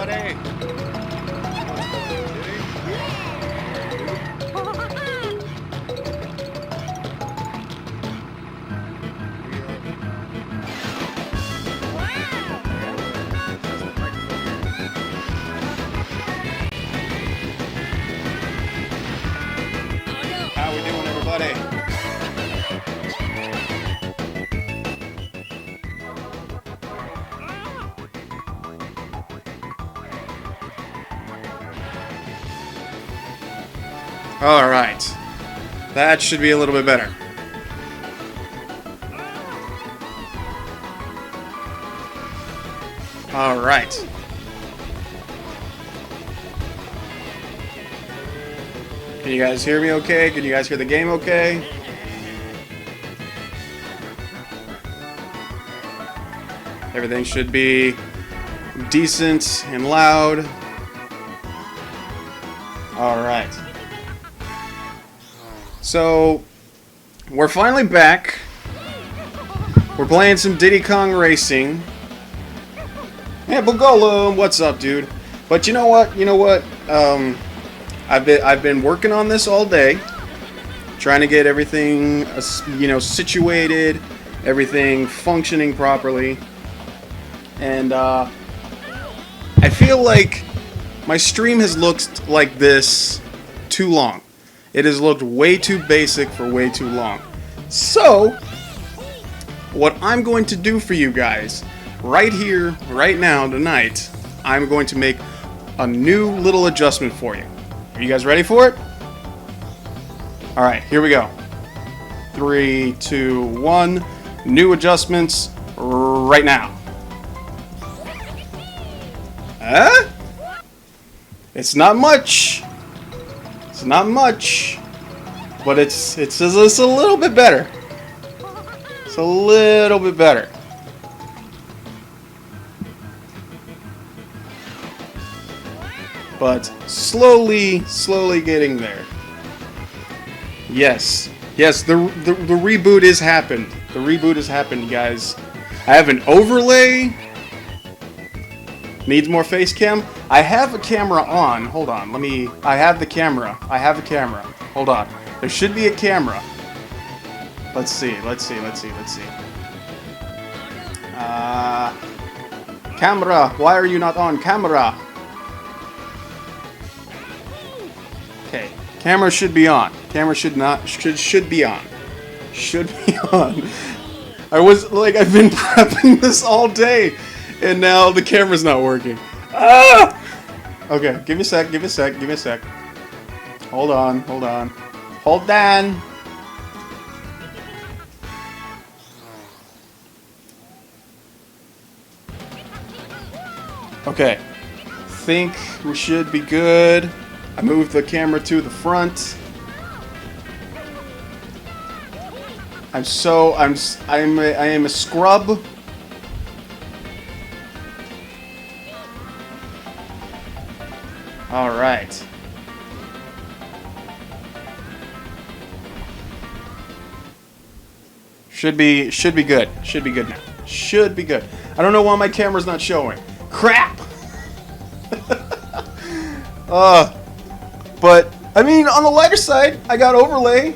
everybody. How we doing, everybody? All right. That should be a little bit better. All right. Can you guys hear me okay? Can you guys hear the game okay? Everything should be decent and loud. All right. So, we're finally back. We're playing some Diddy Kong Racing. Yeah, Bugolo, what's up, dude? But you know what? I've been working on this all day, trying to get everything, situated, everything functioning properly, and I feel like my stream has looked like this too long. It has looked way too basic for way too long. So, what I'm going to do for you guys, right here, right now, tonight, I'm going to make a new little adjustment for you. Are you guys ready for it? Alright, here we go. 3, 2, 1. New adjustments right now. Huh? It's not much. It's not much. But it's a little bit better. It's a little bit better. But slowly getting there. Yes, the reboot has happened. The reboot has happened, guys. I have an overlay. Needs more face cam. I have a camera on. Hold on. I have the camera. I have a camera. Hold on. There should be a camera. Let's see. Camera. Why are you not on camera? Okay, camera should be on. Camera should be on. Should be on. I've been prepping this all day, and now the camera's not working. Ah! Okay, give me a sec. Hold on. Okay, think we should be good. I moved the camera to the front. I am a scrub. All right. Should be good. Should be good now. Should be good. I don't know why my camera's not showing. Crap. But I mean, on the lighter side, I got an overlay.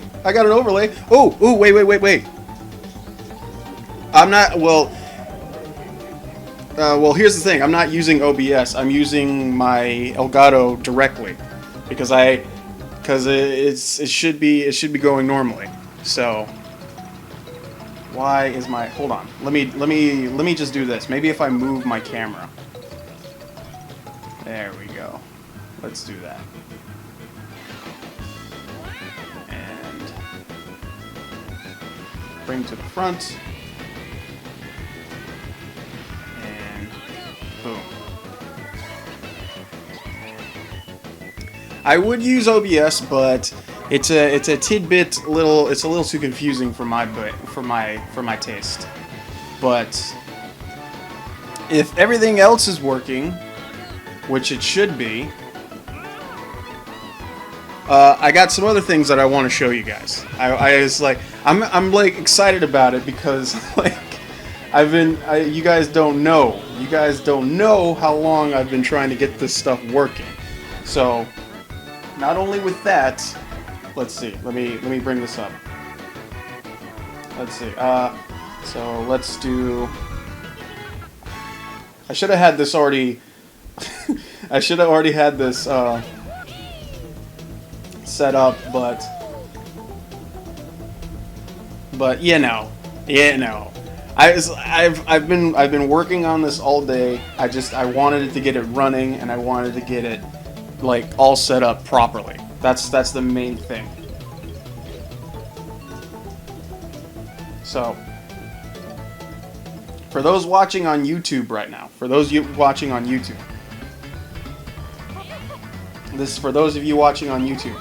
Oh, wait. I'm not, well, here's the thing. I'm not using OBS. I'm using my Elgato directly because it should be going normally. So why is my, hold on. Let me just do this. Maybe if I move my camera. There we go. Let's do that. And bring to the front. And boom. I would use OBS, but it's a little too confusing for my taste. But if everything else is working, which it should be, I got some other things that I want to show you guys. I'm like excited about it because like you guys don't know You guys don't know how long I've been trying to get this stuff working. So, not only with that, let's see. Let me bring this up. Let's see. So let's do. I should have had this already. I should have already had this set up, but you know. I've been working on this all day. I wanted it to get it running, and I wanted to get it like all set up properly. That's the main thing. So, for those watching on YouTube right now, for those of you watching on YouTube, this is for those of you watching on YouTube.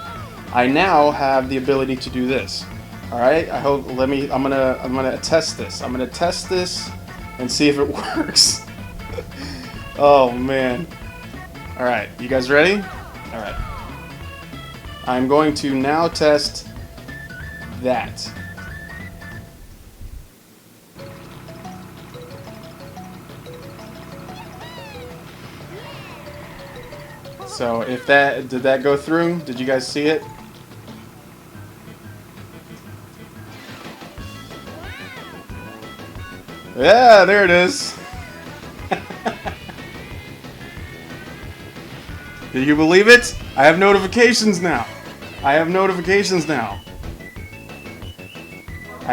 I now have the ability to do this. All right. I hope. I'm gonna test this. I'm gonna test this and see if it works. Oh man. All right. You guys ready? All right. I'm going to now test that. So if did that go through? Did you guys see it? Yeah, there it is. Do you believe it? I have notifications now. I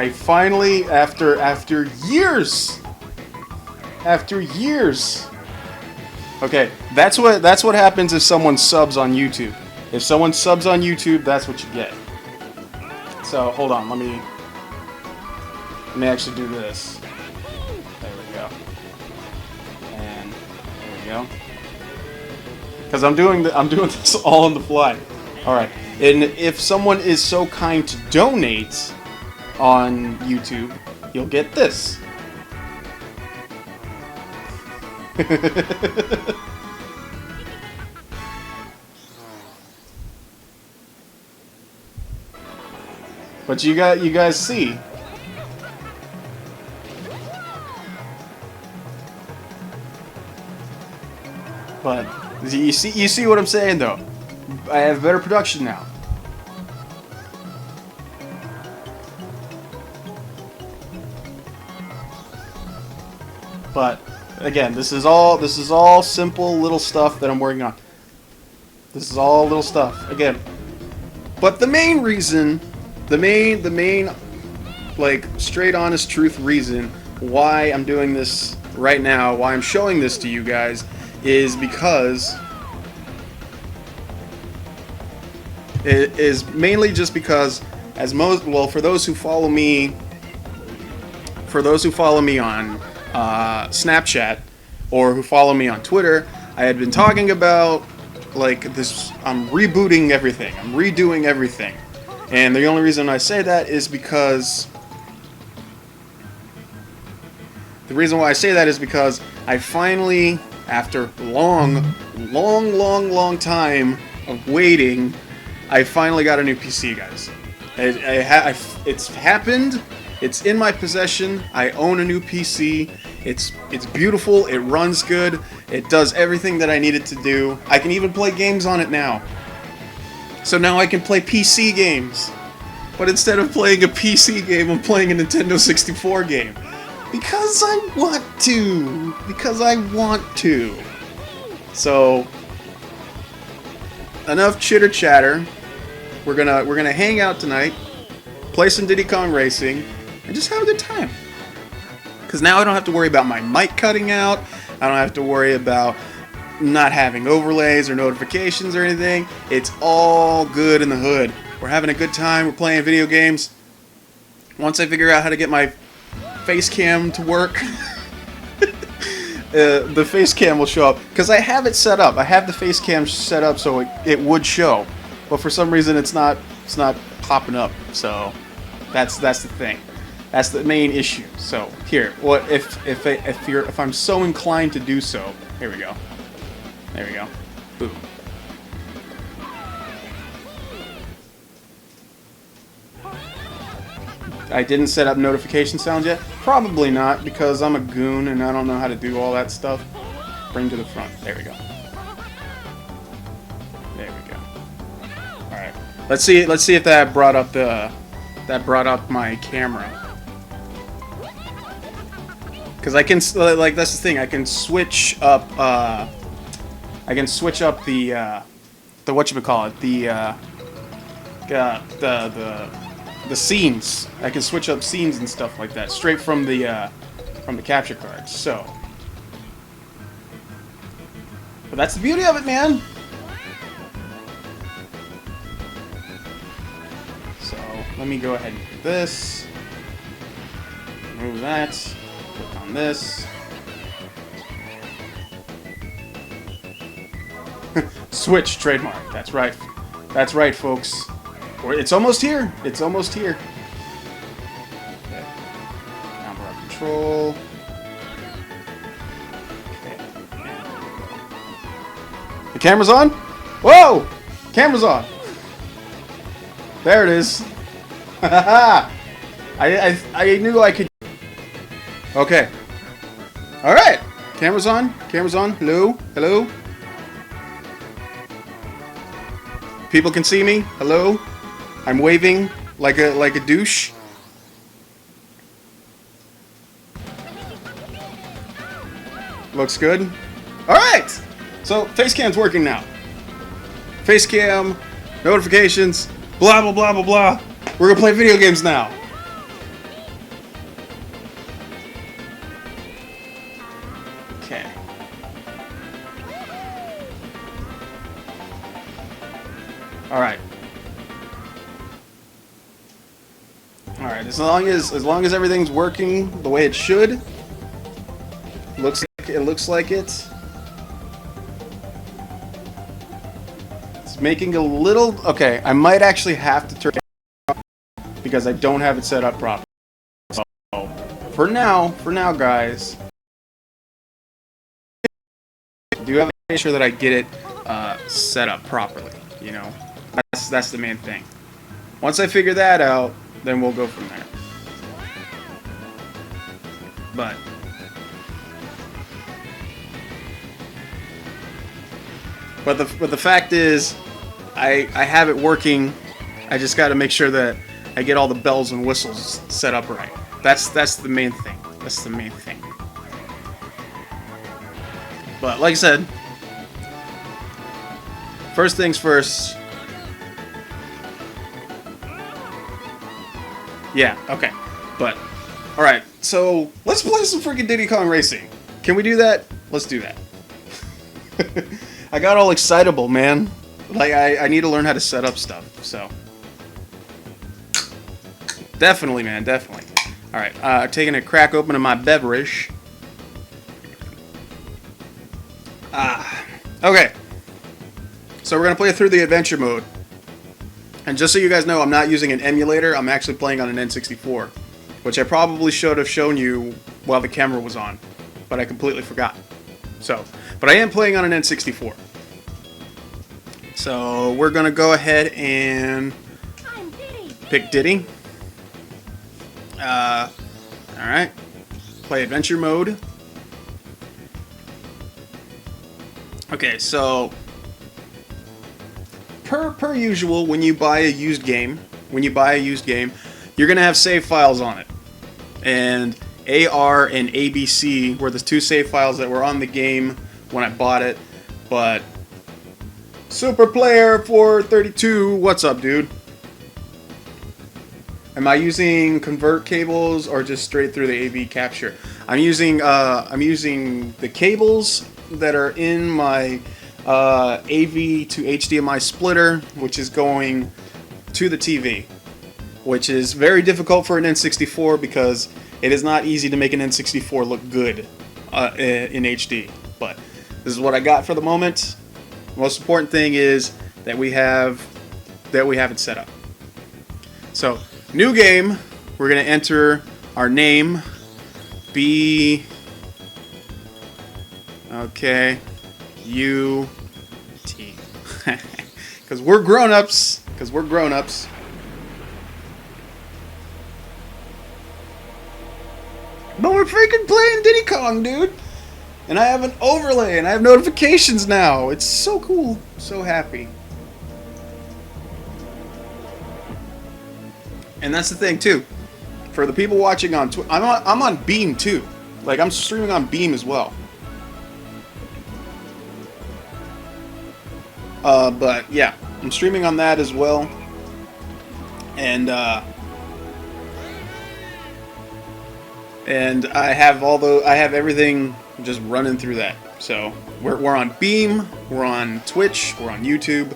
finally, after years. Okay, that's what happens if someone subs on YouTube. If someone subs on YouTube, that's what you get. So hold on, let me actually do this. There we go. And there we go. Because I'm doing this all on the fly. All right. And if someone is so kind to donate on YouTube, you'll get this. But you guys see. But you see what I'm saying though. I have better production now. But again, this is all simple little stuff that I'm working on. This is all little stuff again. But the main reason, the main like straight honest truth reason why I'm doing this right now, why I'm showing this to you guys, is because it is mainly just because for those who follow me on Snapchat or who follow me on Twitter, I had been talking about like this. I'm rebooting everything. I'm redoing everything, and the only reason I say that is because I finally, after long time of waiting, I finally got a new PC, guys. It's happened. It's in my possession. I own a new PC. It's beautiful. It runs good. It does everything that I need it to do. I can even play games on it now. So now I can play PC games. But instead of playing a PC game, I'm playing a Nintendo 64 game. Because I want to. So enough chitter chatter. We're gonna hang out tonight, play some Diddy Kong Racing, and just have a good time. Because now I don't have to worry about my mic cutting out. I don't have to worry about not having overlays or notifications or anything. It's all good in the hood. We're having a good time. We're playing video games. Once I figure out how to get my face cam to work, the face cam will show up. Because I have it set up. I have the face cam set up so it would show. But for some reason it's not popping up. So that's the thing. That's the main issue. So here, what if I'm so inclined to do so? Here we go. There we go. Boom. I didn't set up notification sounds yet. Probably not, because I'm a goon and I don't know how to do all that stuff. Bring to the front. There we go. There we go. All right. Let's see if that brought up my camera. Because I can, like, that's the thing. I can switch up. I can switch up the whatchamacallit, the scenes. I can switch up scenes and stuff like that straight from the capture cards. So, but that's the beauty of it, man. So let me go ahead and do this. Move that. Click on this. Switch trademark. That's right. That's right, folks. It's almost here. It's almost here. Okay. Camera control. Okay. The camera's on? Whoa! Camera's on. There it is. I knew I could. Okay. All right. Camera's on. Camera's on. Hello. Hello. People can see me. Hello. I'm waving like a douche. Looks good. All right. So Facecam's working now. Facecam, notifications, blah blah blah blah blah. We're gonna play video games now. Okay. All right. All right. As long as everything's working the way it should. Looks like it. It's making a little. Okay, I might actually have to turn it off because I don't have it set up properly. So for now, guys, I do have to make sure that I get it set up properly. You know, that's the main thing. Once I figure that out, then we'll go from there. But the fact is, I have it working. I just got to make sure that I get all the bells and whistles set up right. That's the main thing. That's the main thing. But like I said, first things first. Yeah, okay. But, alright, so let's play some freaking Diddy Kong Racing. Can we do that? Let's do that. I got all excitable, man. Like, I need to learn how to set up stuff, so. Definitely, man, definitely. Alright, taking a crack open of my beverage. Okay. So we're going to play through the adventure mode. And just so you guys know, I'm not using an emulator. I'm actually playing on an N64. Which I probably should have shown you while the camera was on. But I completely forgot. So, but I am playing on an N64. So we're going to go ahead and pick Diddy. Alright. Play adventure mode. Okay, so per usual, when you buy a used game, you're gonna have save files on it. And AR and ABC were the two save files that were on the game when I bought it. But Super Player 432, what's up, dude? Am I using convert cables or just straight through the AV capture? I'm using the cables that are in my AV to HDMI splitter, which is going to the TV, which is very difficult for an N64 because it is not easy to make an N64 look good in HD. But this is what I got for the moment. The most important thing is that we have it set up. So, new game. We're gonna enter our name. Okay. U-T. Because we're grown-ups. freaking playing Diddy Kong, dude. And I have an overlay, and I have notifications now. It's so cool. So happy. And that's the thing, too. For the people watching on Twitch, I'm on Beam, too. Like, I'm streaming on Beam as well. But, yeah. I'm streaming on that as well. And I have everything just running through that. So we're on Beam, we're on Twitch, we're on YouTube.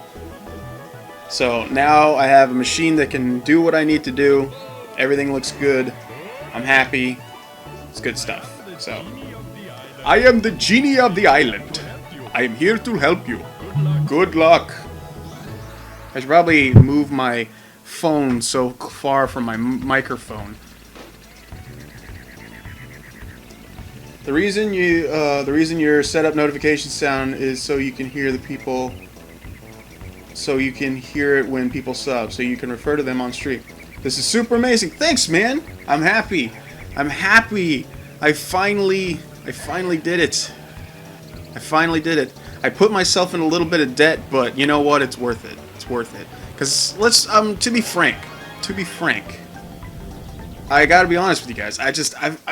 So now I have a machine that can do what I need to do. Everything looks good. I'm happy. It's good stuff. So I am the genie of the island. I am here to help you. Good luck. I should probably move my phone so far from my microphone. The reason your setup notification sound is so you can hear the people, so you can hear it when people sub, so you can refer to them on stream. This is super amazing. Thanks, man. I'm happy. I'm happy. I finally did it. I finally did it. I put myself in a little bit of debt, but you know what? It's worth it. It's worth it. Cause to be frank, I gotta be honest with you guys. I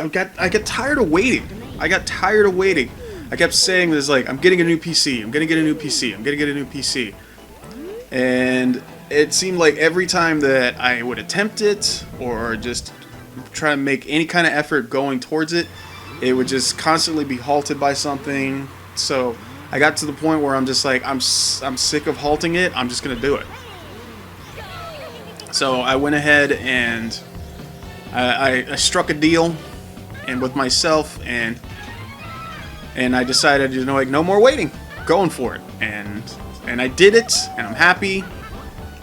get tired of waiting. I got tired of waiting. I kept saying this, like, I'm getting a new PC. I'm gonna get a new PC. I'm gonna get a new PC. And it seemed like every time that I would attempt it or just try to make any kind of effort going towards it, it would just constantly be halted by something. So I got to the point where I'm just like, I'm sick of halting it. I'm just gonna do it. So I went ahead and I struck a deal, and with myself, and I decided, you know, like, no more waiting, going for it, and I did it, and I'm happy,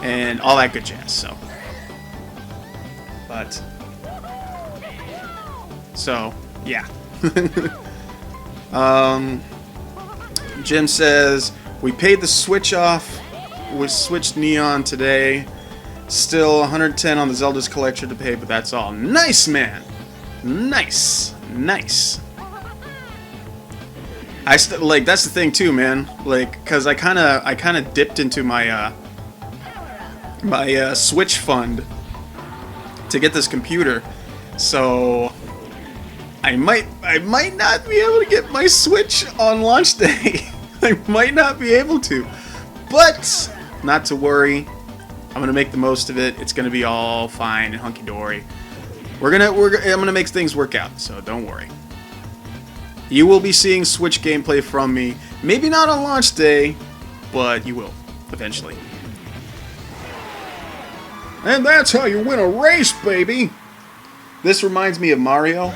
and all that good jazz. So yeah. Jim says we paid the Switch off. We switched Neon today. Still 110 on the Zelda's collection to pay, but that's all. Nice, man. Nice. Like, that's the thing too, man. Like, cause I kind of dipped into my Switch fund to get this computer, so I might not be able to get my Switch on launch day. I might not be able to, but not to worry. I'm gonna make the most of it. It's gonna be all fine and hunky dory. I'm gonna make things work out, so don't worry. You will be seeing Switch gameplay from me. Maybe not on launch day, but you will eventually. And that's how you win a race, baby. This reminds me of Mario.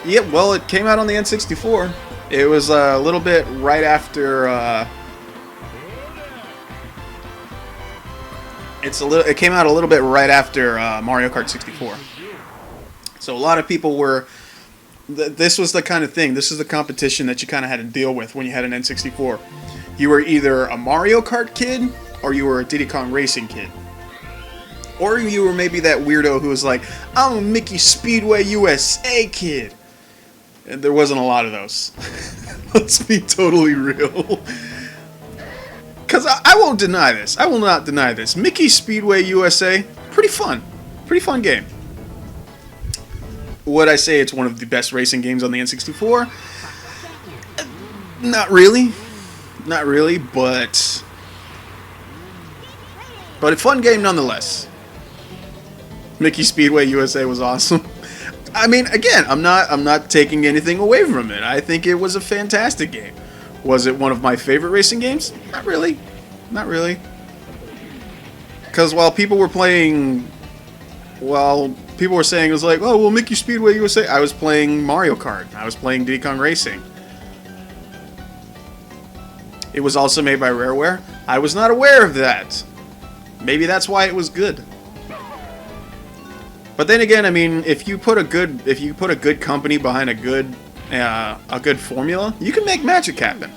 Yeah, well, it came out on the N64. It was a little bit right after. It came out a little bit right after Mario Kart 64. So a lot of people were. This was the kind of thing. This is the competition that you kind of had to deal with when you had an N64. You were either a Mario Kart kid or you were a Diddy Kong Racing kid. Or you were maybe that weirdo who was like, I'm a Mickey Speedway USA kid. And there wasn't a lot of those. Let's be totally real. Because I won't deny this. I will not deny this. Mickey Speedway USA, pretty fun. Pretty fun game. Would I say it's one of the best racing games on the N64? Not really. Not really, but a fun game nonetheless. Mickey Speedway USA was awesome. I mean, again, I'm not taking anything away from it. I think it was a fantastic game. Was it one of my favorite racing games? Not really. Not really. Because while people were saying it was like, oh, well, Mickey Speedway USA, I was playing Mario Kart. I was playing Diddy Kong Racing. It was also made by Rareware. I was not aware of that. Maybe that's why it was good. But then again, I mean, if you put a good company behind a good formula, you can make magic happen.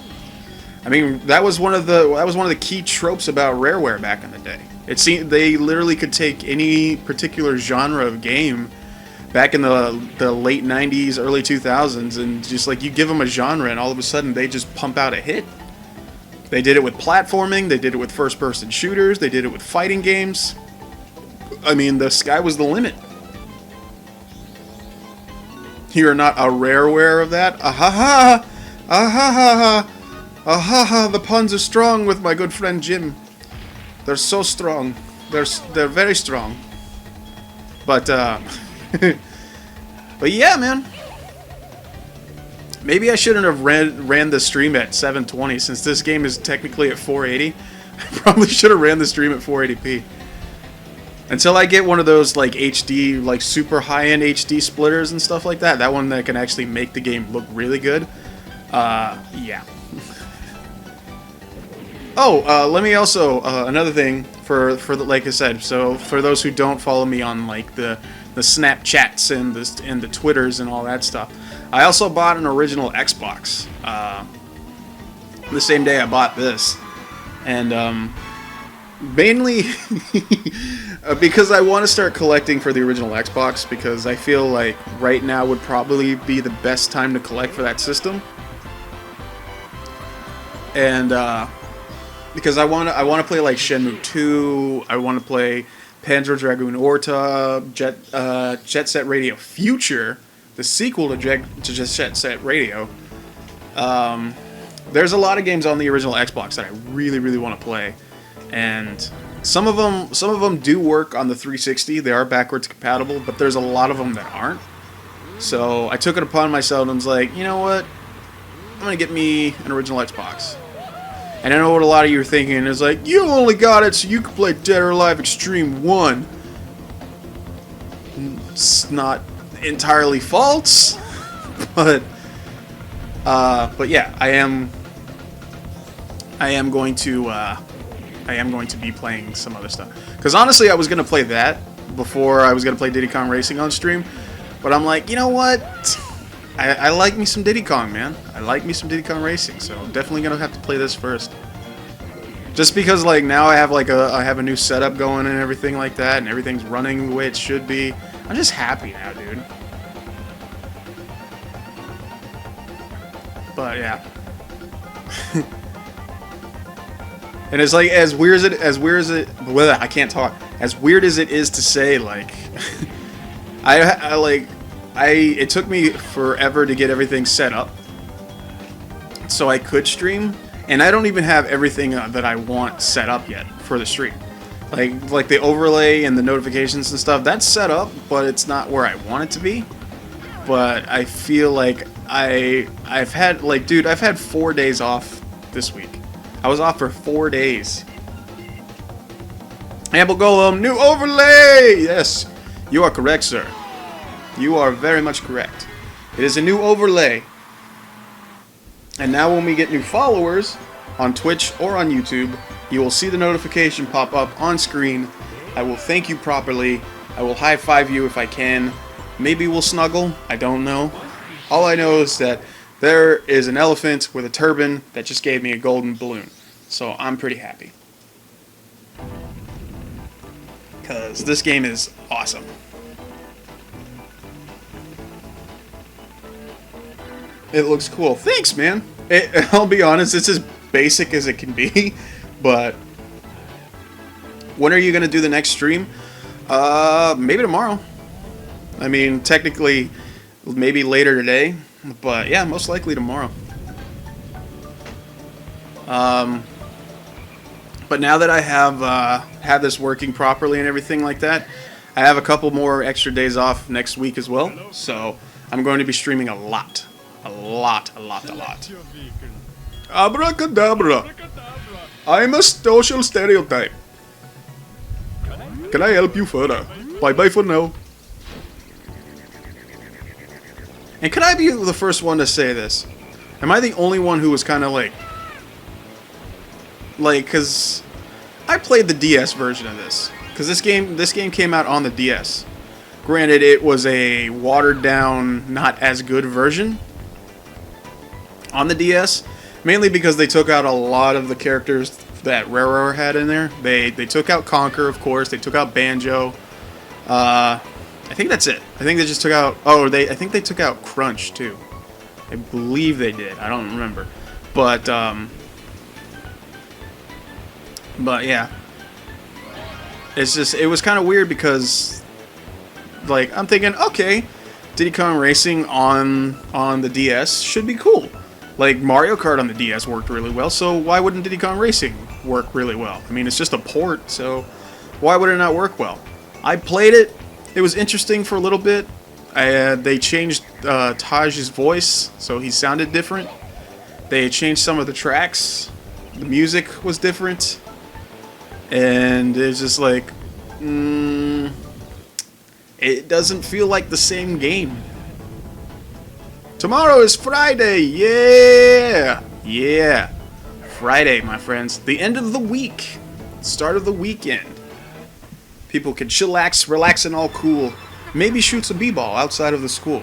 I mean, that was one of the key tropes about Rareware back in the day. It seemed they literally could take any particular genre of game back in the late 90s, early 2000s, and just like you give them a genre and all of a sudden they just pump out a hit. They did it with platforming, they did it with first-person shooters, they did it with fighting games. I mean, the sky was the limit. You're not aware of that? Ahaha! Ahaha! Ahaha! The puns are strong with my good friend Jim. They're so strong. They're very strong. But but yeah, man. Maybe I shouldn't have ran the stream at 720 since this game is technically at 480. I probably should have ran the stream at 480p. Until I get one of those like HD, like super high-end HD splitters and stuff like that. That one that can actually make the game look really good. Yeah. Oh, let me also another thing for the, like I said. So for those who don't follow me on like the Snapchats and the Twitters and all that stuff, I also bought an original Xbox. The same day I bought this, and mainly because I want to start collecting for the original Xbox, because I feel like right now would probably be the best time to collect for that system. And because I want to play like Shenmue 2, I want to play Panzer Dragoon Orta, Jet Set Radio Future, the sequel to Jet Set Radio. There's a lot of games on the original Xbox that I really, really want to play, and some of them do work on the 360. They are backwards compatible, but there's a lot of them that aren't. So I took it upon myself and was like, you know what? I'm gonna get me an original Xbox. And I know what a lot of you are thinking is like, you only got it so you can play Dead or Alive Extreme 1. It's not entirely false, but yeah, I am going to be playing some other stuff. Because honestly, I was going to play that before I was going to play Diddy Kong Racing on stream. But I'm like, you know what? I like me some Diddy Kong, man. I like me some Diddy Kong Racing. So I'm definitely going to have to play this first. Just because like now I have a new setup going and everything like that. And everything's running the way it should be. I'm just happy now, dude. But yeah. And it's like as weird as it I can't talk. As weird as it is to say, like it took me forever to get everything set up so I could stream, and I don't even have everything that I want set up yet for the stream. Like the overlay and the notifications and stuff, that's set up, but it's not where I want it to be. But I feel like I've had 4 days off this week. I was off for 4 days. Amble Golem, new overlay! Yes, you are correct, sir. You are very much correct. It is a new overlay. And now when we get new followers on Twitch or on YouTube, you will see the notification pop up on screen. I will thank you properly. I will high five you if I can. Maybe we'll snuggle. I don't know. All I know is that there is an elephant with a turban that just gave me a golden balloon. So I'm pretty happy. Because this game is awesome. It looks cool. Thanks, man. I'll be honest, it's as basic as it can be. But when are you going to do the next stream? Maybe tomorrow. I mean, technically, maybe later today. But yeah, most likely tomorrow. But now that I have this working properly and everything like that, I have a couple more extra days off next week as well. So I'm going to be streaming a lot. A lot. Abracadabra. I'm a social stereotype. Can I help you further? Bye-bye for now. And could I be the first one to say this? Am I the only one who was kind of like, because I played the DS version of this. Because this game came out on the DS. Granted, it was a watered down, not as good version on the DS. Mainly because they took out a lot of the characters that Rare had in there. They took out Conker, of course. They took out Banjo. I think that's it. I think they just took out... Oh, I think they took out Crunch, too. I believe they did. I don't remember. But yeah. It's just... It was kind of weird because... Like, I'm thinking, okay, Diddy Kong Racing on the DS should be cool. Like, Mario Kart on the DS worked really well, so why wouldn't Diddy Kong Racing work really well? I mean, it's just a port, so why would it not work well? I played it. It was interesting for a little bit. They changed Taj's voice, so he sounded different. They changed some of the tracks. The music was different. And it's just like... it doesn't feel like the same game. Tomorrow is Friday! Yeah! Yeah! Friday, my friends. The end of the week. Start of the weekend. People can chillax, relax, and all cool. Maybe shoot some b-ball outside of the school.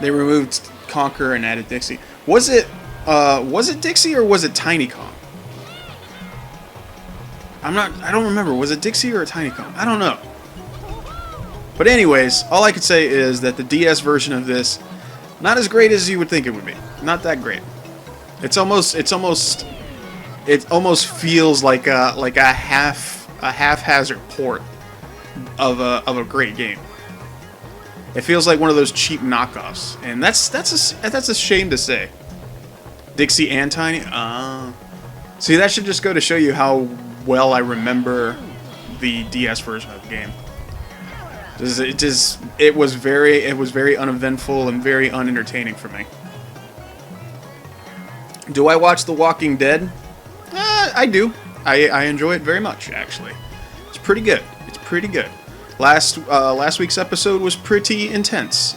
They removed Conquer and added Dixie. Was it Dixie or was it Tiny Kong? I don't remember. Was it Dixie or a Tiny Kong? I don't know. But anyways, all I could say is that the DS version of this, not as great as you would think it would be. Not that great. It almost feels like a haphazard port of a great game. It feels like one of those cheap knockoffs, and that's a shame to say. Dixie and Tiny. See, that should just go to show you how well I remember the DS version of the game. It was very uneventful and very unentertaining for me. Do I watch The Walking Dead? I do. I enjoy it very much, actually. It's pretty good. It's pretty good. Last week's episode was pretty intense.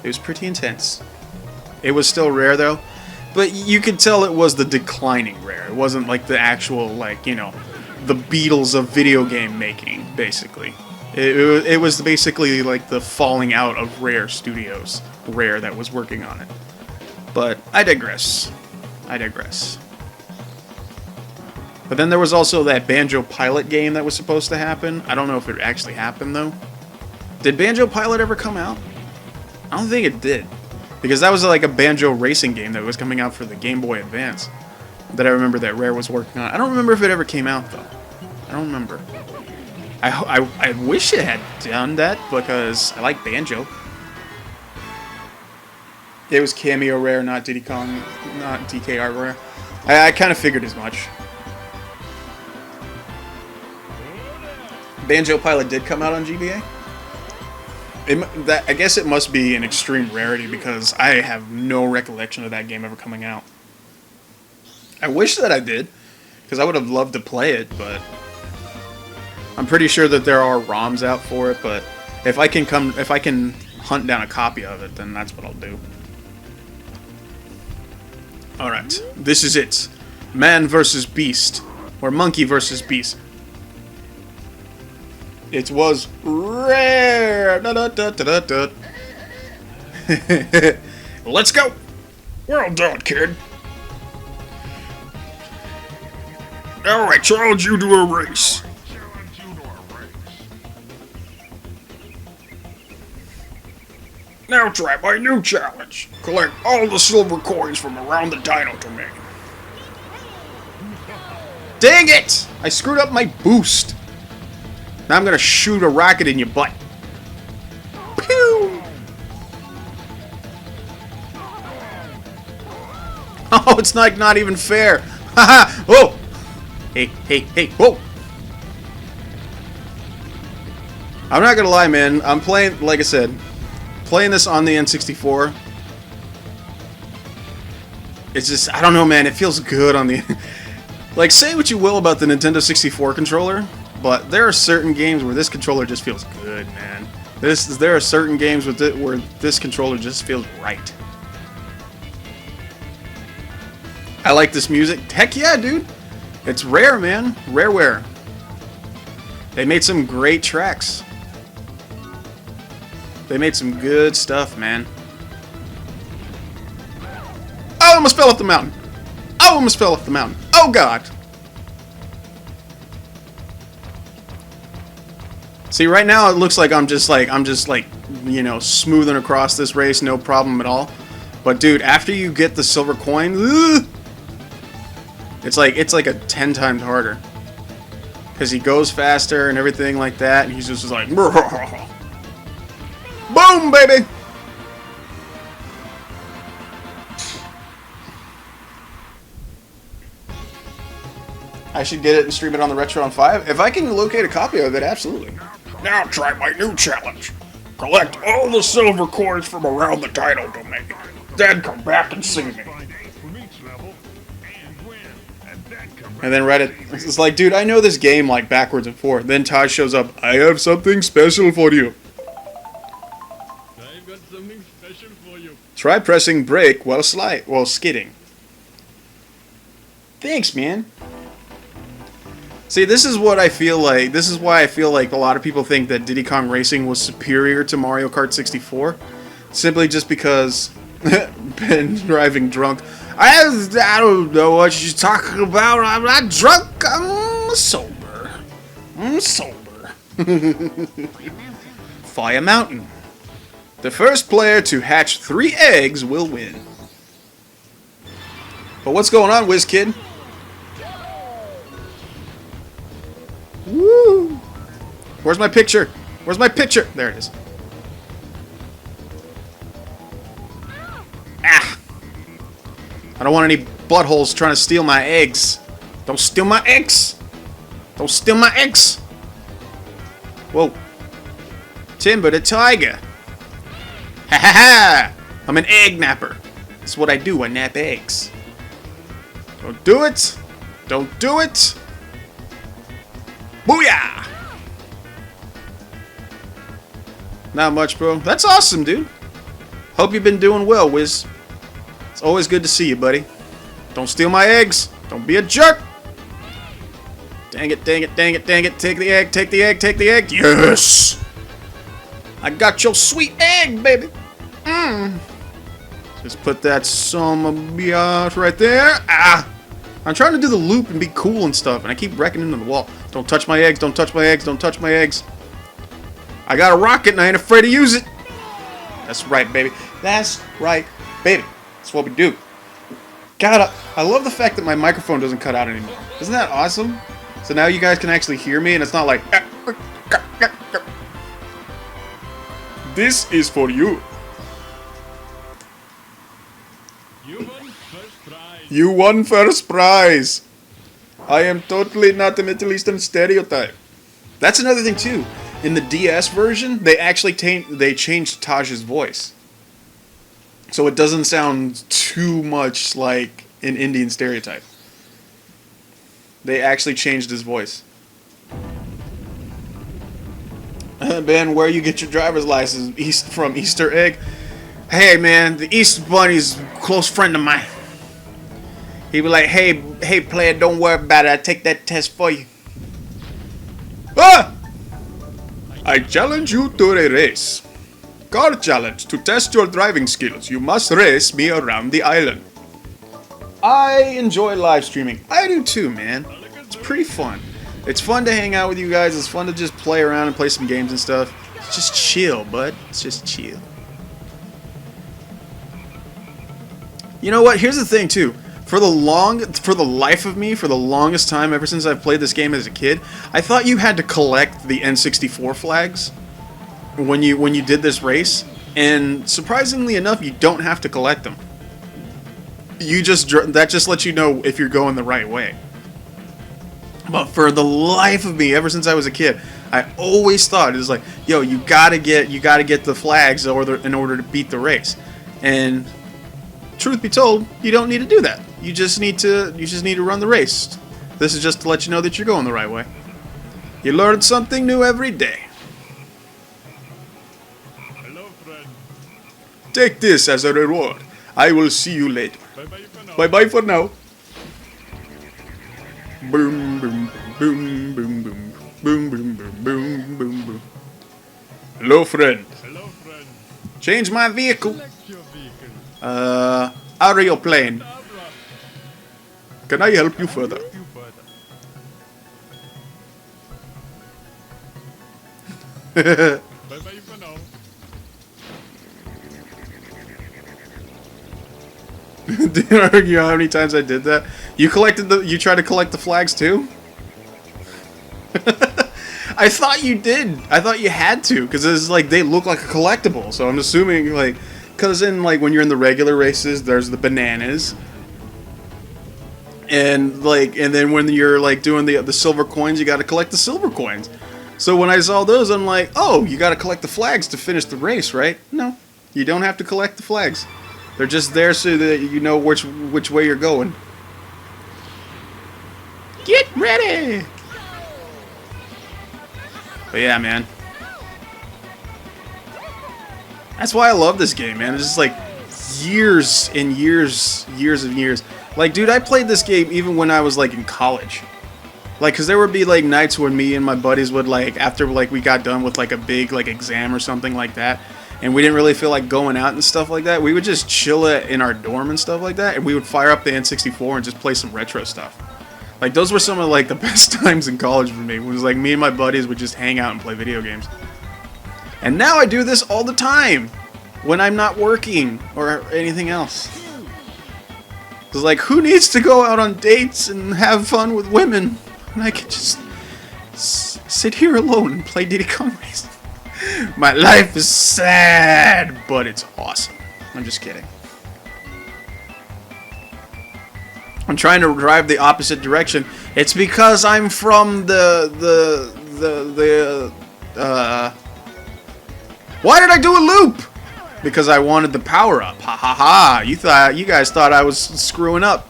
It was pretty intense. It was still rare though, but you could tell it was the declining rare. It wasn't like the actual, like, you know, the Beatles of video game making, basically. It was basically like the falling out of Rare Studios, Rare that was working on it. But I digress. I digress. But then there was also that Banjo Pilot game that was supposed to happen. I don't know if it actually happened, though. Did Banjo Pilot ever come out? I don't think it did. Because that was like a Banjo racing game that was coming out for the Game Boy Advance. That I remember that Rare was working on. I don't remember if it ever came out, though. I don't remember. I wish it had done that, because I like Banjo. It was Cameo Rare, not Diddy Kong, not DKR Rare. I kind of figured as much. Banjo Pilot did come out on GBA. I guess it must be an extreme rarity because I have no recollection of that game ever coming out. I wish that I did, because I would have loved to play it, but I'm pretty sure that there are ROMs out for it. But if I can hunt down a copy of it, then that's what I'll do. All right, this is it: Man versus Beast, or Monkey versus Beast. It was rare. Da, da, da, da, da. Let's go. Well done, kid. Now I challenge you to a race. Now try my new challenge. Collect all the silver coins from around the Dino Domain. Dang it! I screwed up my boost. Now I'm gonna shoot a rocket in your butt. Pew! Oh, it's not even fair. Haha! Whoa! Hey! Whoa! I'm not gonna lie, man. I'm playing, like I said, playing this on the N64. It's just, I don't know, man. It feels good on the. Like, say what you will about the Nintendo 64 controller, but there are certain games where this controller just feels good, man. There are certain games with it where this controller just feels right. I like this music. Heck yeah, dude. It's Rare, man. Rareware. They made some great tracks. They made some good stuff, man. Oh, I almost fell off the mountain. Oh, God. See, right now it looks like I'm just like you know, smoothing across this race, no problem at all. But dude, after you get the silver coin, it's like a 10 times harder. Because he goes faster and everything like that, and he's just like, boom, baby! I should get it and stream it on the Retro on 5. If I can locate a copy of it, absolutely. Now try my new challenge. Collect all the silver coins from around the title domain. Then come back and see me. And then Reddit, it's like, dude, I know this game like backwards and forth. Then Todd shows up, I have something special for you. I've got something special for you. Try pressing brake while skidding. Thanks, man. See, this is what I feel like. This is why I feel like a lot of people think that Diddy Kong Racing was superior to Mario Kart 64. Simply just because Ben driving drunk. I don't know what you're talking about. I'm not drunk. I'm sober. I'm sober. Fire Mountain. The first player to hatch 3 eggs will win. But what's going on, WizKid? Woo! Where's my picture? Where's my picture? There it is. Ah! I don't want any buttholes trying to steal my eggs. Don't steal my eggs! Don't steal my eggs! Whoa. Timber the tiger. Ha ha ha! I'm an egg napper. That's what I do. I nap eggs. Don't do it! Don't do it! Booyah! Not much, bro. That's awesome, dude. Hope you've been doing well, Wiz. It's always good to see you, buddy. Don't steal my eggs. Don't be a jerk. Dang it, dang it, dang it, dang it. Take the egg, take the egg, take the egg. Yes! I got your sweet egg, baby. Just put that biatch right there. Ah! I'm trying to do the loop and be cool and stuff, and I keep wrecking into the wall. Don't touch my eggs, don't touch my eggs, don't touch my eggs. I got a rocket and I ain't afraid to use it. That's right, baby. That's right, baby. That's what we do. God, I love the fact that my microphone doesn't cut out anymore. Isn't that awesome? So now you guys can actually hear me, and it's not like... This is for you. You won first prize. You won first prize. I am totally not a Middle Eastern stereotype. That's another thing too. In the DS version, they actually changed Taj's voice, so it doesn't sound too much like an Indian stereotype. They actually changed his voice. Ben, where you get your driver's license? From Easter Egg. Hey man, the Easter Bunny's a close friend of mine. He be like, hey player, don't worry about it. I take that test for you. Ah! I challenge you to a race. Car challenge to test your driving skills. You must race me around the island. I enjoy live streaming. I do too, man. It's pretty fun. It's fun to hang out with you guys. It's fun to just play around and play some games and stuff. It's just chill, bud. It's just chill. You know what? Here's the thing too. For the life of me, for the longest time, ever since I've played this game as a kid, I thought you had to collect the N64 flags when you did this race, and surprisingly enough, you don't have to collect them. That just lets you know if you're going the right way. But for the life of me, ever since I was a kid, I always thought it was like, yo, you gotta get the flags in order to beat the race, and truth be told, you don't need to do that. You just need to run the race. This is just to let you know that you're going the right way. You learn something new every day. Hello, friend. Take this as a reward. I will see you later. Bye-bye for now. Bye-bye for now. Boom, boom, boom, boom, boom, boom, boom, boom, boom, boom, boom. Hello, friend. Hello, friend. Change my vehicle. Select your vehicle. Aeroplane. Can I help you further? Bye-bye for now. Do you know how many times I did that? You tried to collect the flags too? I thought you did. I thought you had to, because it's like they look like a collectible. So I'm assuming like, because in like when you're in the regular races, there's the bananas, and then when you're like doing the silver coins, you got to collect the silver coins. So when I saw those, I'm like, oh, you got to collect the flags to finish the race, right? No, you don't have to collect the flags. They're just there so that you know which way you're going. Get ready! But yeah, man. That's why I love this game, man. It's just like years and years and years. Like, dude, I played this game even when I was like in college. Like, cause there would be like nights when me and my buddies would like, after like we got done with like a big like exam or something like that, and we didn't really feel like going out and stuff like that, we would just chill in our dorm and stuff like that, and we would fire up the N64 and just play some retro stuff. Like, those were some of like the best times in college for me. It was like me and my buddies would just hang out and play video games. And now I do this all the time when I'm not working or anything else. It's like, who needs to go out on dates and have fun with women? And I can just sit here alone and play Diddy Kong Racing. My life is sad, but it's awesome. I'm just kidding. I'm trying to drive the opposite direction. It's because I'm from why did I do a loop? Because I wanted the power up. Ha ha ha. You guys thought I was screwing up.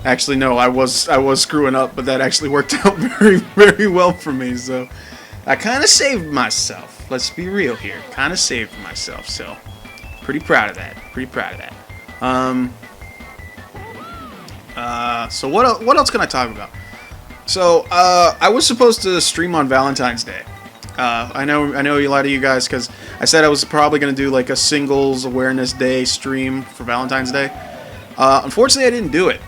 Actually, no, I was screwing up, but that actually worked out very well for me. So I kind of saved myself. Let's be real here. Kind of saved myself. So pretty proud of that. So what else can I talk about? So I was supposed to stream on Valentine's Day. I know a lot of you guys, because I said I was probably going to do like a singles awareness day stream for Valentine's Day. Unfortunately, I didn't do it.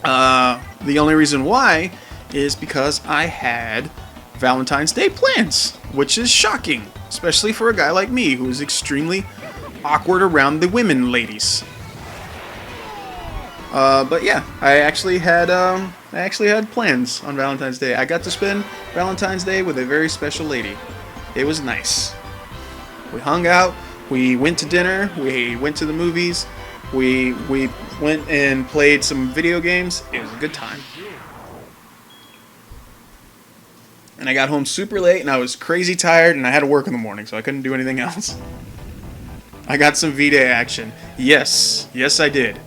The only reason why is because I had Valentine's Day plans, which is shocking, especially for a guy like me who is extremely awkward around the women ladies. But yeah, I actually had plans on Valentine's Day. I got to spend Valentine's Day with a very special lady. It was nice. We hung out, we went to dinner, we went to the movies, we went and played some video games. It was a good time. And I got home super late and I was crazy tired and I had to work in the morning, so I couldn't do anything else. I got some V-Day action. Yes, I did.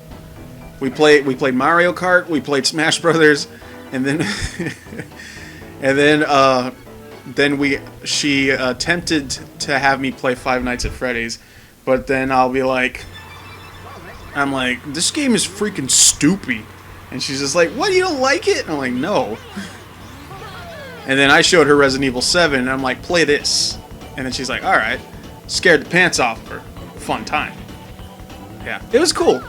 We played Mario Kart, we played Smash Brothers, and then she attempted to have me play Five Nights at Freddy's, but then I'm like, this game is freaking stupid, and she's just like, what, you don't like it? And I'm like, no. And then I showed her Resident Evil 7, and I'm like, play this, and then she's like, all right. Scared the pants off of her. Fun time. Yeah, it was cool.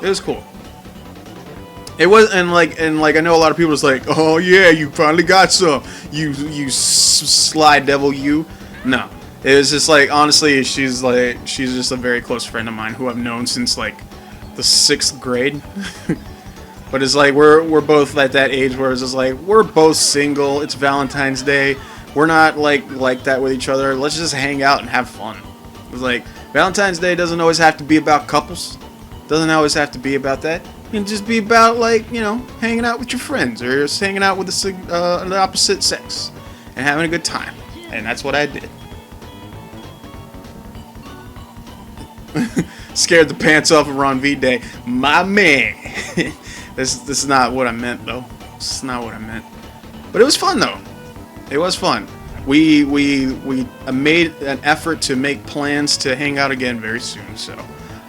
It was, and like I know a lot of people was like, oh yeah, you finally got some, you sly devil, you. No, it was just like, honestly, she's just a very close friend of mine who I've known since like the 6th grade. But it's like we're both at that age where it's just like we're both single. It's Valentine's Day. We're not like that with each other. Let's just hang out and have fun. It's like Valentine's Day doesn't always have to be about couples. Doesn't always have to be about that. It can just be about, like, you know, hanging out with your friends or just hanging out with the opposite sex and having a good time. And that's what I did. Scared the pants off of Ron V Day. My man. This is not what I meant, though. This is not what I meant. But it was fun, though. It was fun. We made an effort to make plans to hang out again very soon, so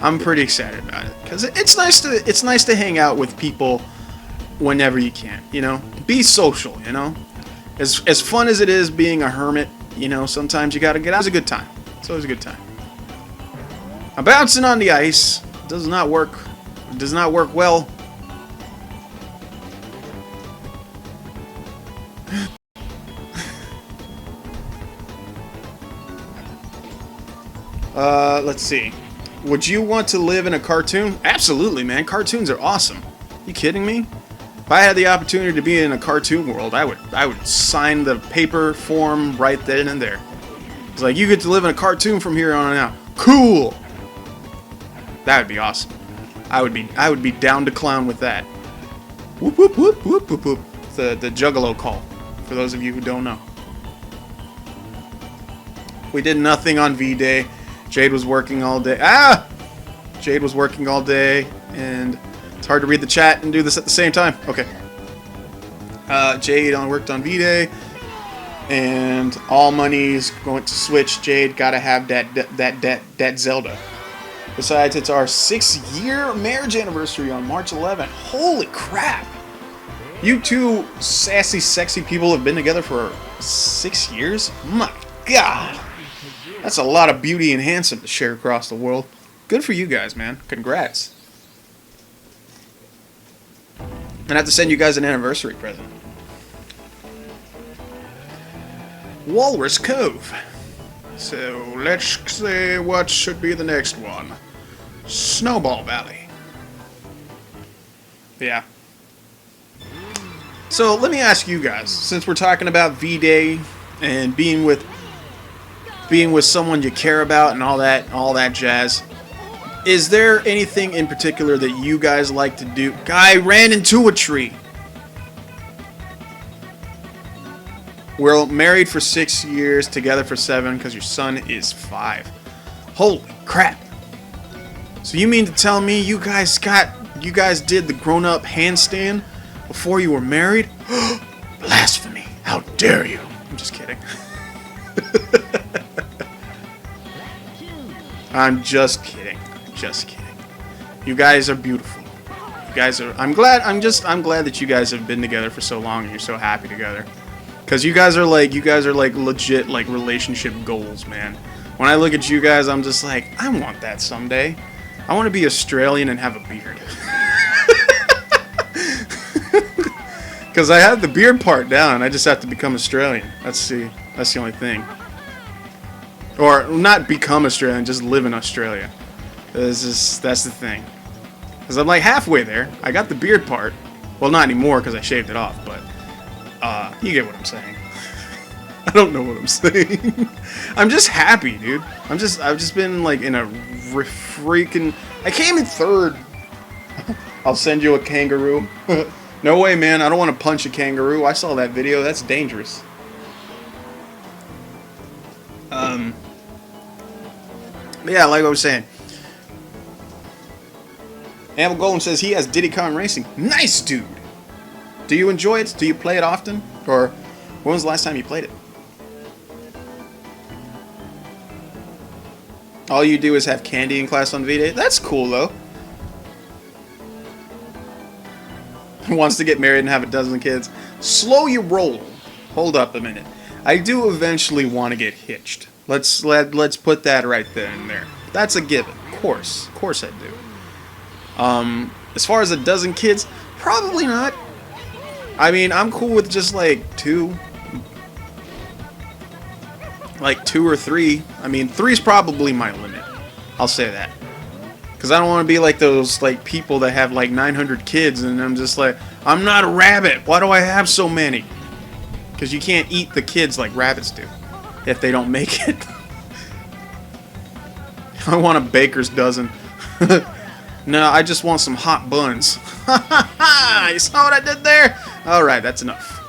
I'm pretty excited about it, because it's nice to hang out with people whenever you can, you know. Be social, you know. As fun as it is being a hermit, you know, sometimes you gotta get out. It's a good time. It's always a good time. I'm bouncing on the ice. It does not work. It does not work well. Let's see. Would you want to live in a cartoon? Absolutely, man. Cartoons are awesome. You kidding me? If I had the opportunity to be in a cartoon world, I would sign the paper form right then and there. It's like, you get to live in a cartoon from here on out. Cool. That would be awesome. I would be down to clown with that. Whoop whoop whoop whoop whoop whoop. The Juggalo call. For those of you who don't know. We did nothing on V-Day. Jade was working all day. Jade was working all day, and it's hard to read the chat and do this at the same time. Okay. Jade worked on V-Day, and all money's going to Switch. Jade gotta have that Zelda. Besides, it's our 6-year marriage anniversary on March 11th. Holy crap! You two sassy, sexy people have been together for 6 years? My God! That's a lot of beauty and handsome to share across the world. Good for you guys, man. Congrats. And I have to send you guys an anniversary present. Walrus Cove. So, let's see what should be the next one. Snowball Valley. Yeah. So, let me ask you guys, since we're talking about V-Day and being with someone you care about and all that jazz, is there anything in particular that you guys like to do? Guy ran into a tree. We're married for 6 years, together for 7, because your son is 5. Holy crap. So you mean to tell me you guys did the grown-up handstand before you were married? Blasphemy. How dare you. I'm just kidding. I'm just kidding. Just kidding. You guys are beautiful. You guys are. I'm glad that you guys have been together for so long and you're so happy together. Cause you guys are like legit like relationship goals, man. When I look at you guys, I'm just like, I want that someday. I want to be Australian and have a beard. Cause I have the beard part down. I just have to become Australian. That's the only thing. Or not become Australian, just live in Australia. That's the thing. Because I'm like halfway there. I got the beard part. Well, not anymore because I shaved it off, but you get what I'm saying. I don't know what I'm saying. I'm just happy, dude. I've just been like in a freaking... I came in 3rd. I'll send you a kangaroo. No way, man. I don't want to punch a kangaroo. I saw that video. That's dangerous. Yeah, like I was saying. Amble Golden says he has Diddy Kong Racing. Nice, dude. Do you enjoy it? Do you play it often? Or when was the last time you played it? All you do is have candy in class on V-Day? That's cool, though. Wants to get married and have a dozen kids. Slow your roll. Hold up a minute. I do eventually want to get hitched. Let's put that right then and there. That's a given. Of course I do. As far as a dozen kids, probably not. I mean, I'm cool with just like 2. Like 2 or 3. I mean, 3's probably my limit. I'll say that. Because I don't want to be like those like people that have like 900 kids and I'm just like, I'm not a rabbit. Why do I have so many? Because you can't eat the kids like rabbits do. If they don't make it. I want a baker's dozen. No, I just want some hot buns. You saw what I did there? Alright, that's enough.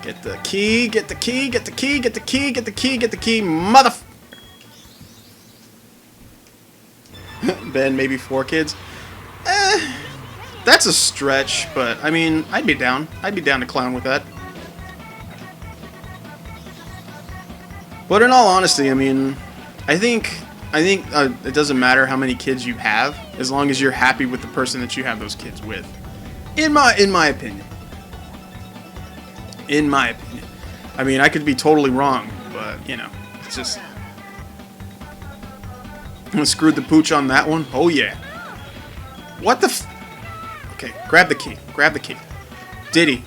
Get the key, get the key, get the key, get the key, get the key, get the key, mother... Ben, maybe 4 kids? That's a stretch, but, I mean, I'd be down. I'd be down to clown with that. But in all honesty, I mean, I think it doesn't matter how many kids you have, as long as you're happy with the person that you have those kids with. In my opinion. In my opinion. I mean, I could be totally wrong, but, you know, it's just... I screwed the pooch on that one. Oh, yeah. What the f... Okay, grab the key. Grab the key. Diddy,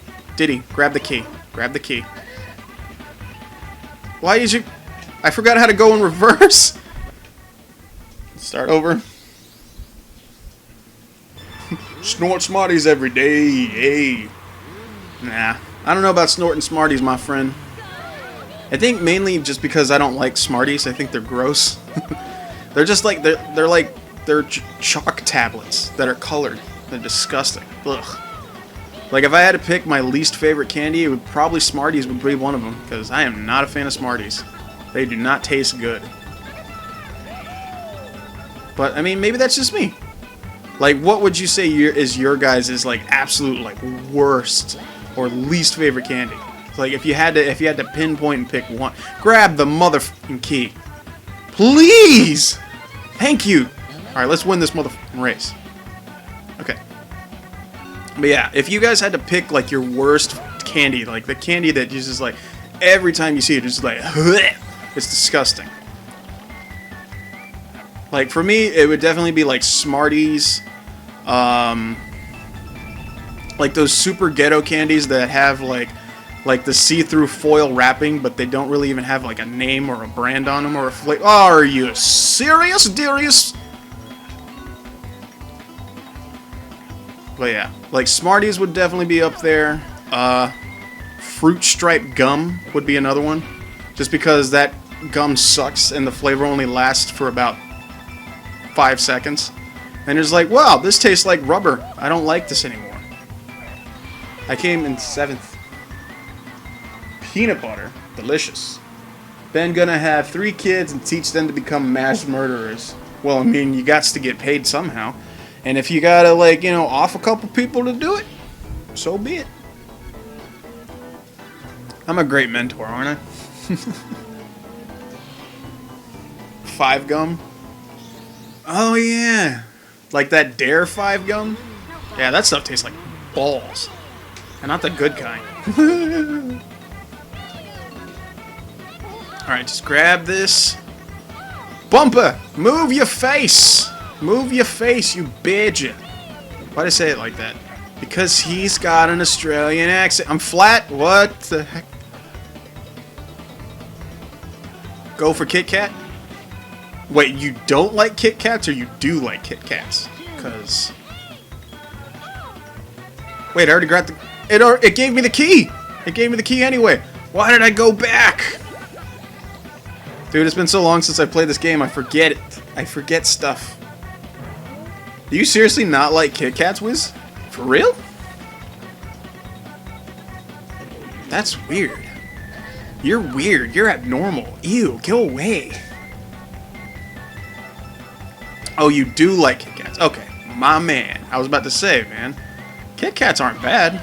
grab the key. Grab the key. Why did you... I forgot how to go in reverse. Start over. Snort Smarties every day. Hey. Nah. I don't know about snorting Smarties, my friend. I think mainly just because I don't like Smarties. I think they're gross. They're just like they're chalk tablets that are colored. They're disgusting. Ugh. Like if I had to pick my least favorite candy, it would probably Smarties would be one of them because I am not a fan of Smarties. They do not taste good. But I mean, maybe that's just me. Like, what would you say is your guys' like absolute like worst or least favorite candy? Like if you had to pinpoint and pick one, grab the motherfucking key, please. Thank you. All right, let's win this motherfucking race. Okay. But yeah, if you guys had to pick like your worst candy, like the candy that you just like every time you see it, it's just like it's disgusting. Like for me, it would definitely be like Smarties, like those super ghetto candies that have like the see-through foil wrapping, but they don't really even have like a name or a brand on them or a flavor. Are you serious, Darius? But yeah, like Smarties would definitely be up there. Fruit stripe gum would be another one, just because that gum sucks and the flavor only lasts for about 5 seconds. And it's like, wow, this tastes like rubber. I don't like this anymore. I came in 7th. Peanut butter, delicious. Been gonna have 3 kids and teach them to become mass murderers. Well, I mean, you got to get paid somehow. And if you gotta, like, you know, off a couple people to do it, so be it. I'm a great mentor, aren't I? 5 gum. Oh, yeah. Like that Dare 5 gum? Yeah, that stuff tastes like balls. And not the good kind. Alright, just grab this. Bumper! Move your face! Move your face, you badger. Why'd I say it like that? Because he's got an Australian accent. I'm flat? What the heck? Go for Kit Kat? Wait, you don't like Kit Kats or you do like Kit Kats? Because... Wait, I already grabbed the... It gave me the key! It gave me the key anyway. Why did I go back? Dude, it's been so long since I played this game, I forget it. I forget stuff. Do you seriously not like Kit Kats, Wiz? For real? That's weird. You're weird. You're abnormal. Ew, go away. Oh, you do like Kit Kats. Okay, my man. I was about to say, man. Kit Kats aren't bad.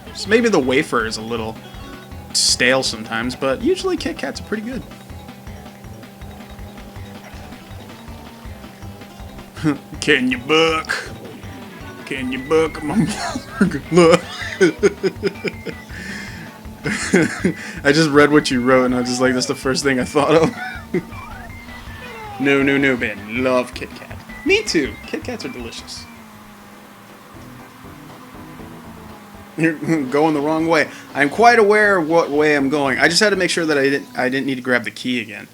Just maybe the wafer is a little stale sometimes, but usually Kit Kats are pretty good. Can you buck? Can you buck my look? I just read what you wrote and I was just like, that's the first thing I thought of. No, man. Love Kit Kat. Me too. Kit Kats are delicious. You're going the wrong way. I'm quite aware of what way I'm going. I just had to make sure that I didn't need to grab the key again.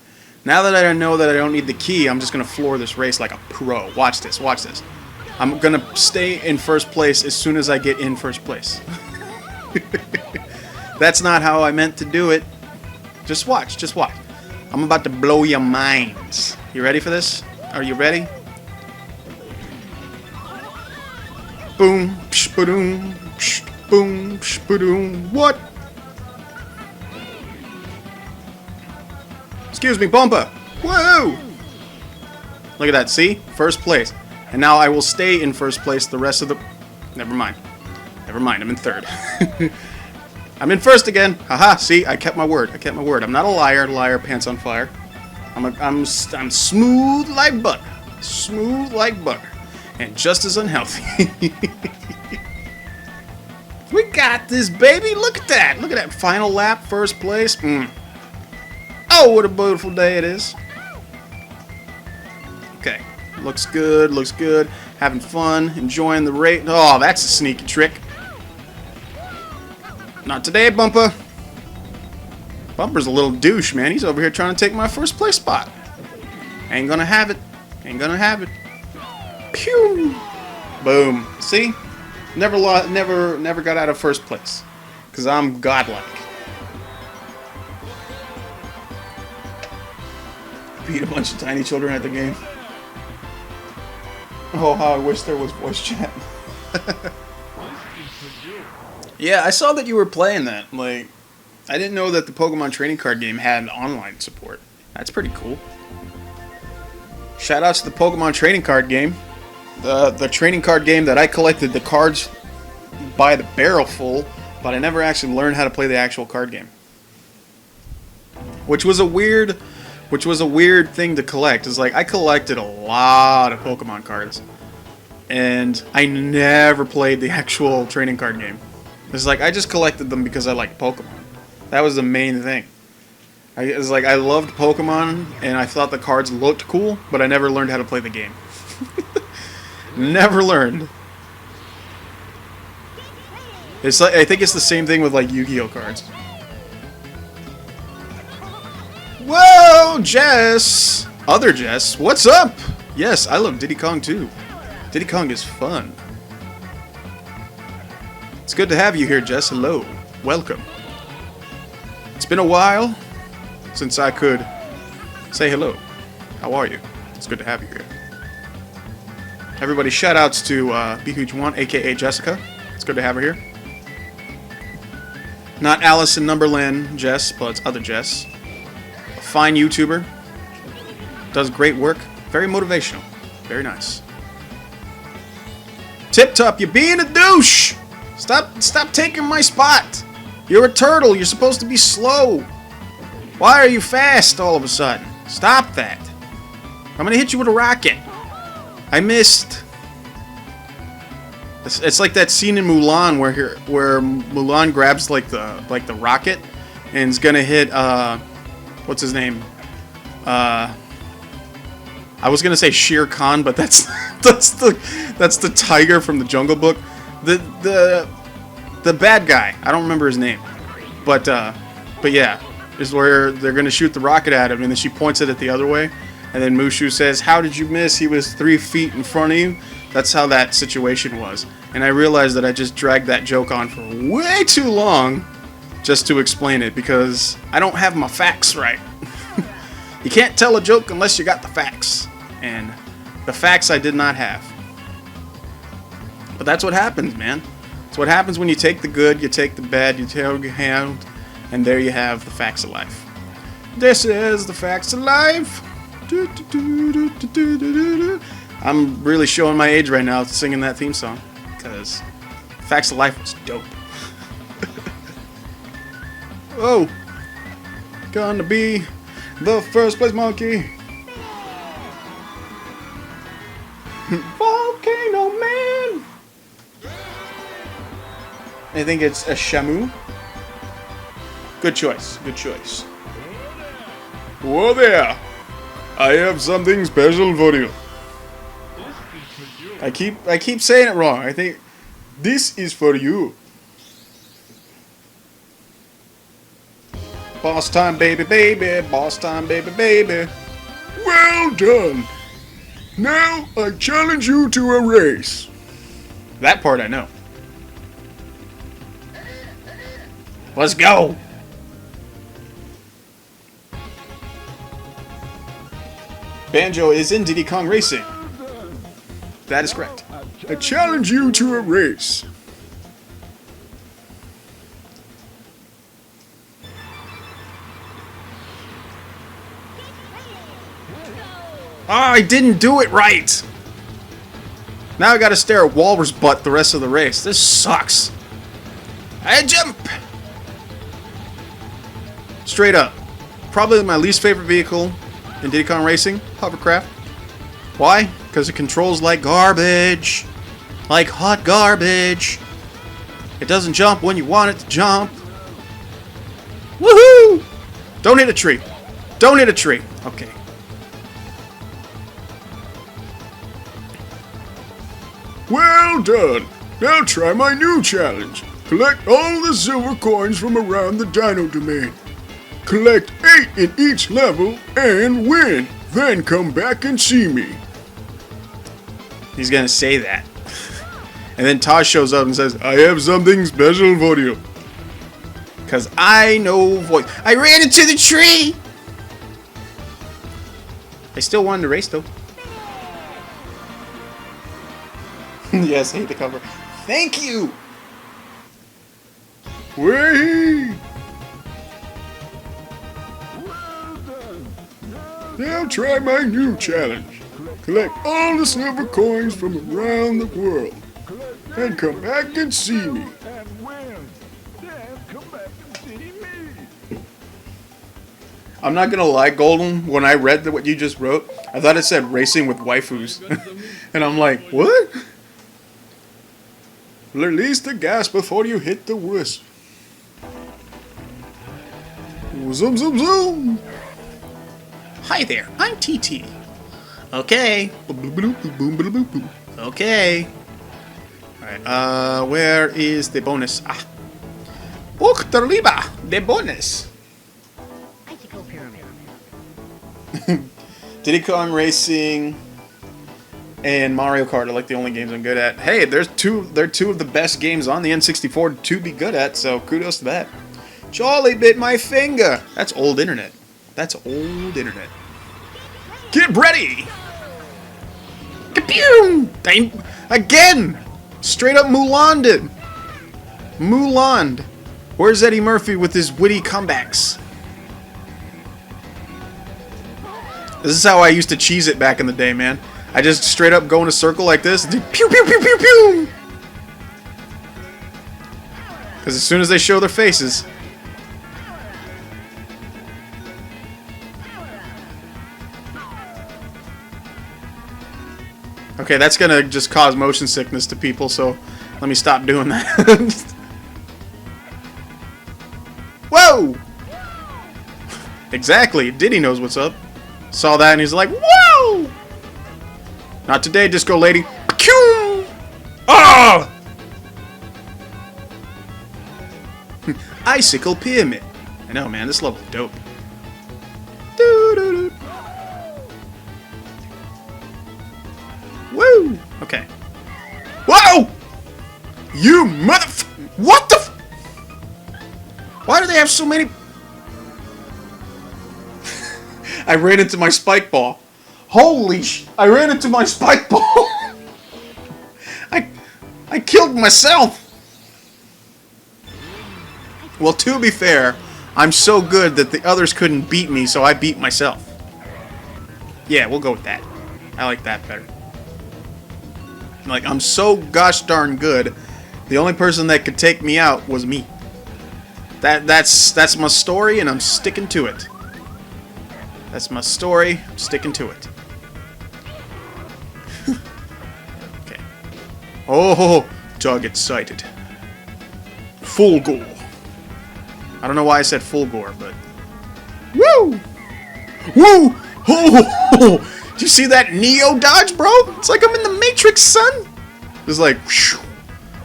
Now that I know that I don't need the key, I'm just going to floor this race like a pro. Watch this, watch this. I'm going to stay in first place as soon as I get in first place. That's not how I meant to do it. Just watch, just watch. I'm about to blow your minds. You ready for this? Are you ready? Boom, psh, ba-doom, psh, boom, psh, ba-doom. What? Excuse me, bumper. Whoa! Look at that, see? First place. And now I will stay in first place the rest of the... Never mind. Never mind, I'm in third. I'm in first again. Haha, see? I kept my word. I kept my word. I'm not a liar. Liar, pants on fire. I'm smooth like butter. Smooth like butter. And just as unhealthy. We got this, baby. Look at that. Look at that. Final lap, first place. Oh, what a beautiful day it is. Okay. Looks good. Looks good. Having fun. Enjoying the race. Oh, that's a sneaky trick. Not today, Bumper. Bumper's a little douche, man. He's over here trying to take my first place spot. Ain't gonna have it. Ain't gonna happen. Pew! Boom. See? Never got out of first place. Because I'm godlike. Beat a bunch of tiny children at the game. Oh, how I wish there was voice chat. Yeah, I saw that you were playing that. Like, I didn't know that the Pokemon trading card game had online support. That's pretty cool. Shout outs to the Pokemon trading card game. The trading card game that I collected the cards by the barrel full, but I never actually learned how to play the actual card game. Which was a weird thing to collect. It's like I collected a lot of Pokemon cards, and I never played the actual trading card game. It's like I just collected them because I liked Pokemon. That was the main thing. It was like I loved Pokemon, and I thought the cards looked cool, but I never learned how to play the game. Never learned. It's like I think it's the same thing with like Yu-Gi-Oh cards. Whoa, Jess! Other Jess, what's up? Yes, I love Diddy Kong too. Diddy Kong is fun. It's good to have you here, Jess. Hello. Welcome. It's been a while since I could say hello. How are you? It's good to have you here. Everybody, shout outs to BHuge1, aka Jessica. It's good to have her here. Not Alice in Numberland Jess, but it's other Jess. A fine YouTuber. Does great work. Very motivational. Very nice. Tip Top, you're being a douche! Stop taking my spot! You're a turtle, you're supposed to be slow. Why are you fast all of a sudden? Stop that. I'm gonna hit you with a rocket. I missed. It's like that scene in Mulan where Mulan grabs like the rocket and is gonna hit what's his name? I was gonna say Shere Khan, but that's the tiger from the Jungle Book. The bad guy. I don't remember his name, but yeah, is where they're gonna shoot the rocket at him, and then she points it at the other way, and then Mushu says, "How did you miss? He was 3 feet in front of you." That's how that situation was, and I realized that I just dragged that joke on for way too long just to explain it because I don't have my facts right. You can't tell a joke unless you got the facts, and the facts I did not have. But that's what happens, man. It's what happens when you take the good, you take the bad, you take your hand, and there you have the facts of life. This is the facts of life. I'm really showing my age right now singing that theme song because Facts of Life was dope. Oh, gonna be the first place monkey. Volcano Man. I think it's a Shamu. Good choice. Good choice. Whoa there! I have something special for you. I keep saying it wrong. I think this is for you. Boss time, baby, baby. Boss time, baby, baby. Well done. Now I challenge you to a race. That part I know. Let's go. Banjo is in Diddy Kong Racing. That is correct. I challenge you to a race. Ah, I didn't do it right. Now I gotta stare at Walrus butt the rest of the race. This sucks. I jump. Straight up. Probably my least favorite vehicle in Diddy Kong Racing, hovercraft. Why? Because it controls like garbage. Like hot garbage. It doesn't jump when you want it to jump. Woohoo! Don't hit a tree. Don't hit a tree. Okay. Well done. Now try my new challenge. Collect all the silver coins from around the Dino Domain. Collect 8 in each level and win. Then come back and see me. He's gonna say that. And then Tosh shows up and says, I have something special for you. Because I know voice. I ran into the tree! I still wanted to race, though. Yes, hate the cover. Thank you! Whee! Now try my new challenge. Collect all the silver coins from around the world. And come back and see me. I'm not gonna lie, Golden, when I read what you just wrote, I thought it said racing with waifus. And I'm like, what? Release the gas before you hit the wisp. Zoom, zoom, zoom. Hi there, I'm TT. Okay. Okay. Alright, where is the bonus? Ah. Uch, darüber, the bonus. Diddy Kong Racing and Mario Kart are like the only games I'm good at. Hey, they're two of the best games on the N64 to be good at, so kudos to that. Charlie bit my finger. That's old internet. That's old internet. Get ready! Kapew! Again! Straight up Mulanded. Muland. Where's Eddie Murphy with his witty comebacks? This is how I used to cheese it back in the day, man. I just straight up go in a circle like this. Pew, pew, pew, pew, pew! Because as soon as they show their faces... Okay, that's gonna just cause motion sickness to people, so let me stop doing that. Whoa! Exactly, Diddy knows what's up. Saw that and he's like, whoa! Not today, disco lady. Pew! Ah! Icicle pyramid. I know, man, this level's dope. Doo-doo-doo. Woo! Okay. Whoa! You motherf... What the f... Why do they have so many... I ran into my spike ball. Holy sh... I ran into my spike ball. I killed myself. Well, to be fair, I'm so good that the others couldn't beat me, so I beat myself. Yeah, we'll go with that. I like that better. Like, I'm so gosh darn good, the only person that could take me out was me. That's my story, and I'm sticking to it. That's my story, I'm sticking to it. Okay. Oh, target sighted. Full gore. I don't know why I said full gore, but... Woo! Woo! Oh! Do you see that Neo dodge, bro? It's like I'm in the Matrix, son! It's like, whew,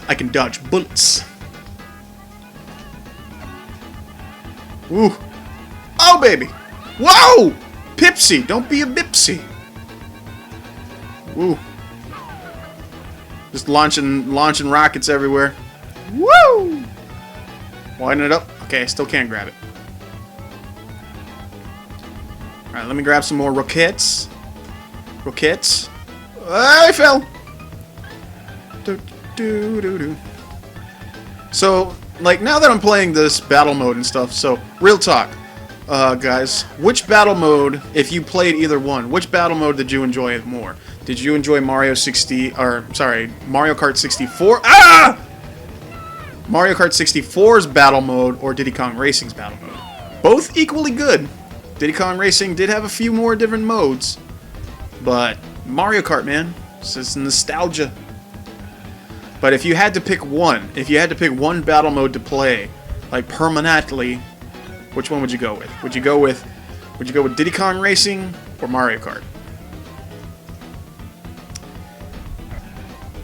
I can dodge bullets. Woo! Oh, baby! Whoa! Pipsy, don't be a bipsy. Woo! Just launching rockets everywhere. Woo! Winding it up. Okay, I still can't grab it. Alright, let me grab some more rockets. Rockets. I fell! So, like, now that I'm playing this battle mode and stuff, so, real talk, guys, which battle mode, if you played either one, which battle mode did you enjoy more? Did you enjoy Mario Kart 64? Ah! Mario Kart 64's battle mode or Diddy Kong Racing's battle mode? Both equally good. Diddy Kong Racing did have a few more different modes, but Mario Kart, man, it's just nostalgia. But if you had to pick one, battle mode to play, like permanently, which one would you go with? Would you go with Diddy Kong Racing or Mario Kart?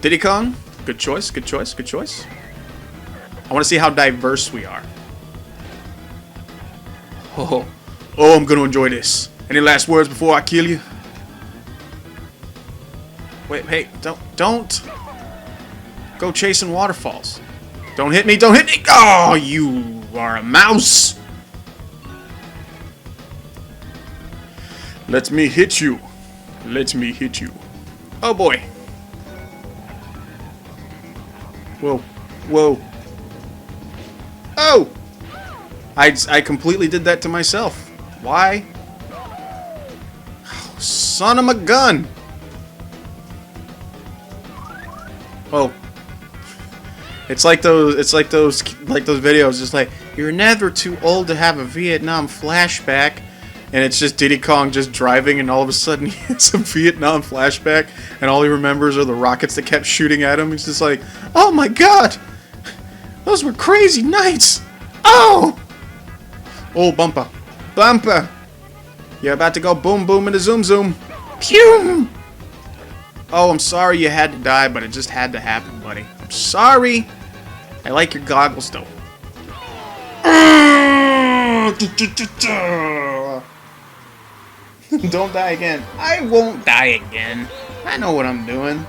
Diddy Kong, good choice, good choice, good choice. I want to see how diverse we are. Oh, I'm gonna enjoy this. Any last words before I kill you? Wait, hey, don't go chasing waterfalls. Don't hit me, don't hit me! Oh, you are a mouse! Let me hit you. Let me hit you. Oh boy. Whoa. Whoa. Oh! I completely did that to myself. Why? Oh, son of a gun! Oh. It's like those videos, just like, you're never too old to have a Vietnam flashback. And it's just Diddy Kong just driving, and all of a sudden he hits a Vietnam flashback, and all he remembers are the rockets that kept shooting at him. He's just like, oh my god! Those were crazy nights! Oh! Oh, bumper. Bumper! You're about to go boom boom and a zoom zoom. Pew! Oh, I'm sorry you had to die, but it just had to happen, buddy. I'm sorry! I like your goggles, though. Don't die again. I won't die again. I know what I'm doing.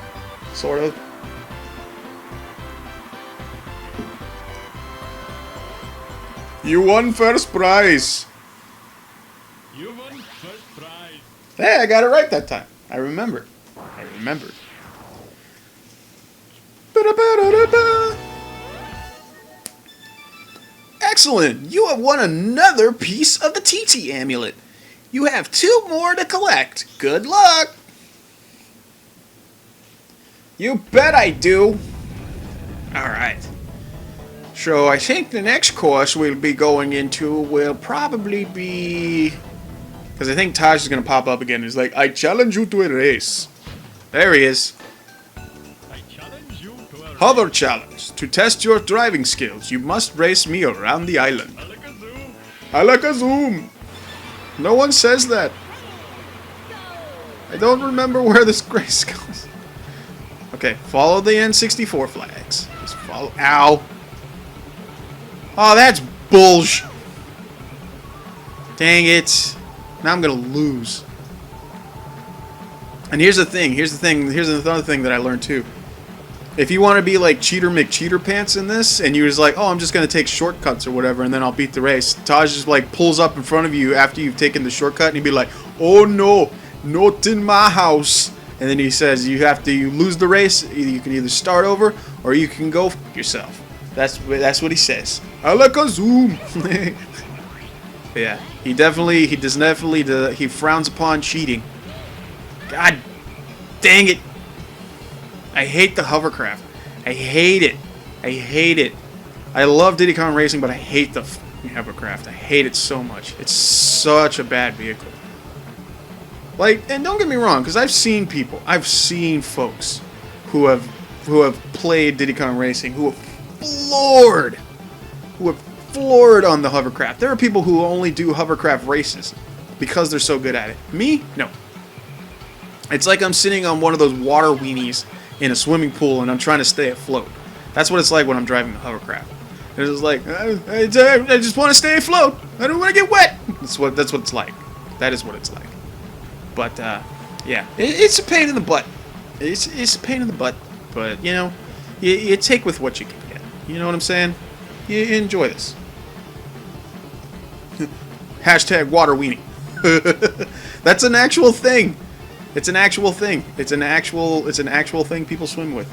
Sort of. You won first prize. You won first prize. Hey, I got it right that time. I remembered. I remembered. Ba-da-ba-da-da-ba. Excellent! You have won another piece of the TT amulet. You have 2 more to collect. Good luck! You bet I do! Alright. So I think the next course we'll be going into will probably be... Because I think Taj is going to pop up again. He's like, I challenge you to a race. There he is. I challenge you to a Hover challenge. To test your driving skills, you must race me around the island. Alakazoo. I like a zoom. No one says that. I don't remember where this race goes. Okay, follow the N64 flags. Just follow. Ow. Oh, that's bullshit. Dang it. Now I'm gonna lose. And here's the thing. Here's another thing that I learned too. If you want to be like Cheater McCheater Pants in this, and you're just like, oh, I'm just gonna take shortcuts or whatever, and then I'll beat the race. Taj just like pulls up in front of you after you've taken the shortcut, and he'd be like, oh no, not in my house. And then he says you lose the race. You can either start over or you can go f yourself. That's what he says. I like a zoom. Yeah, he frowns upon cheating. God dang it. I hate the hovercraft. I hate it. I hate it. I love Diddy Kong Racing, but I hate the hovercraft. I hate it so much. It's such a bad vehicle. Like, and don't get me wrong, because I've seen folks who have played Diddy Kong Racing who have floored on the hovercraft. There are people who only do hovercraft races because they're so good at it. Me? No. It's like I'm sitting on one of those water weenies in a swimming pool and I'm trying to stay afloat. That's what it's like when I'm driving the hovercraft. It's just like, I just want to stay afloat. I don't want to get wet. That's what it's like. That is what it's like. But, yeah. It's a pain in the butt. It's a pain in the butt. But, you know, you take with what you can get. You know what I'm saying? You enjoy this. Hashtag water weenie. That's an actual thing. It's an actual thing. It's an actual thing people swim with.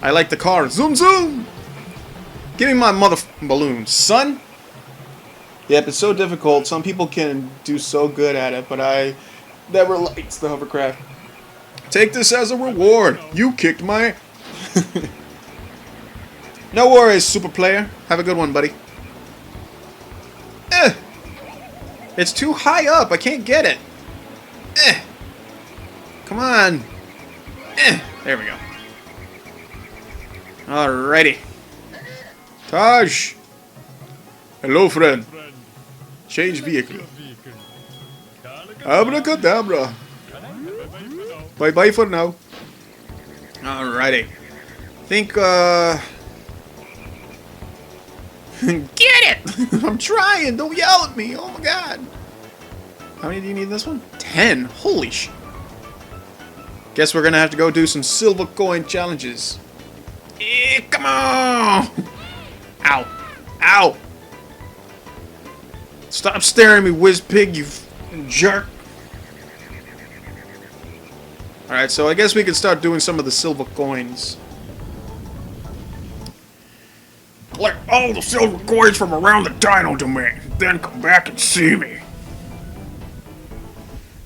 I like the car. Zoom zoom! Give me my motherfucking balloons, son! Yep, it's so difficult. Some people can do so good at it, but I never liked the hovercraft. Take this as a reward. You kicked my... No worries, super player. Have a good one, buddy. It's too high up. I can't get it. Come on. There we go. Alrighty. Taj. Hello, friend. Friend. Change vehicle. Vehicle. Abracadabra. Bye-bye for now. Bye-bye for now. Alrighty. Think, Get it! I'm trying. Don't yell at me. Oh my god. How many do you need in this one? 10. Holy sh... Guess we're gonna have to go do some silver coin challenges. Come on! Ow. Ow! Stop staring at me, whiz pig, you jerk. Alright, so I guess we can start doing some of the silver coins. Collect all the silver coins from around the dino domain, then come back and see me.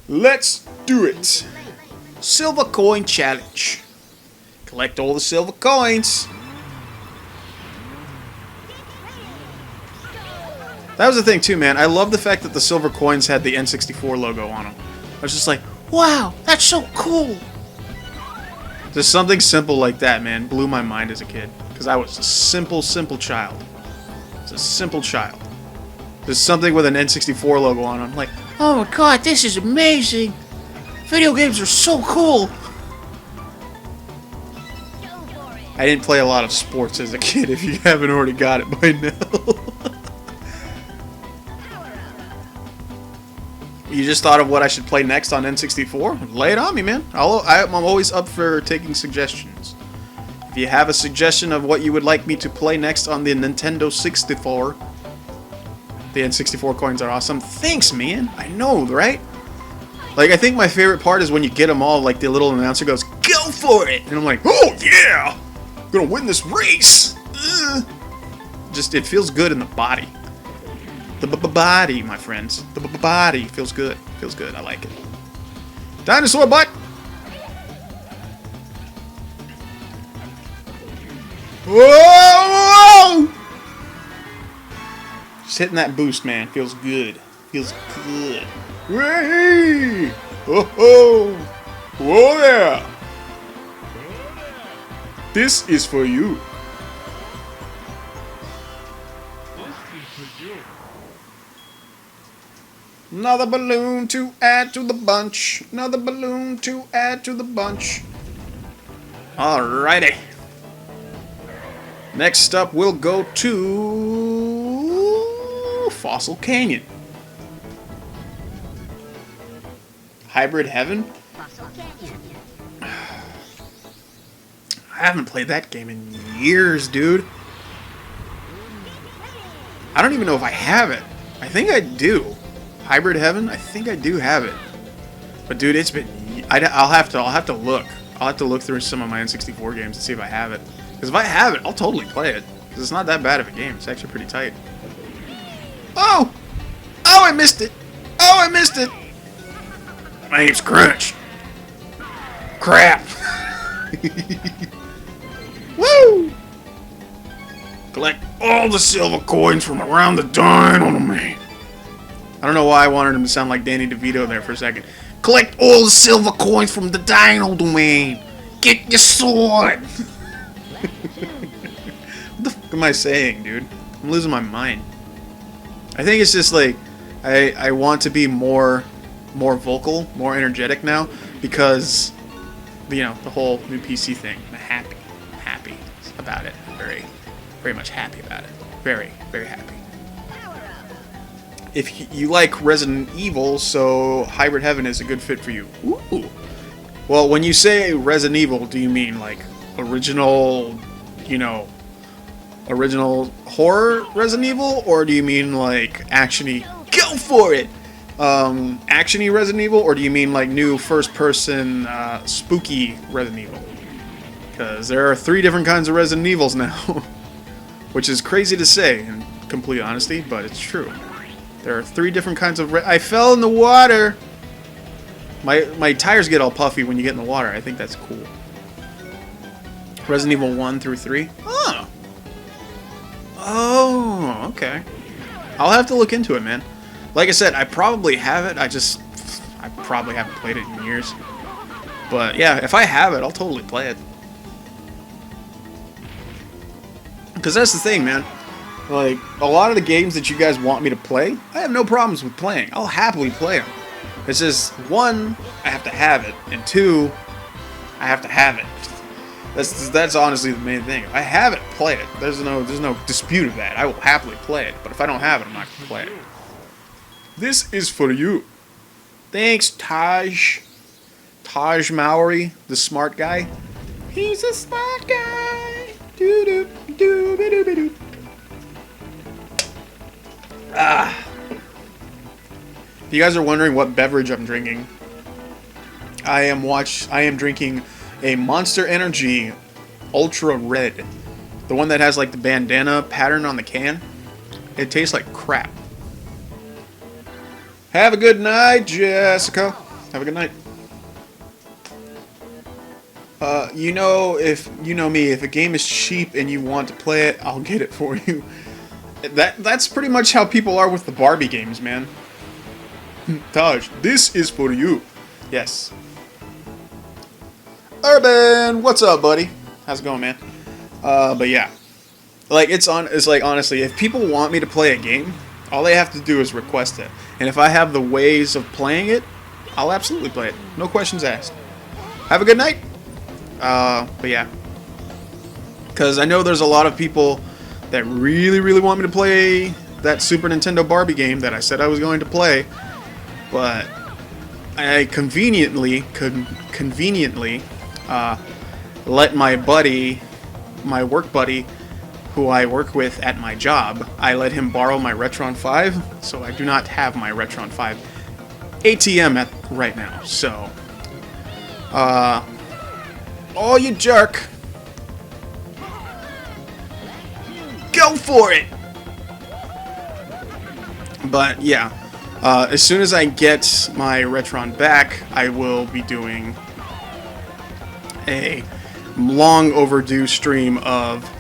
Let's do it. Silver coin challenge. Collect all the silver coins. That was the thing too, man. I love the fact that the silver coins had the N64 logo on them. I was just like, wow, that's so cool. Just something simple like that, man, blew my mind as a kid. Because I was a simple child. I was a simple child. There's something with an N64 logo on it. I'm like, oh my god, this is amazing. Video games are so cool. I didn't play a lot of sports as a kid, if you haven't already got it by now. You just thought of what I should play next on N64? Lay it on me, man. I'm always up for taking suggestions. If you have a suggestion of what you would like me to play next on the Nintendo 64, the N64 coins are awesome. Thanks, man. I know, right? Like, I think my favorite part is when you get them all, like, the little announcer goes, go for it! And I'm like, oh, yeah! I'm gonna win this race! Just, it feels good in the body. The body, my friends. The body feels good. Feels good. I like it. Dinosaur butt! Whoa! Just hitting that boost, man. Feels good. Feels good. Hey! Oh ho! Whoa there! This is for you. Another balloon to add to the bunch. Another balloon to add to the bunch. Alrighty. Next up, we'll go to Fossil Canyon. Hybrid Heaven? I haven't played that game in years, dude. I don't even know if I have it. I think I do. Hybrid Heaven? I think I do have it. But dude, it's been... I'll have to look. I'll have to look through some of my N64 games to see if I have it. Because if I have it, I'll totally play it. Because it's not that bad of a game. It's actually pretty tight. Oh! Oh, I missed it! Oh, I missed it! My name's Crunch. Crap! Woo! Collect all the silver coins from around the dino domain. I don't know why I wanted him to sound like Danny DeVito there for a second. Collect all the silver coins from the dino domain. Get your sword. What the fuck am I saying, dude? I'm losing my mind. I think it's just like I want to be more vocal, more energetic now because you know the whole new PC thing. I'm happy about it. Very much happy about it. Very happy. If you like Resident Evil, so Hybrid Heaven is a good fit for you. Ooh. Well, when you say Resident Evil, do you mean like original, original horror Resident Evil, or do you mean like actiony? Go for it. Actiony Resident Evil, or do you mean like new first-person spooky Resident Evil? Because there are 3 different kinds of Resident Evils now, which is crazy to say in complete honesty, but it's true. There are 3 different kinds of... I fell in the water! My tires get all puffy when you get in the water. I think that's cool. Resident Evil 1 through 3? Oh! Oh, okay. I'll have to look into it, man. Like I said, I probably have it. I probably haven't played it in years. But yeah, if I have it, I'll totally play it. Because that's the thing, man. Like, a lot of the games that you guys want me to play, I have no problems with playing. I'll happily play them. It's just, 1, I have to have it, and 2, I have to have it. That's honestly the main thing. If I have it, play it. There's no dispute of that. I will happily play it. But if I don't have it, I'm not going to play it. This is for you. Thanks, Taj. Taj Mowry, the smart guy. He's a smart guy. Doo doo doo doo doo doo. If you guys are wondering what beverage I'm drinking, I am drinking a Monster Energy Ultra Red. The one that has like the bandana pattern on the can. It tastes like crap. Have a good night, Jessica. Have a good night. You know, if you know me, if a game is cheap and you want to play it, I'll get it for you. That's pretty much how people are with the Barbie games, man. Taj, this is for you. Yes. Urban, what's up, buddy? How's it going, man? But yeah, like it's like honestly, if people want me to play a game, all they have to do is request it, and if I have the ways of playing it, I'll absolutely play it. No questions asked. Have a good night. But yeah, because I know there's a lot of people that really, really want me to play that Super Nintendo Barbie game that I said I was going to play, but I conveniently let my buddy, my work buddy, who I work with at my job, I let him borrow my Retron 5, so I do not have my Retron 5 ATM right now. So, oh, you jerk! Go for it! But yeah, as soon as I get my Retron back, I will be doing a long overdue stream of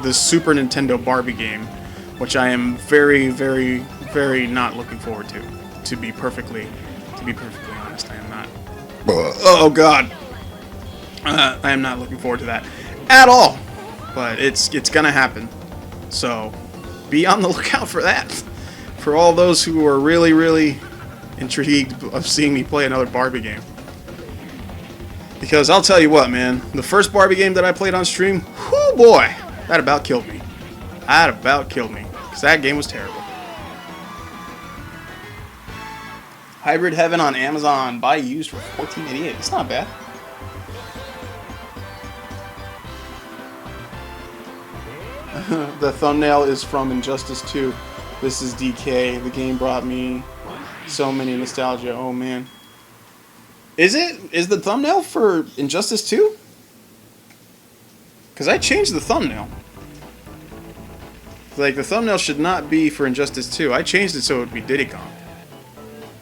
the Super Nintendo Barbie game, which I am very, very, very not looking forward to. To be perfectly honest, I am not. Oh God, I am not looking forward to that at all. But it's gonna happen, so be on the lookout for that. For all those who are really, really intrigued of seeing me play another Barbie game. Because I'll tell you what, man, the first Barbie game that I played on stream, whoo boy, that about killed me. That about killed me, because that game was terrible. Hybrid Heaven on Amazon, buy used for $14.88. It's not bad. The thumbnail is from Injustice 2. This is DK. The game brought me so many nostalgia. Oh man. Is it? Is the thumbnail for Injustice 2? Because I changed the thumbnail. Like, the thumbnail should not be for Injustice 2. I changed it so it would be Diddy Kong.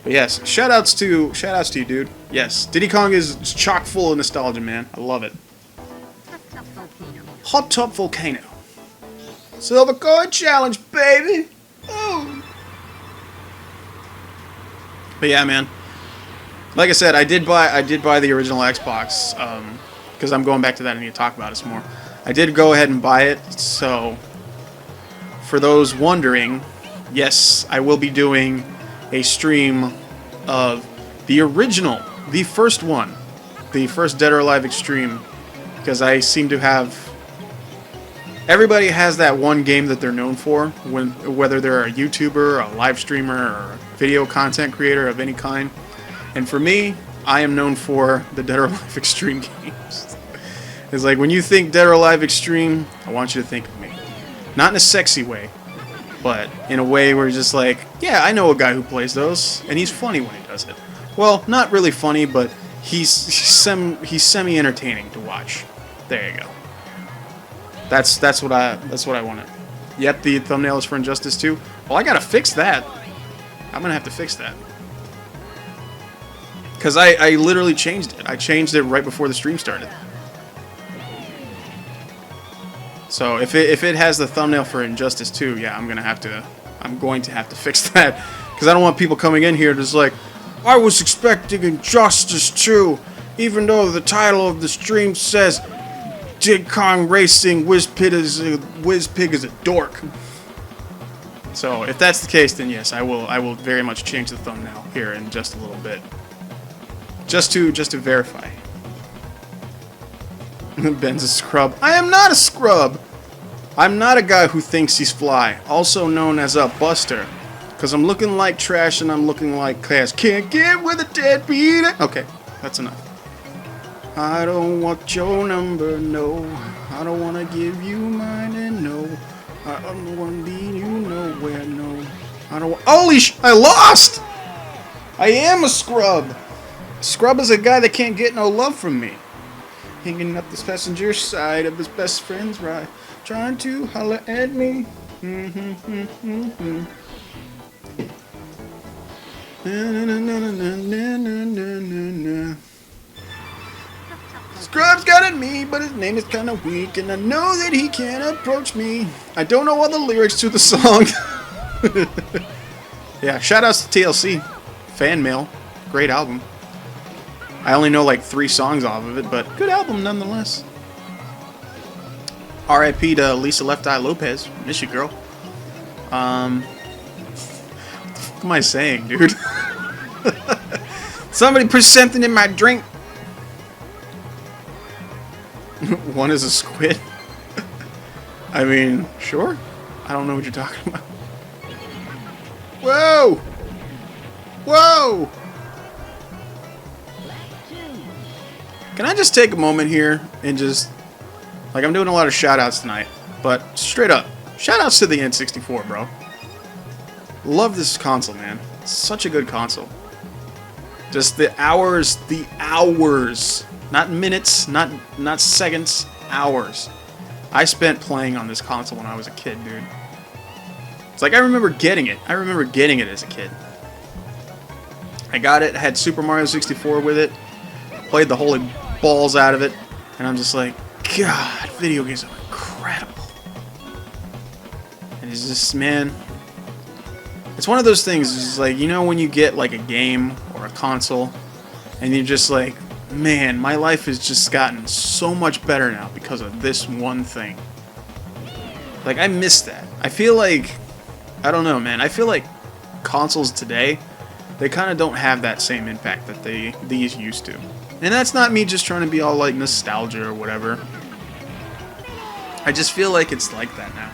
But yes, shoutouts to you, dude. Yes, Diddy Kong is chock full of nostalgia, man. I love it. Hot Top Volcano. Silver Coin Challenge, baby! Oh. But yeah, man. Like I said, I did buy the original Xbox, because I'm going back to that. I need to talk about it some more. I did go ahead and buy it, so for those wondering, yes, I will be doing a stream of the original, the first one, the first Dead or Alive Extreme, because I seem to have... Everybody has that one game that they're known for, whether they're a YouTuber, a live streamer, or a video content creator of any kind. And for me, I am known for the Dead or Alive Extreme games. It's like, when you think Dead or Alive Extreme, I want you to think of me. Not in a sexy way, but in a way where you're just like, yeah, I know a guy who plays those, and he's funny when he does it. Well, not really funny, but he's semi-entertaining to watch. There you go. That's what I wanted. Yep, the thumbnail is for Injustice 2. Well, I gotta fix that. I'm gonna have to fix that. Because I literally changed it. I changed it right before the stream started. So if it has the thumbnail for Injustice 2, yeah, I'm going to have to fix that. Because I don't want people coming in here just like, I was expecting Injustice 2, even though the title of the stream says Diddy Kong Racing Whizpig is a dork. So if that's the case, then yes, I will very much change the thumbnail here in just a little bit. Just to verify. Ben's a scrub. I am not a scrub! I'm not a guy who thinks he's fly, also known as a buster. Because I'm looking like trash and I'm looking like class. Can't get with a deadbeat. Okay. That's enough. I don't want your number, no. I don't want to give you mine, and no. I don't want to lead you nowhere, no. I don't want... Holy sh... I lost! I am a scrub. Scrub is a guy that can't get no love from me. Hanging up this passenger side of his best friend's ride. Trying to holler at me. Scrub's got at me, but his name is kind of weak, and I know that he can't approach me. I don't know all the lyrics to the song. Yeah, shout outs to TLC. Fan mail. Great album. I only know like 3 songs off of it, but good album nonetheless. R.I.P. to Lisa Left Eye Lopez. Miss you, girl. What the fuck am I saying, dude? Somebody put something in my drink. One is a squid. I mean, sure. I don't know what you're talking about. Whoa! Whoa! Can I just take a moment here and just... Like, I'm doing a lot of shout-outs tonight, but straight up, shout-outs to the N64, bro. Love this console, man. It's such a good console. Just the hours, not minutes, not seconds, hours I spent playing on this console when I was a kid, dude. It's like I remember getting it. I remember getting it as a kid. I got it, had Super Mario 64 with it, played the holy balls out of it, and I'm just like, God, video games are incredible. And it's just, man, it's one of those things, it's like, you know when you get like a game or a console, and you're just like, man, my life has just gotten so much better now because of this one thing. Like, I miss that. I feel like, I don't know, man, I feel like consoles today, they kind of don't have that same impact that these used to. And that's not me just trying to be all like nostalgia or whatever. I just feel like it's like that now.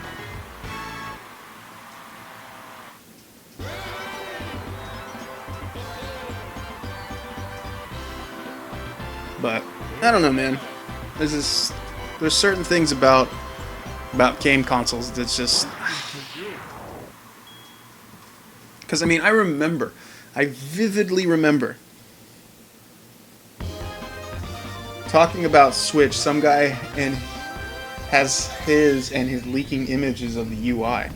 But I don't know, man. There's certain things about game consoles that's just, because I mean, I vividly remember talking about Switch. Some guy has his leaking images of the UI.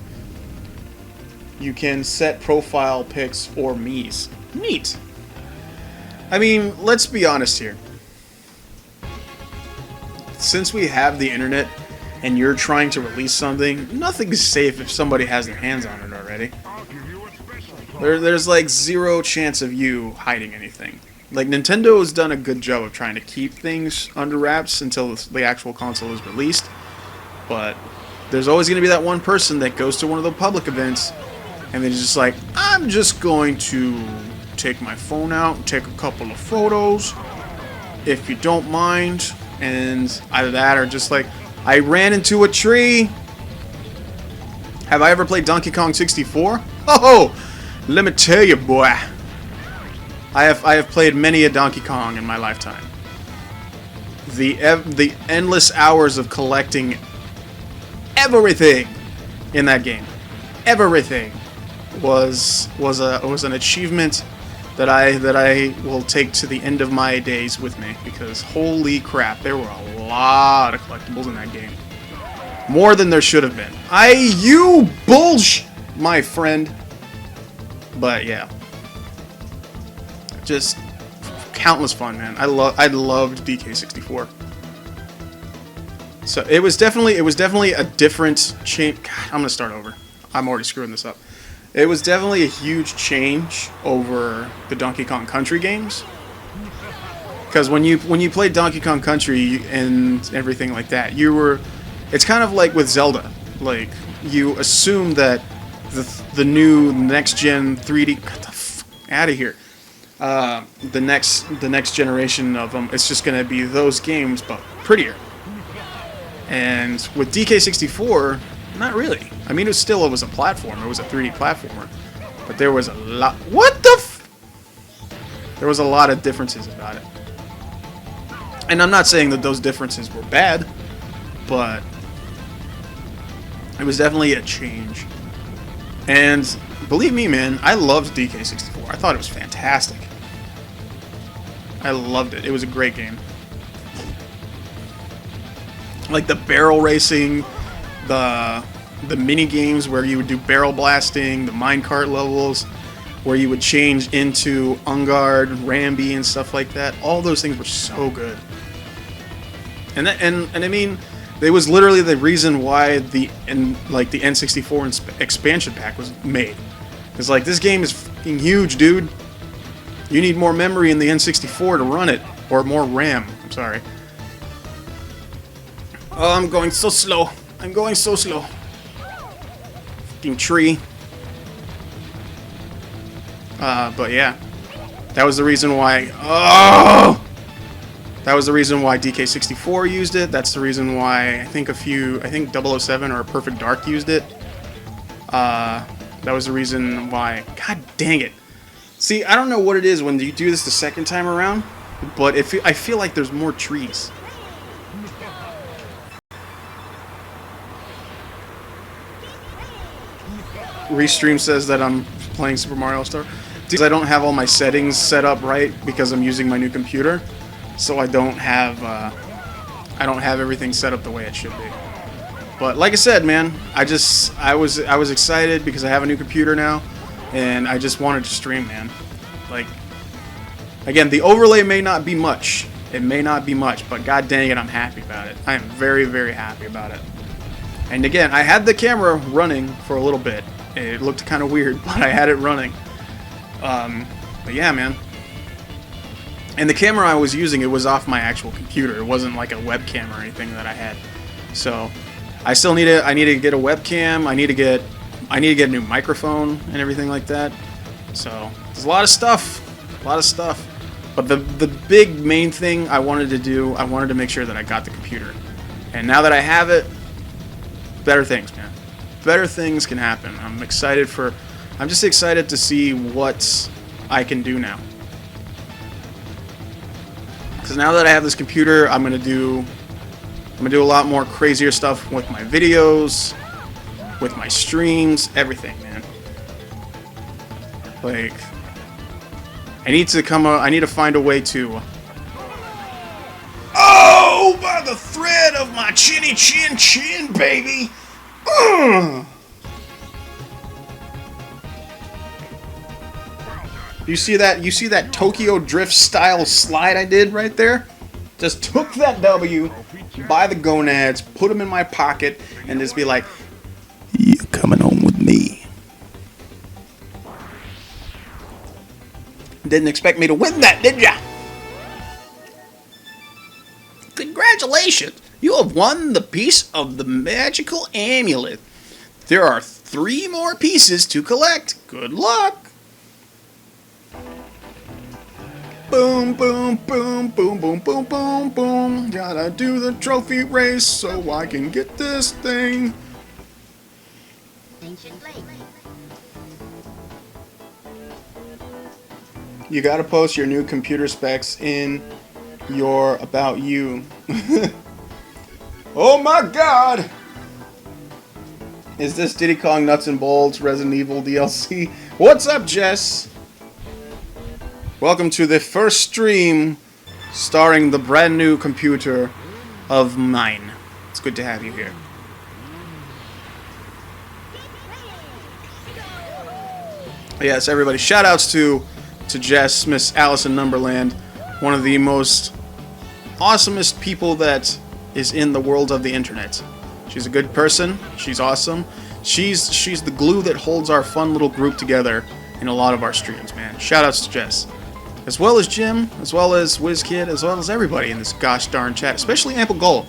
You can set profile pics or Mii's. Neat. I mean, let's be honest here. Since we have the internet and you're trying to release something, nothing's safe if somebody has their hands on it already. There's like zero chance of you hiding anything. Like, Nintendo has done a good job of trying to keep things under wraps until the actual console is released. But there's always going to be that one person that goes to one of the public events and they're just like, I'm just going to take my phone out and take a couple of photos, if you don't mind. And either that or just like, I ran into a tree. Have I ever played Donkey Kong 64? Oh, let me tell you, boy. I have played many a Donkey Kong in my lifetime. The endless hours of collecting everything in that game, everything, was an achievement that I will take to the end of my days with me, because holy crap, there were a lot of collectibles in that game. More than there should have been. You bullsh, my friend. But yeah. Just countless fun, man. I loved DK64. So it was definitely a different change. God, I'm gonna start over. I'm already screwing this up. It was definitely a huge change over the Donkey Kong Country games. Because when you played Donkey Kong Country and everything like that, it's kind of like with Zelda. Like, you assume that the new next gen 3D, get the f out of here. The next generation of them, it's just gonna be those games but prettier. And with DK64, not really. I mean, it was a platformer. It was a 3D platformer. But there was a lot... What the f... There was a lot of differences about it. And I'm not saying that those differences were bad, but it was definitely a change. And believe me, man, I loved DK64. I thought it was fantastic. I loved it. It was a great game. Like the barrel racing, the mini games where you would do barrel blasting, the minecart levels where you would change into Ungard, Rambi, and stuff like that. All those things were so good. And I mean, it was literally the reason why the N64 expansion pack was made. It's like, this game is fucking huge, dude. You need more memory in the N64 to run it, or more RAM. I'm sorry. Oh, I'm going so slow. I'm going so slow. Fucking tree. But yeah, that was the reason why. Oh, that was the reason why DK64 used it. That's the reason why I think 007 or Perfect Dark used it. That was the reason why. God dang it! See, I don't know what it is when you do this the second time around, but I feel like there's more trees. Restream says that I'm playing Super Mario All-Star. I don't have all my settings set up right because I'm using my new computer, so I don't have everything set up the way it should be. But like I said, man, I was excited because I have a new computer now, and I just wanted to stream, man. Like, again, the overlay may not be much. It may not be much, but god dang it, I'm happy about it. I am very, very happy about it. And again, I had the camera running for a little bit. It looked kind of weird, but I had it running. But yeah, man. And the camera I was using, it was off my actual computer. It wasn't like a webcam or anything that I had. So I still need I need to get a webcam. I need to get a new microphone and everything like that. So there's a lot of stuff. But the big main thing I wanted to do, I wanted to make sure that I got the computer. And now that I have it, better things, man. Better things can happen. I'm just excited to see what I can do now. Because now that I have this computer, I'm gonna do a lot more crazier stuff with my videos, with my streams, everything, man. Like, I need to find a way to. Oh, by the thread of my chinny chin chin, baby. You see that? You see that Tokyo Drift style slide I did right there? Just took that W by the gonads, put them in my pocket, and just be like, "You're coming home with me." Didn't expect me to win that, did ya? Congratulations! You have won the piece of the magical amulet. There are 3 more pieces to collect. Good luck! Boom, boom, boom, boom, boom, boom, boom, boom. Gotta do the trophy race so I can get this thing. You gotta post your new computer specs in your About You. Oh my god! Is this Diddy Kong Nuts and Bolts Resident Evil DLC? What's up, Jess? Welcome to the first stream starring the brand new computer of mine. It's good to have you here. Yes, everybody. Shoutouts to Jess, Miss Allison Numberland, one of the most awesomest people that is in the world of the internet. She's a good person. She's awesome. She's the glue that holds our fun little group together in a lot of our streams, man. Shoutouts to Jess. As well as Jim, as well as WizKid, as well as everybody in this gosh darn chat, especially Ample Golem.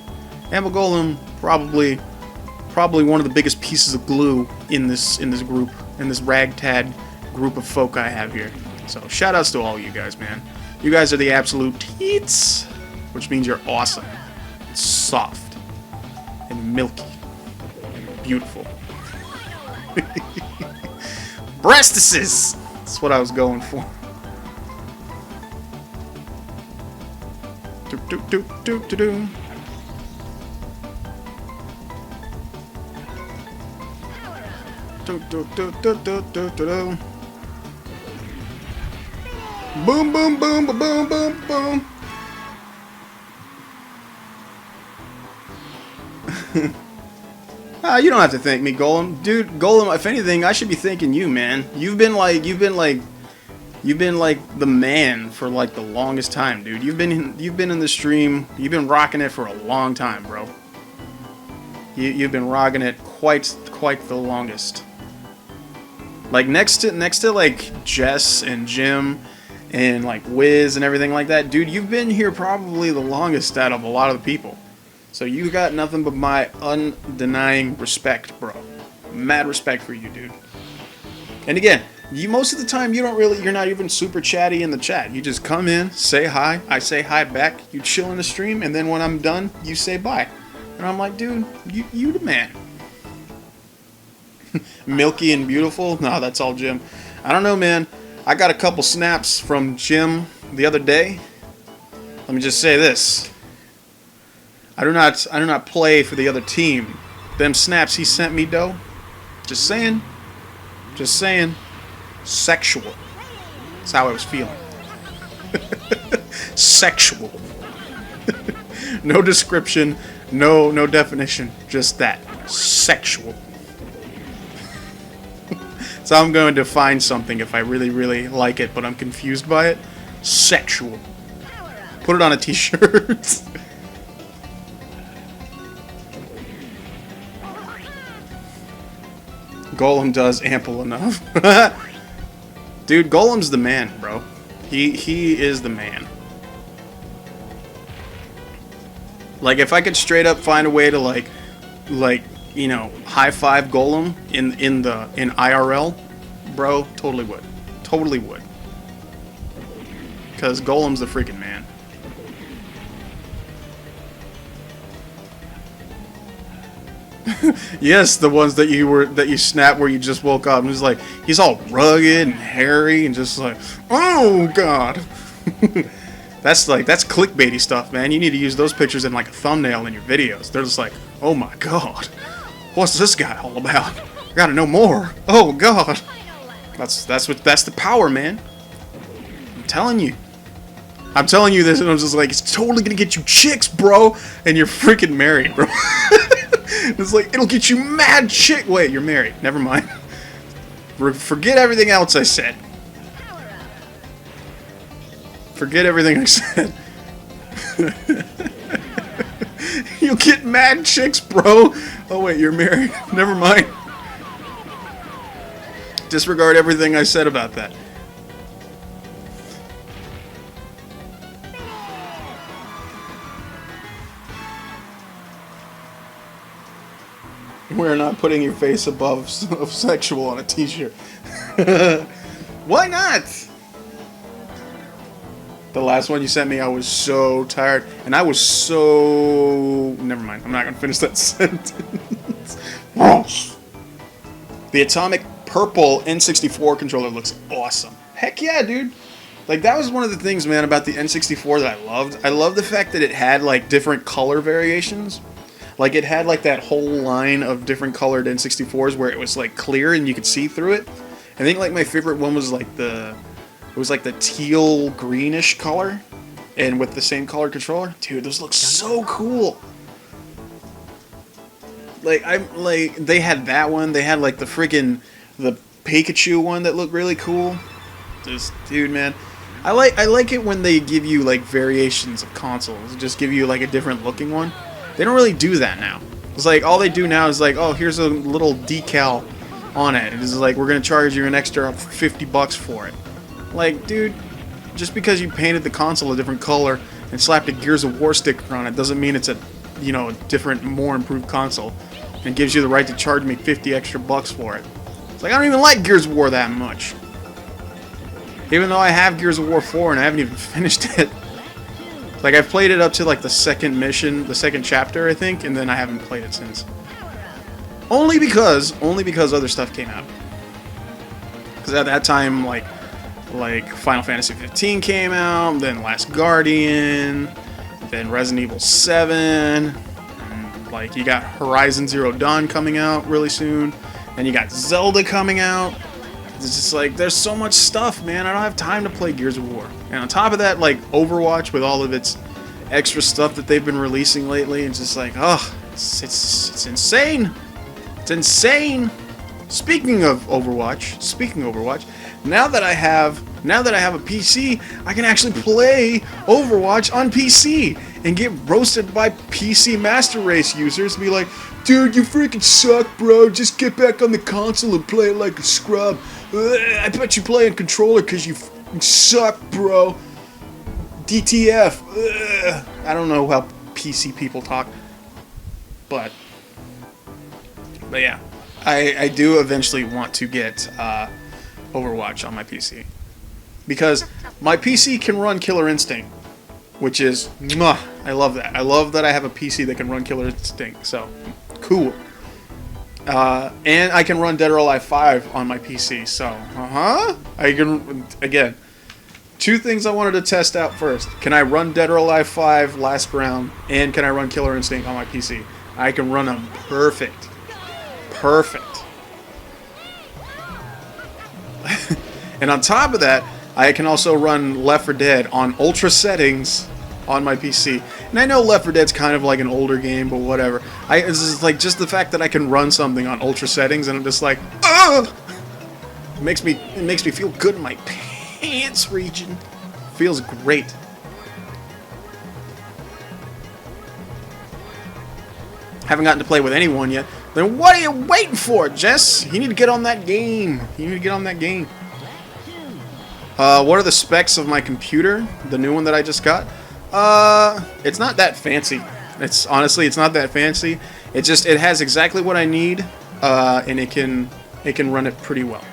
Ample Golem, probably one of the biggest pieces of glue in this group, in this ragtag group of folk I have here. So shoutouts to all you guys, man. You guys are the absolute teats, which means you're awesome, and soft, and milky, and beautiful. Breastises! That's what I was going for. Do do do do do. Do do do do do do do. Boom boom boom boom boom boom boom. You don't have to thank me, Golem. Dude, Golem, if anything, I should be thanking you, man. You've been like the man for like the longest time, dude. You've been in the stream. You've been rocking it for a long time, bro. You've been rocking it quite the longest. Like next to like Jess and Jim and like Wiz and everything like that, dude. You've been here probably the longest out of a lot of the people. So you got nothing but my undenying respect, bro. Mad respect for you, dude. And again, most of the time you're not even super chatty in the chat. You just come in, say hi, I say hi back, you chill in the stream, and then when I'm done, you say bye. And I'm like, dude, you the man. Milky and beautiful? No, that's all Jim. I don't know, man. I got a couple snaps from Jim the other day. Let me just say this. I do not play for the other team. Them snaps he sent me, though. Just saying. Sexual. That's how I was feeling. Sexual. No description, no definition. Just that. Sexual. So I'm going to find something if I really, really like it, but I'm confused by it. Sexual. Put it on a t-shirt. Golem does ample enough. Dude, Golem's the man, bro. He is the man. Like, if I could straight up find a way to like, you know, high five Golem in IRL, bro, totally would. Totally would. Because Golem's the freaking man. Yes, the ones that you snapped where you just woke up and it's like he's all rugged and hairy and just like, oh god. That's clickbaity stuff, man. You need to use those pictures in like a thumbnail in your videos. They're just like, oh my god, what's this guy all about? I gotta know more. Oh god. That's the power, man. I'm telling you this, and I'm just like, it's totally gonna get you chicks, bro. And you're freaking married, bro. It's like, it'll get you mad chick. Wait, you're married. Never mind. Forget everything else I said. Forget everything I said. You'll get mad chicks, bro. Oh, wait, you're married. Never mind. Disregard everything I said about that. We're not putting your face above sexual on a t-shirt. Why not? The last one you sent me, I was so tired. And I was so... Never mind. I'm not going to finish that sentence. The Atomic Purple N64 controller looks awesome. Heck yeah, dude. Like, that was one of the things, man, about the N64 that I loved. I love the fact that it had, like, different color variations. Like, it had, like, that whole line of different colored N64s where it was, like, clear and you could see through it. I think, like, my favorite one was, like, the teal greenish color. And with the same color controller. Dude, those look so cool. Like, they had that one. They had, like, the Pikachu one that looked really cool. Just, dude, man. I like it when they give you, like, variations of consoles. Just give you, like, a different looking one. They don't really do that now. It's like, all they do now is like, oh, here's a little decal on it. It's like, we're going to charge you an extra $50 for it. Like, dude, just because you painted the console a different color and slapped a Gears of War sticker on it doesn't mean it's a, you know, a different, more improved console. And gives you the right to charge me $50 extra for it. It's like, I don't even like Gears of War that much. Even though I have Gears of War 4 and I haven't even finished it. Like, I've played it up to, like, the second mission, the second chapter, I think, and then I haven't played it since. Only because other stuff came out. Because at that time, like Final Fantasy 15 came out, then Last Guardian, then Resident Evil 7, and like you got Horizon Zero Dawn coming out really soon, and you got Zelda coming out. It's just like there's so much stuff, man. I don't have time to play Gears of War. And on top of that, like Overwatch with all of its extra stuff that they've been releasing lately, it's just like, oh, it's insane. It's insane. Speaking of Overwatch, now that I have a PC, I can actually play Overwatch on PC and get roasted by PC Master Race users and be like, dude, you freaking suck, bro. Just get back on the console and play it like a scrub. I bet you play on controller because you suck, bro. DTF. I don't know how PC people talk, but yeah, I do eventually want to get Overwatch on my PC because my PC can run Killer Instinct, which is mwah, I love that. I love that I have a PC that can run Killer Instinct. So cool. And I can run Dead or Alive 5 on my PC. So I can, again, two things I wanted to test out first. Can I run Dead or Alive 5 last round, and can I run Killer Instinct on my PC? I can run them perfect. Perfect. And on top of that, I can also run Left 4 Dead on ultra settings on my PC. And I know Left 4 Dead's kind of like an older game, but whatever. It's just like just the fact that I can run something on ultra settings, and I'm just like, ugh! It makes me feel good in my pants region. Feels great. Haven't gotten to play with anyone yet. Then what are you waiting for, Jess? You need to get on that game. What are the specs of my computer? The new one that I just got? It's not that fancy. It's not that fancy. It has exactly what I need, and it can run it pretty well.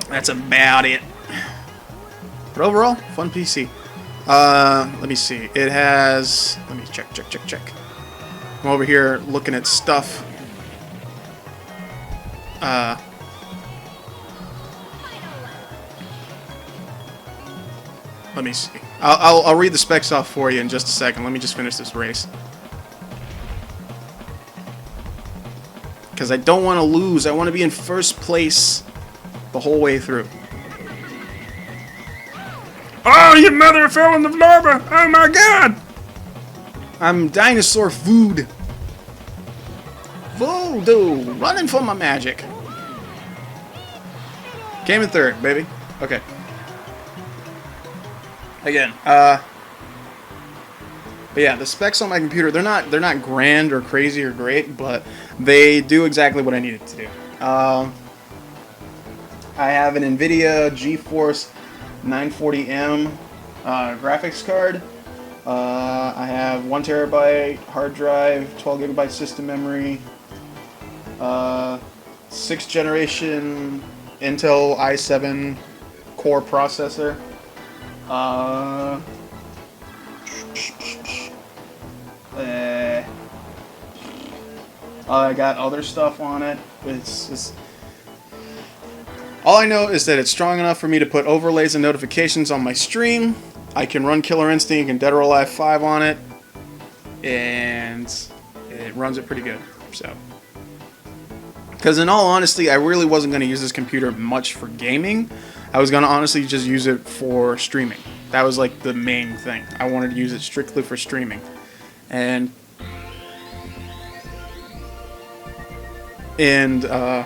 That's about it. But overall, fun PC. Let me see. It has. Let me check. I'm over here looking at stuff. Let me see. I'll read the specs off for you in just a second. Let me just finish this race. Because I don't want to lose. I want to be in first place the whole way through. Oh, your mother fell in the lava! Oh my god! I'm dinosaur food. Voodoo. Running for my magic. Came in third, baby. Okay. Again, but yeah, the specs on my computer, they're not grand or crazy or great, but they do exactly what I need it to do. I have an NVIDIA GeForce 940M graphics card. I have 1 terabyte hard drive, 12 gigabyte system memory, 6th generation Intel i7 core processor. I got other stuff on it. It's just, all I know is that it's strong enough for me to put overlays and notifications on my stream. I can run Killer Instinct and Dead or Alive 5 on it, and it runs it pretty good. So, because in all honesty, I really wasn't going to use this computer much for gaming. I was going to honestly just use it for streaming. That was like the main thing. I wanted to use it strictly for streaming. And oh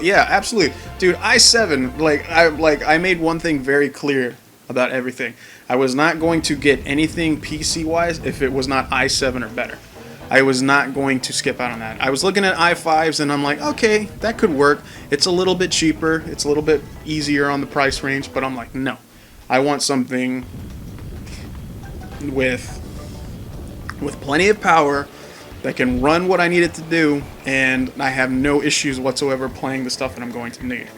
yeah, absolutely. Dude, i7, I made one thing very clear about everything. I was not going to get anything PC-wise if it was not i7 or better. I was not going to skip out on that. I was looking at i5s and I'm like, okay, that could work. It's a little bit cheaper. It's a little bit easier on the price range, but I'm like, no. I want something with plenty of power that can run what I need it to do, and I have no issues whatsoever playing the stuff that I'm going to need.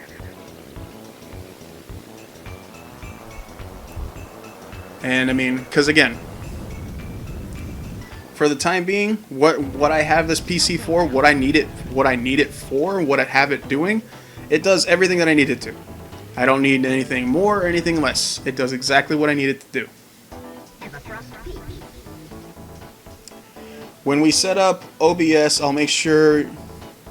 And I mean, because again, for the time being, what I have this PC for, what I need it for, what I have it doing, it does everything that I need it to. I don't need anything more or anything less. It does exactly what I need it to do. When we set up OBS, I'll make sure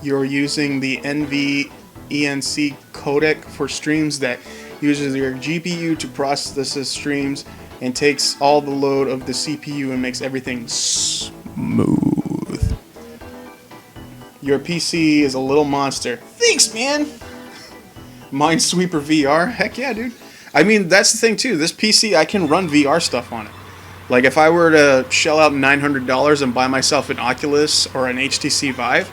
you're using the NVENC codec for streams that uses your GPU to process the streams and takes all the load of the CPU and makes everything smooth. Your PC is a little monster. Thanks, man! Minesweeper VR? Heck yeah, dude. I mean, that's the thing, too. This PC, I can run VR stuff on it. Like, if I were to shell out $900 and buy myself an Oculus or an HTC Vive,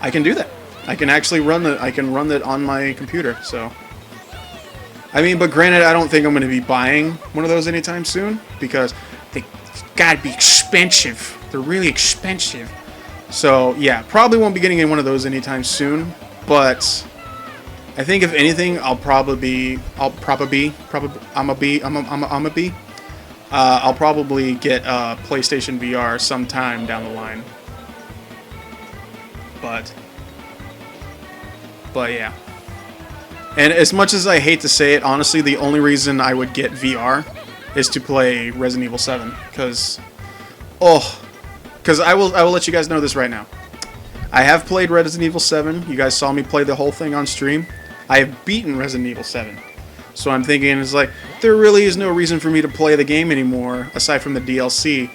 I can do that. I can actually run it on my computer, so... I mean, but granted, I don't think I'm going to be buying one of those anytime soon, because they gotta be expensive. They're really expensive. So, yeah, probably won't be getting in one of those anytime soon, but... I think if anything, I'll probably get PlayStation VR sometime down the line. But yeah. And as much as I hate to say it, honestly, the only reason I would get VR is to play Resident Evil 7, because I will let you guys know this right now. I have played Resident Evil 7. You guys saw me play the whole thing on stream. I have beaten Resident Evil 7. So I'm thinking, it's like, there really is no reason for me to play the game anymore, aside from the DLC.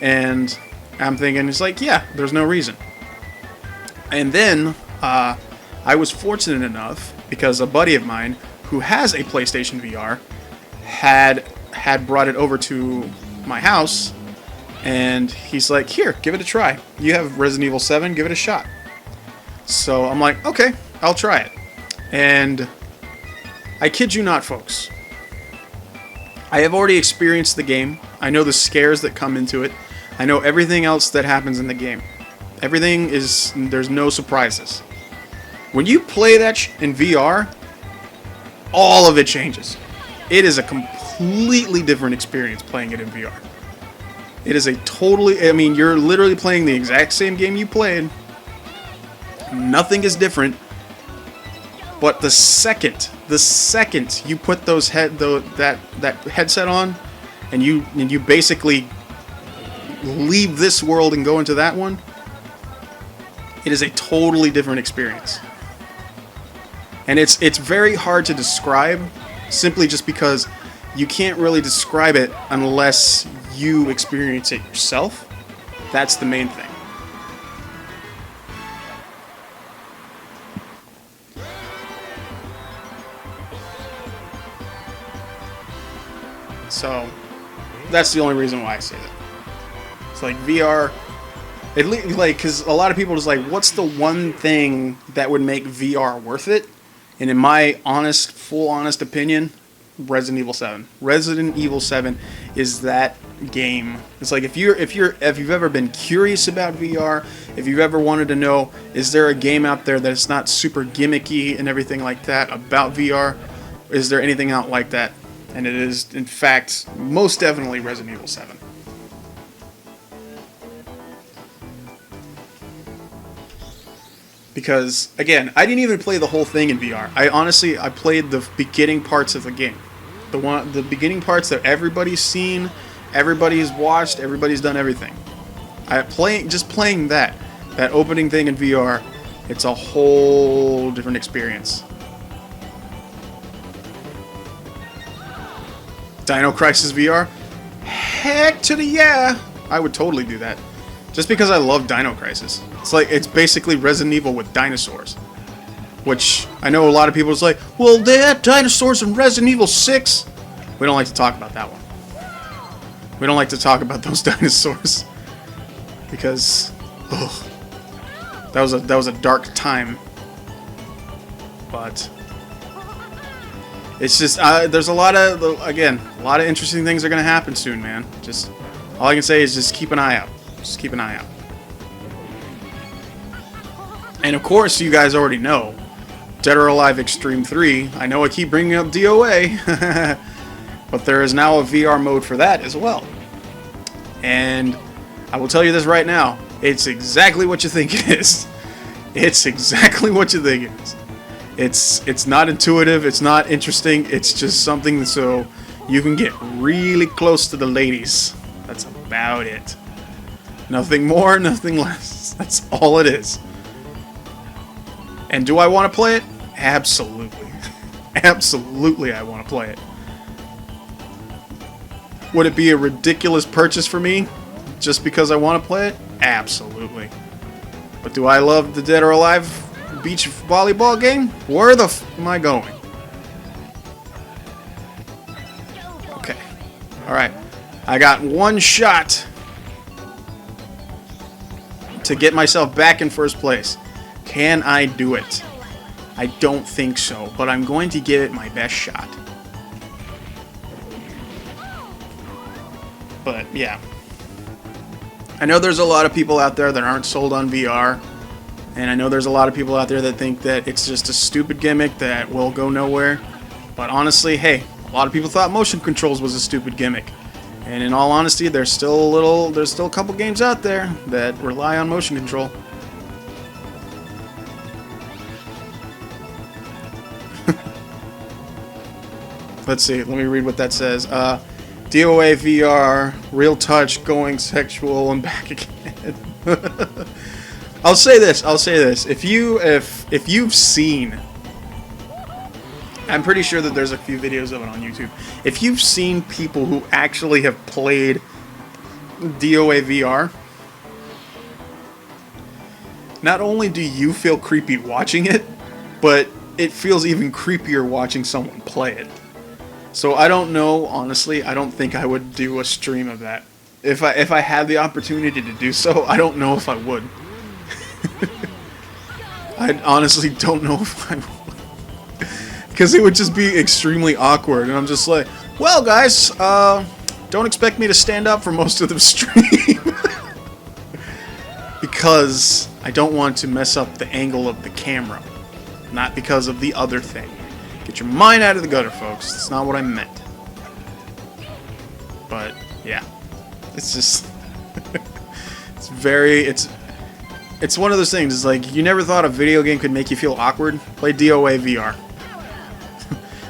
And I'm thinking, it's like, yeah, there's no reason. And then, I was fortunate enough, because a buddy of mine, who has a PlayStation VR, had brought it over to my house, and he's like, here, give it a try. You have Resident Evil 7, give it a shot. So I'm like, okay, I'll try it. And I kid you not, folks. I have already experienced the game. I know the scares that come into it. I know everything else that happens in the game. Everything is... There's no surprises. When you play that in VR, all of it changes. It is a completely different experience playing it in VR. It is a totally... I mean, you're literally playing the exact same game you played. Nothing is different. But the second you put that headset on, and you basically leave this world and go into that one, it is a totally different experience. And it's very hard to describe, simply just because you can't really describe it unless you experience it yourself. That's the main thing. So, that's the only reason why I say that. It's like VR, because a lot of people are just like, what's the one thing that would make VR worth it? And in my full honest opinion, Resident Evil 7. Resident Evil 7 is that game. It's like if you've ever been curious about VR, if you've ever wanted to know, is there a game out there that's not super gimmicky and everything like that about VR? Is there anything out like that? And it is, in fact, most definitely Resident Evil 7. Because, again, I didn't even play the whole thing in VR. I played the beginning parts of the game. The beginning parts that everybody's seen, everybody's watched, everybody's done everything. Just playing that opening thing in VR, it's a whole different experience. Dino Crisis VR? Heck to the yeah! I would totally do that. Just because I love Dino Crisis. It's basically Resident Evil with dinosaurs. Which, I know a lot of people is like, well, they had dinosaurs in Resident Evil 6. We don't like to talk about that one. We don't like to talk about those dinosaurs. Because, that was a dark time. But... it's just, there's a lot of interesting things are going to happen soon, man. Just, all I can say is just keep an eye out. Just keep an eye out. And of course, you guys already know, Dead or Alive Extreme 3, I know I keep bringing up DOA, but there is now a VR mode for that as well. And I will tell you this right now, it's exactly what you think it is. It's exactly what you think it is. It's not intuitive. It's not interesting. It's just something so you can get really close to the ladies. That's about it. Nothing more, nothing less. That's all it is. And do I want to play it? Absolutely. Absolutely I want to play it. Would it be a ridiculous purchase for me just because I want to play it? Absolutely. But do I love the Dead or Alive beach volleyball game? Where the f am I going? Okay. Alright. I got one shot to get myself back in first place. Can I do it? I don't think so, but I'm going to give it my best shot. But yeah, I know there's a lot of people out there that aren't sold on VR, and I know there's a lot of people out there that think that it's just a stupid gimmick that will go nowhere. But honestly, hey, a lot of people thought motion controls was a stupid gimmick, and in all honesty, there's still a couple games out there that rely on motion control. Let's see, let me read what that says. DOA VR, real touch, going sexual, and back again. I'll say this. If you've seen, I'm pretty sure that there's a few videos of it on YouTube. If you've seen people who actually have played DOA VR, not only do you feel creepy watching it, but it feels even creepier watching someone play it. So I don't know, honestly, I don't think I would do a stream of that. If I had the opportunity to do so, I don't know if I would. I honestly don't know if I would. Because it would just be extremely awkward, and I'm just like, well guys, don't expect me to stand up for most of the stream. Because I don't want to mess up the angle of the camera. Not because of the other thing. Get your mind out of the gutter, folks. That's not what I meant. But, yeah. It's just... It's one of those things. It's like, you never thought a video game could make you feel awkward? Play DOA VR.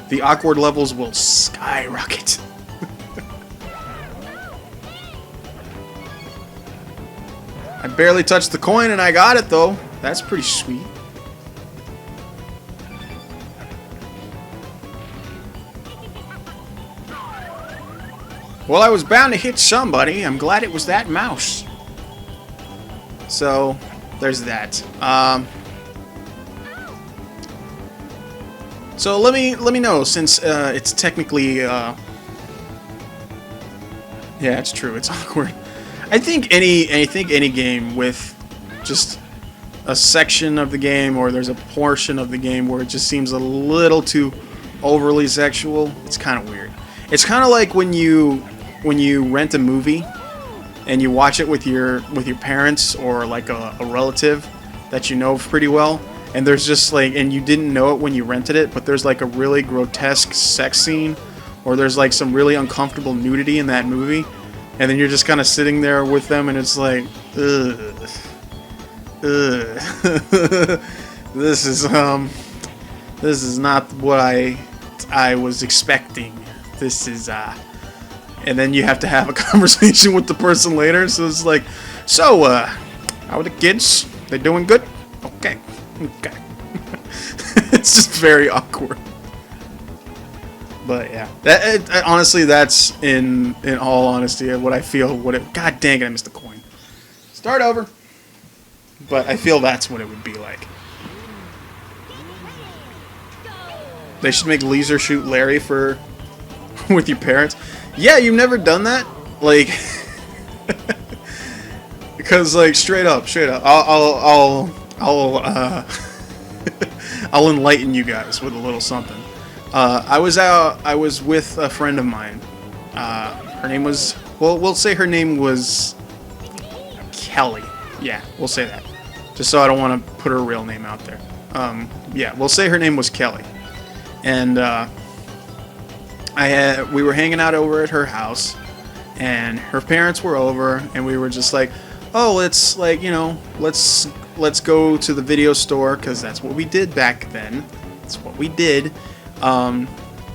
The awkward levels will skyrocket. I barely touched the coin and I got it, though. That's pretty sweet. Well, I was bound to hit somebody. I'm glad it was that mouse. So, there's that. So let me know, since it's technically yeah, it's true. It's awkward. I think any game with just a section of the game, or there's a portion of the game where it just seems a little too overly sexual, it's kind of weird. It's kind of like when you rent a movie and you watch it with your parents or like a relative that you know pretty well, and there's just like, and you didn't know it when you rented it, but there's like a really grotesque sex scene, or there's like some really uncomfortable nudity in that movie, and then you're just kind of sitting there with them, and it's like, ugh, this is not what I was expecting. This is and then you have to have a conversation with the person later. So it's like, so how are the kids? They doing good? Okay. It's just very awkward. But yeah, honestly, that's in all honesty what I feel. God dang it, I missed the coin. Start over. But I feel that's what it would be like. They should make Laser Shoot Larry for with your parents. Yeah, you've never done that? Like, because like straight up, I'll I'll enlighten you guys with a little something. I was with a friend of mine. Her name was, well, we'll say her name was Kelly. Yeah, we'll say that. Just so I don't want to put her real name out there. Yeah, we'll say her name was Kelly. And we were hanging out over at her house, and her parents were over, and we were just like, oh, let's like, you know, let's go to the video store, because that's what we did back then. That's what we did.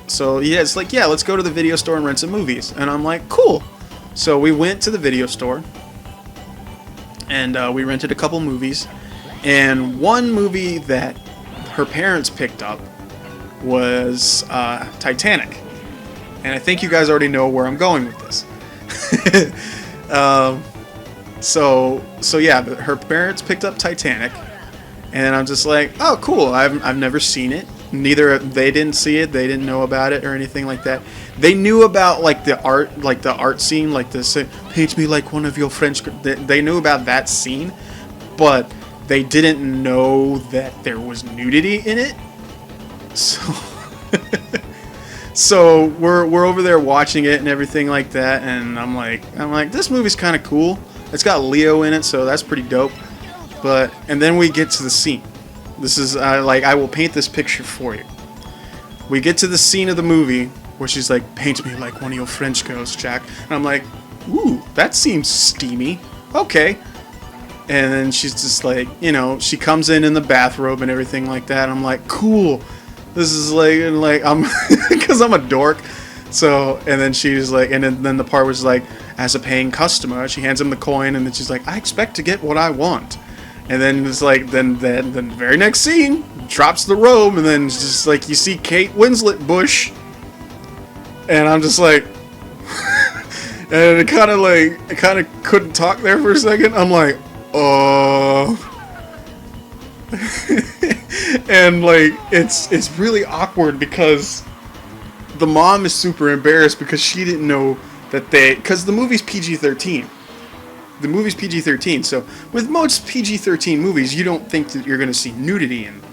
So yeah, it's like, yeah, let's go to the video store and rent some movies. And I'm like, cool. So we went to the video store, and we rented a couple movies. And one movie that her parents picked up was Titanic. And I think you guys already know where I'm going with this. So yeah, her parents picked up Titanic, and I'm just like, oh, cool. I've never seen it. Neither they didn't see it. They didn't know about it or anything like that. They knew about like the art scene, like the paint me like one of your French. They knew about that scene, but they didn't know that there was nudity in it. So. So we're over there watching it and everything like that, and I'm like, this movie's kind of cool. It's got Leo in it, so that's pretty dope. And then we get to the scene. This is I will paint this picture for you. We get to the scene of the movie where she's like, paint me like one of your French girls, Jack. And I'm like, ooh, that seems steamy. Okay. And then she's just like, she comes in the bathrobe and everything like that. I'm like, cool. This is like I'm because I'm a dork. So, and then she's like, and then the part was like, as a paying customer, she hands him the coin, and then she's like, I expect to get what I want. And then it's like, then the very next scene drops the robe, and then it's just like you see Kate Winslet bush, and I'm just like, and it kind of couldn't talk there for a second. I'm like, and like it's really awkward because the mom is super embarrassed because she didn't know that because the movie's PG-13. The movie's PG-13, so with most PG-13 movies, you don't think that you're going to see nudity in them,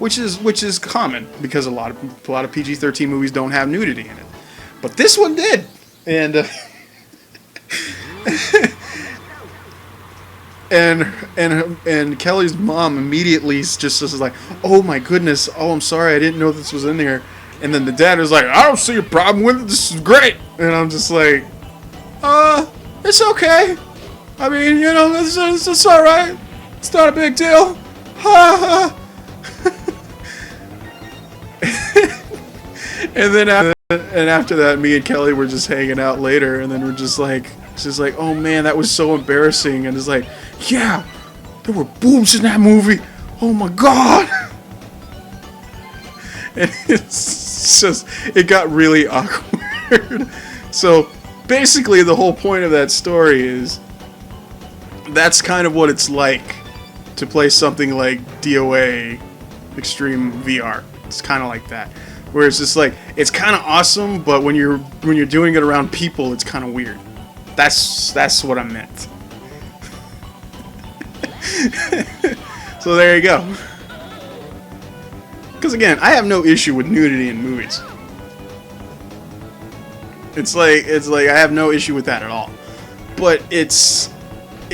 which is common because a lot of PG-13 movies don't have nudity in it, but this one did, and and Kelly's mom immediately just is like, oh my goodness, oh I'm sorry, I didn't know this was in there. And then the dad was like, I don't see a problem with it, this is great. And I'm just like, it's okay. I mean, it's alright. It's not a big deal. Ha ha. And then after that, me and Kelly were just hanging out later, and then we're just like, she's like, oh man, that was so embarrassing. And it's like, yeah, there were boobs in that movie. Oh my god. And it's just, it got really awkward. So basically the whole point of that story is that's kind of what it's like to play something like DOA Extreme VR. It's kind of like that, where it's just like, it's kind of awesome, but when you're doing it around people, it's kind of weird. That's what I meant. So there you go. Because again, I have no issue with nudity in movies. It's like I have no issue with that at all. But it's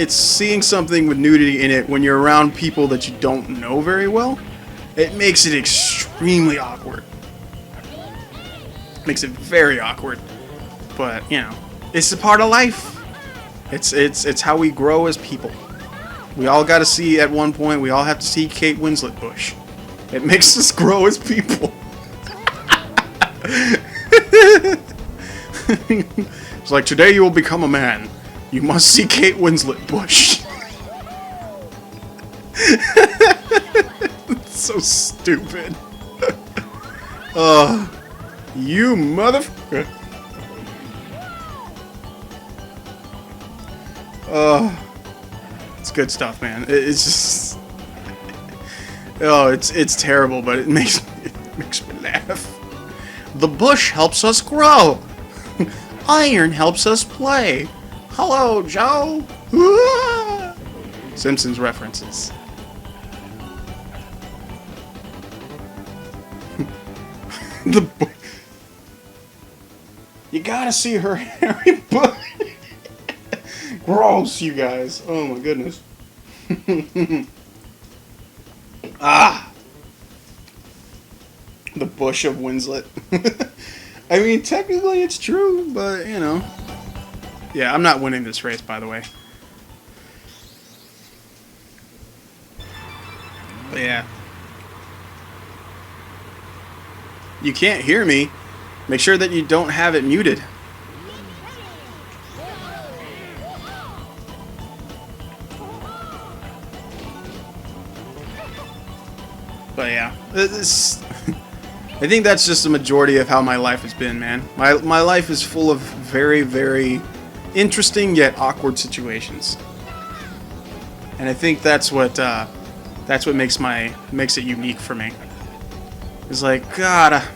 seeing something with nudity in it when you're around people that you don't know very well. It makes it extremely awkward. Makes it very awkward. But it's a part of life. It's how we grow as people. We all got to see at one point. We all have to see Kate Winslet bush. It makes us grow as people. It's like, today you will become a man. You must see Kate Winslet bush. It's so stupid. You motherfucker. It's good stuff, man. It's just, it's terrible, but it makes me laugh. The bush helps us grow. Iron helps us play. Hello, Joe. Simpsons references. You gotta see her hairy butt. Gross, you guys. Oh my goodness. The bush of Winslet. I mean, technically it's true, but Yeah, I'm not winning this race, by the way. But yeah. you can't hear me, make sure that you don't have it muted. But yeah, this, I think that's just the majority of how my life has been, man. My life is full of very, very interesting yet awkward situations, and I think that's what makes it unique for me. It's like, God,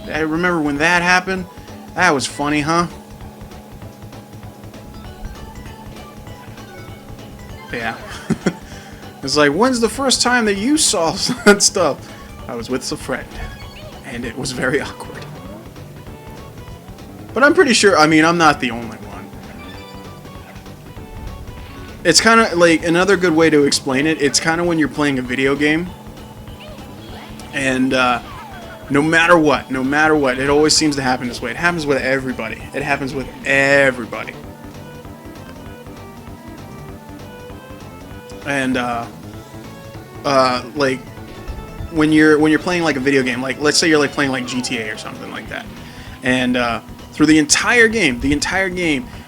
I remember when that happened. That was funny, huh? Yeah. It's like, when's the first time that you saw that stuff? I was with a friend, and it was very awkward. But I'm pretty sure, I mean, I'm not the only one. It's kind of like, another good way to explain it, it's kind of when you're playing a video game, and no matter what, it always seems to happen this way. It happens with everybody. It happens with everybody. And like when you're playing like a video game, like let's say you're like playing like GTA or something like that, and through the entire game,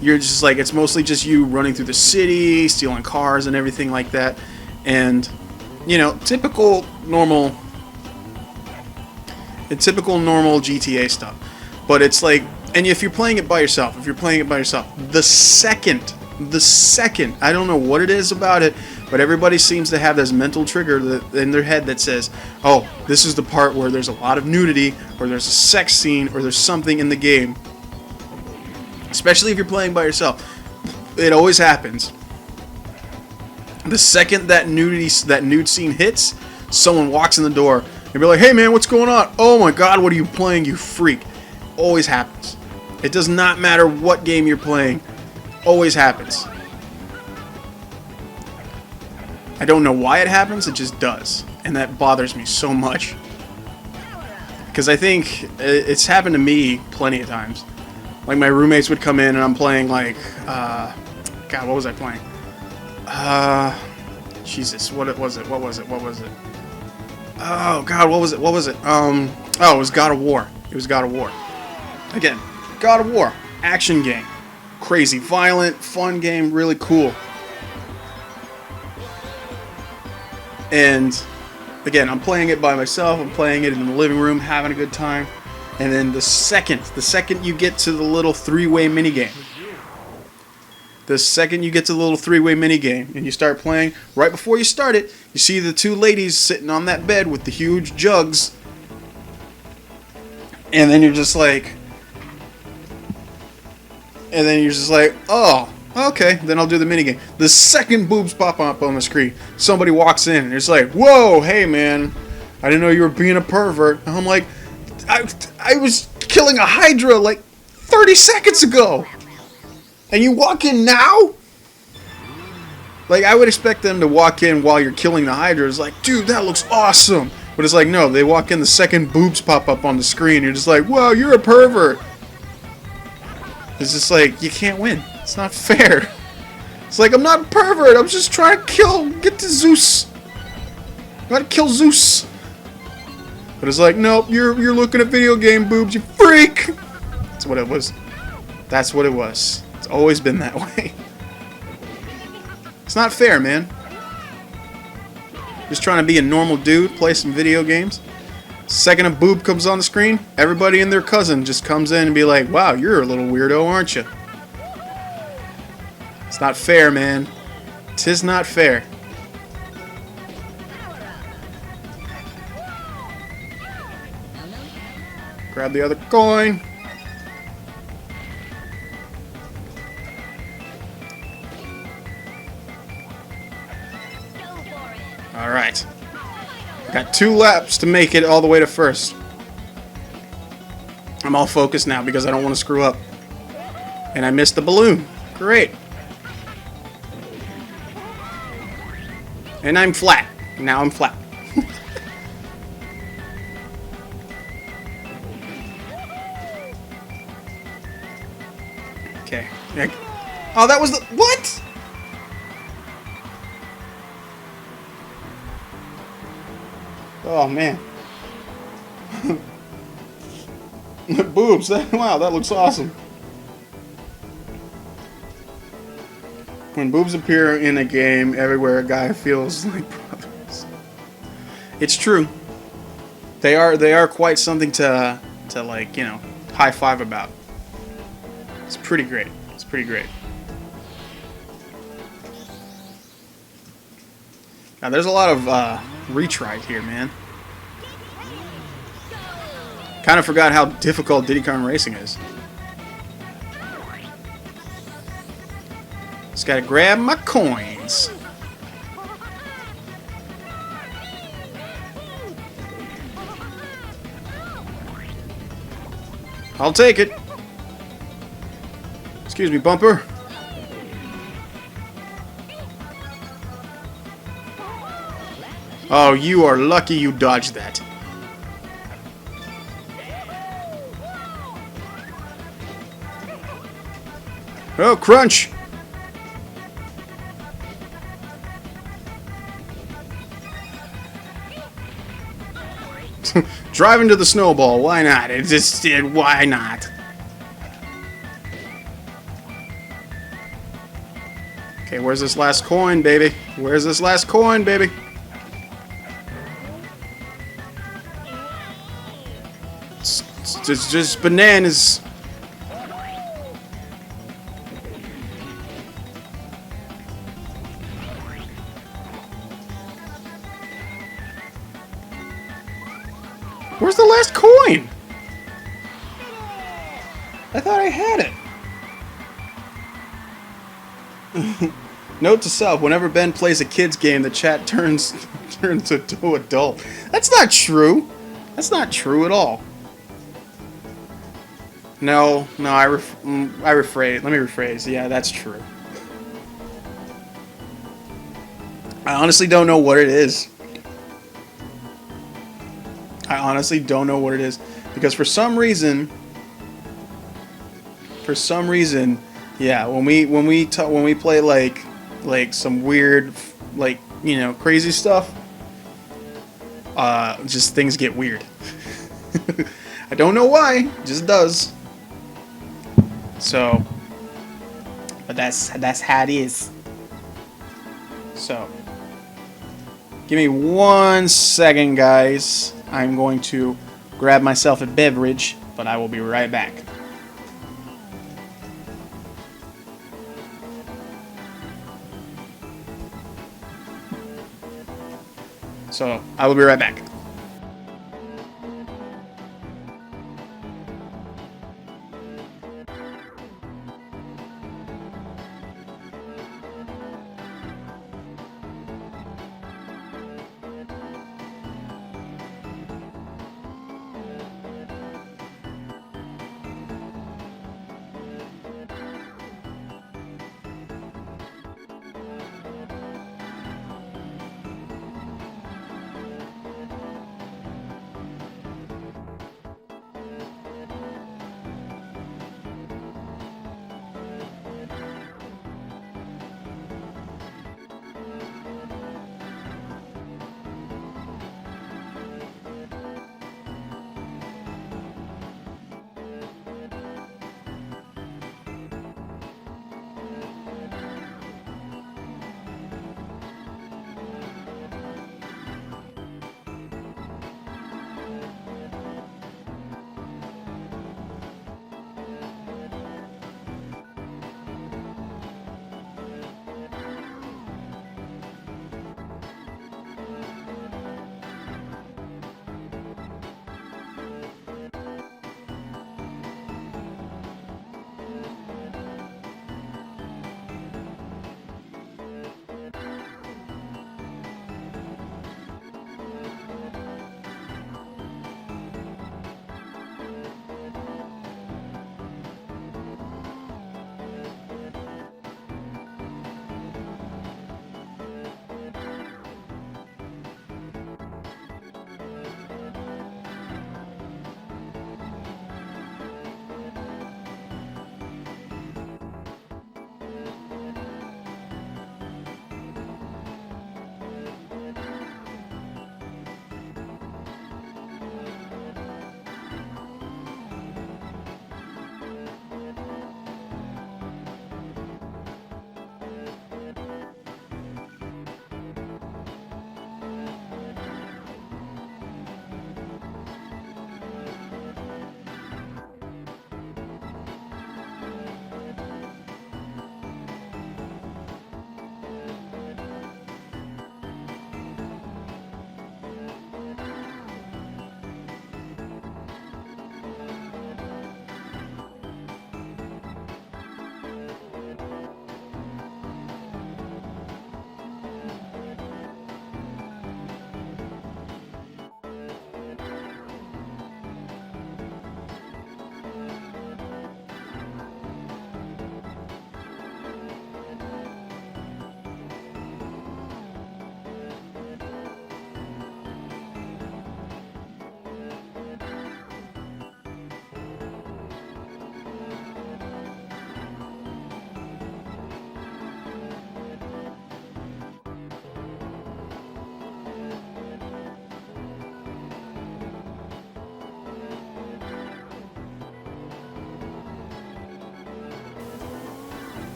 you're just like, it's mostly just you running through the city, stealing cars and everything like that, and you know, typical normal GTA stuff. But it's like, and if you're playing it by yourself, the second, I don't know what it is about it, but everybody seems to have this mental trigger in their head that says, oh, this is the part where there's a lot of nudity, or there's a sex scene, or there's something in the game. Especially if you're playing by yourself. It always happens. The second that nude scene hits, someone walks in the door and be like, hey man, what's going on? Oh my god, what are you playing, you freak? Always happens. It does not matter what game you're playing. Always happens. I don't know why it happens, it just does. And that bothers me so much. Because I think it's happened to me plenty of times. Like my roommates would come in and I'm playing like, God, what was I playing? Jesus, what was it? Oh God, what was it? Oh, it was God of War. Again, God of War, action game. Crazy, violent, fun game, really cool. And again, I'm playing it by myself. I'm playing it in the living room, having a good time. And then the second you get to the little three-way minigame, and you start playing, right before you start it, you see the two ladies sitting on that bed with the huge jugs. And then you're just like, oh, okay, then I'll do the minigame. The second boobs pop up on the screen, somebody walks in and it's like, whoa, hey man, I didn't know you were being a pervert. And I'm like, I was killing a Hydra like 30 seconds ago, and you walk in now? Like, I would expect them to walk in while you're killing the Hydra. It's like, dude, that looks awesome. But it's like, no, they walk in, the second boobs pop up on the screen. You're just like, whoa, you're a pervert. It's just like, you can't win. It's not fair. It's like, I'm not a pervert. I'm just trying to get to Zeus. I gotta kill Zeus. But it's like, nope, you're looking at video game boobs, you freak. That's what it was. It's always been that way. It's not fair, man. Just trying to be a normal dude, play some video games. Second a boob comes on the screen, everybody and their cousin just comes in and be like, wow, you're a little weirdo, aren't you? It's not fair, man. 'Tis not fair. Grab the other coin. Alright. Got 2 laps to make it all the way to first. I'm all focused now because I don't want to screw up. And I missed the balloon. Great. And I'm flat. Now I'm flat. Okay. Oh, that was the... What? Oh, man. Boobs. Wow, that looks awesome. When boobs appear in a game, everywhere a guy feels like brothers. It's true. They are quite something to like, you know, high five about. It's pretty great. It's pretty great. Now there's a lot of retry here, man. Kind of forgot how difficult Diddy Kong Racing is. Just gotta grab my coins. I'll take it. Excuse me, bumper. Oh, you are lucky you dodged that. Oh, crunch! Drive into the snowball. Why not? It just did. Why not? Okay, where's this last coin, baby? Where's this last coin, baby? It's just bananas. Where's the last coin? I thought I had it. Note to self, whenever Ben plays a kid's game, the chat turns to adult. That's not true. That's not true at all. No, I rephrase. Let me rephrase. Yeah, that's true. I honestly don't know what it is. I honestly don't know what it is, because for some reason, yeah, when we play like some weird, like, you know, crazy stuff, just things get weird. I don't know why, it just does. So, but that's how it is. So, give me 1 second, guys. I'm going to grab myself a beverage, but I will be right back. So, I will be right back.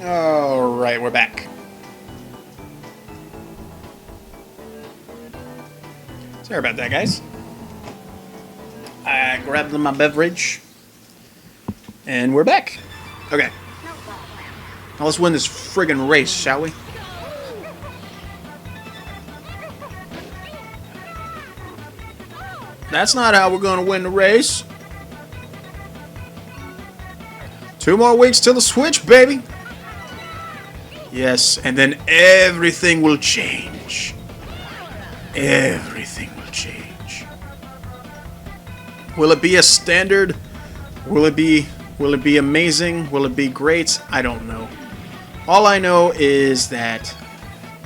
Alright, we're back. Sorry about that, guys. I grabbed my beverage. And we're back. Okay. Now let's win this friggin' race, shall we? That's not how we're gonna win the race. 2 more weeks till the switch, baby. Yes, and then everything will change. Everything will change. Will it be a standard? Will it be amazing? Will it be great? I don't know. All I know is that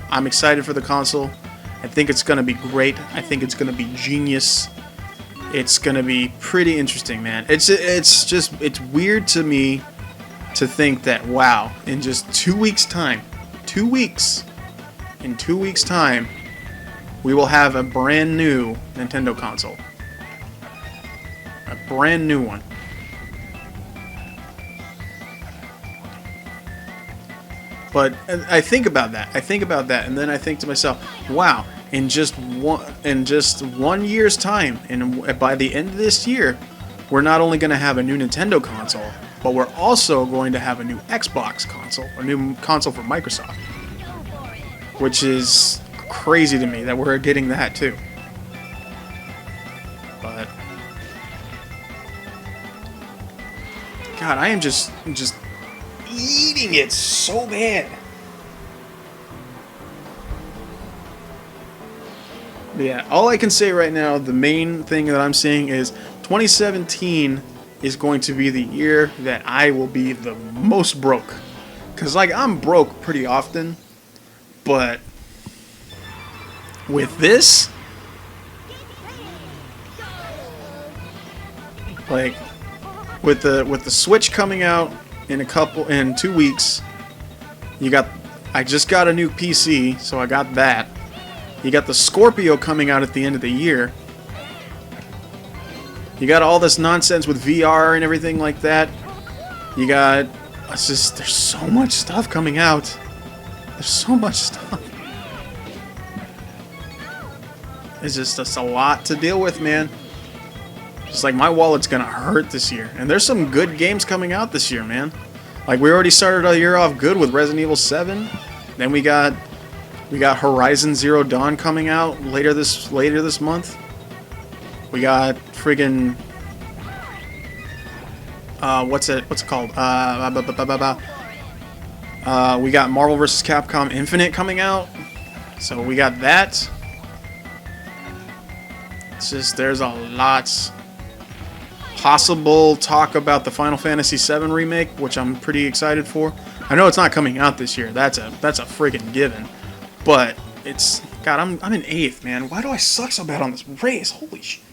I'm excited for the console. I think it's gonna be great. I think it's gonna be genius. It's gonna be pretty interesting, man. It's weird to me to think that, wow, in just 2 weeks' time, 2 weeks, in 2 weeks' time, we will have a brand new Nintendo console. A brand new one. But I think about that. And then I think to myself, wow, in just 1 year's time, and by the end of this year, we're not only going to have a new Nintendo console, but we're also going to have a new Xbox console, a new console for Microsoft, which is crazy to me that we're getting that too. But God, I am just eating it so bad. But yeah, all I can say right now, the main thing that I'm seeing is 2017 is going to be the year that I will be the most broke. Because, like, I'm broke pretty often, but with this, like, with the Switch coming out in 2 weeks, I just got a new PC, so I got that. You got the Scorpio coming out at the end of the year. You got all this nonsense with VR and everything like that. There's so much stuff coming out. There's so much stuff. It's just a lot to deal with, man. Just like my wallet's gonna hurt this year. And there's some good games coming out this year, man. Like, we already started our year off good with Resident Evil 7. Then we got Horizon Zero Dawn coming out later this month. We got friggin' what's it called? We got Marvel vs. Capcom Infinite coming out. So we got that. It's just, there's a lot. Possible talk about the Final Fantasy VII remake, which I'm pretty excited for. I know it's not coming out this year. That's a friggin' given. But it's, God, I'm in 8th, man. Why do I suck so bad on this race? Holy shit.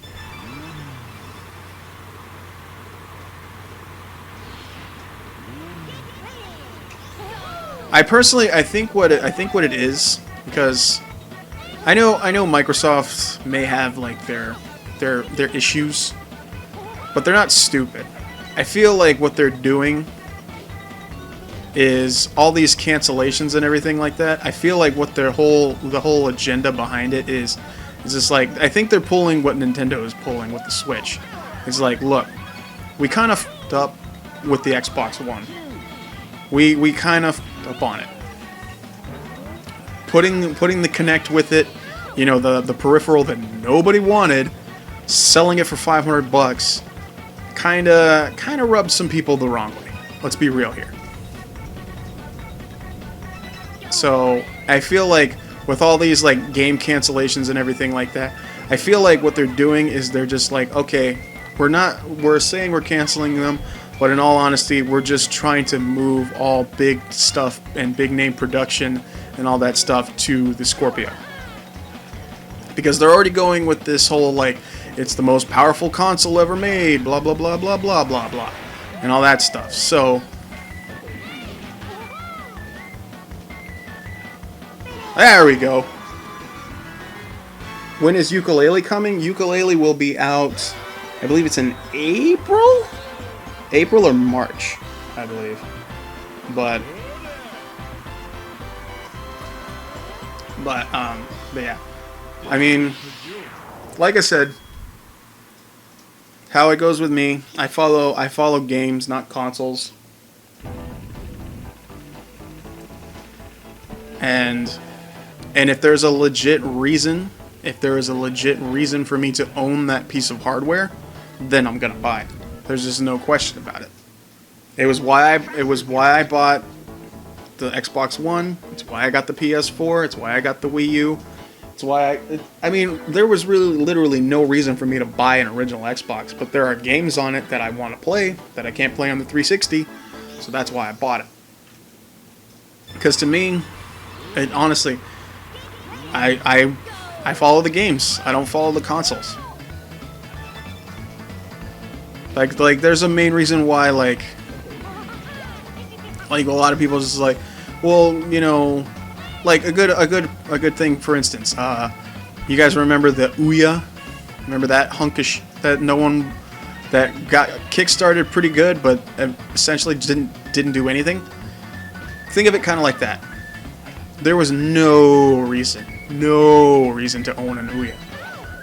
I think what it is, because I know Microsoft may have like their issues, but they're not stupid. I feel like what they're doing is all these cancellations and everything like that. I feel like what the whole agenda behind it is just like, I think they're pulling what Nintendo is pulling with the Switch. It's like, look, we kind of f***ed up with the Xbox One. We kind of f***ed up on it. Putting the Kinect with it, you know, the peripheral that nobody wanted, selling it for $500, kind of rubbed some people the wrong way. Let's be real here. So I feel like with all these like game cancellations and everything like that, I feel like what they're doing is they're just like, okay, we're saying we're canceling them, but in all honesty, we're just trying to move all big stuff and big name production and all that stuff to the Scorpio. Because they're already going with this whole like, it's the most powerful console ever made, blah blah blah blah blah blah blah, and all that stuff. So there we go. When is Ukulele coming? Ukulele will be out, I believe it's in April or March, I believe. But But yeah. I mean, like I said, how it goes with me, I follow games, not consoles. And if there's a legit reason, for me to own that piece of hardware, then I'm gonna buy it. There's just no question about it. It was why I bought the Xbox One. It's why I got the PS4. It's why I got the Wii U. It's why I mean, there was really literally no reason for me to buy an original Xbox, but there are games on it that I want to play that I can't play on the 360, so that's why I bought it. Because to me, honestly, I follow the games. I don't follow the consoles. Like there's a main reason why like a lot of people just like, well, you know, like a good thing, for instance, you guys remember the Ouya? Remember that hunkish that no one that got kickstarted pretty good, but essentially didn't do anything. Think of it kind of like that. There was no reason to own an Ouya,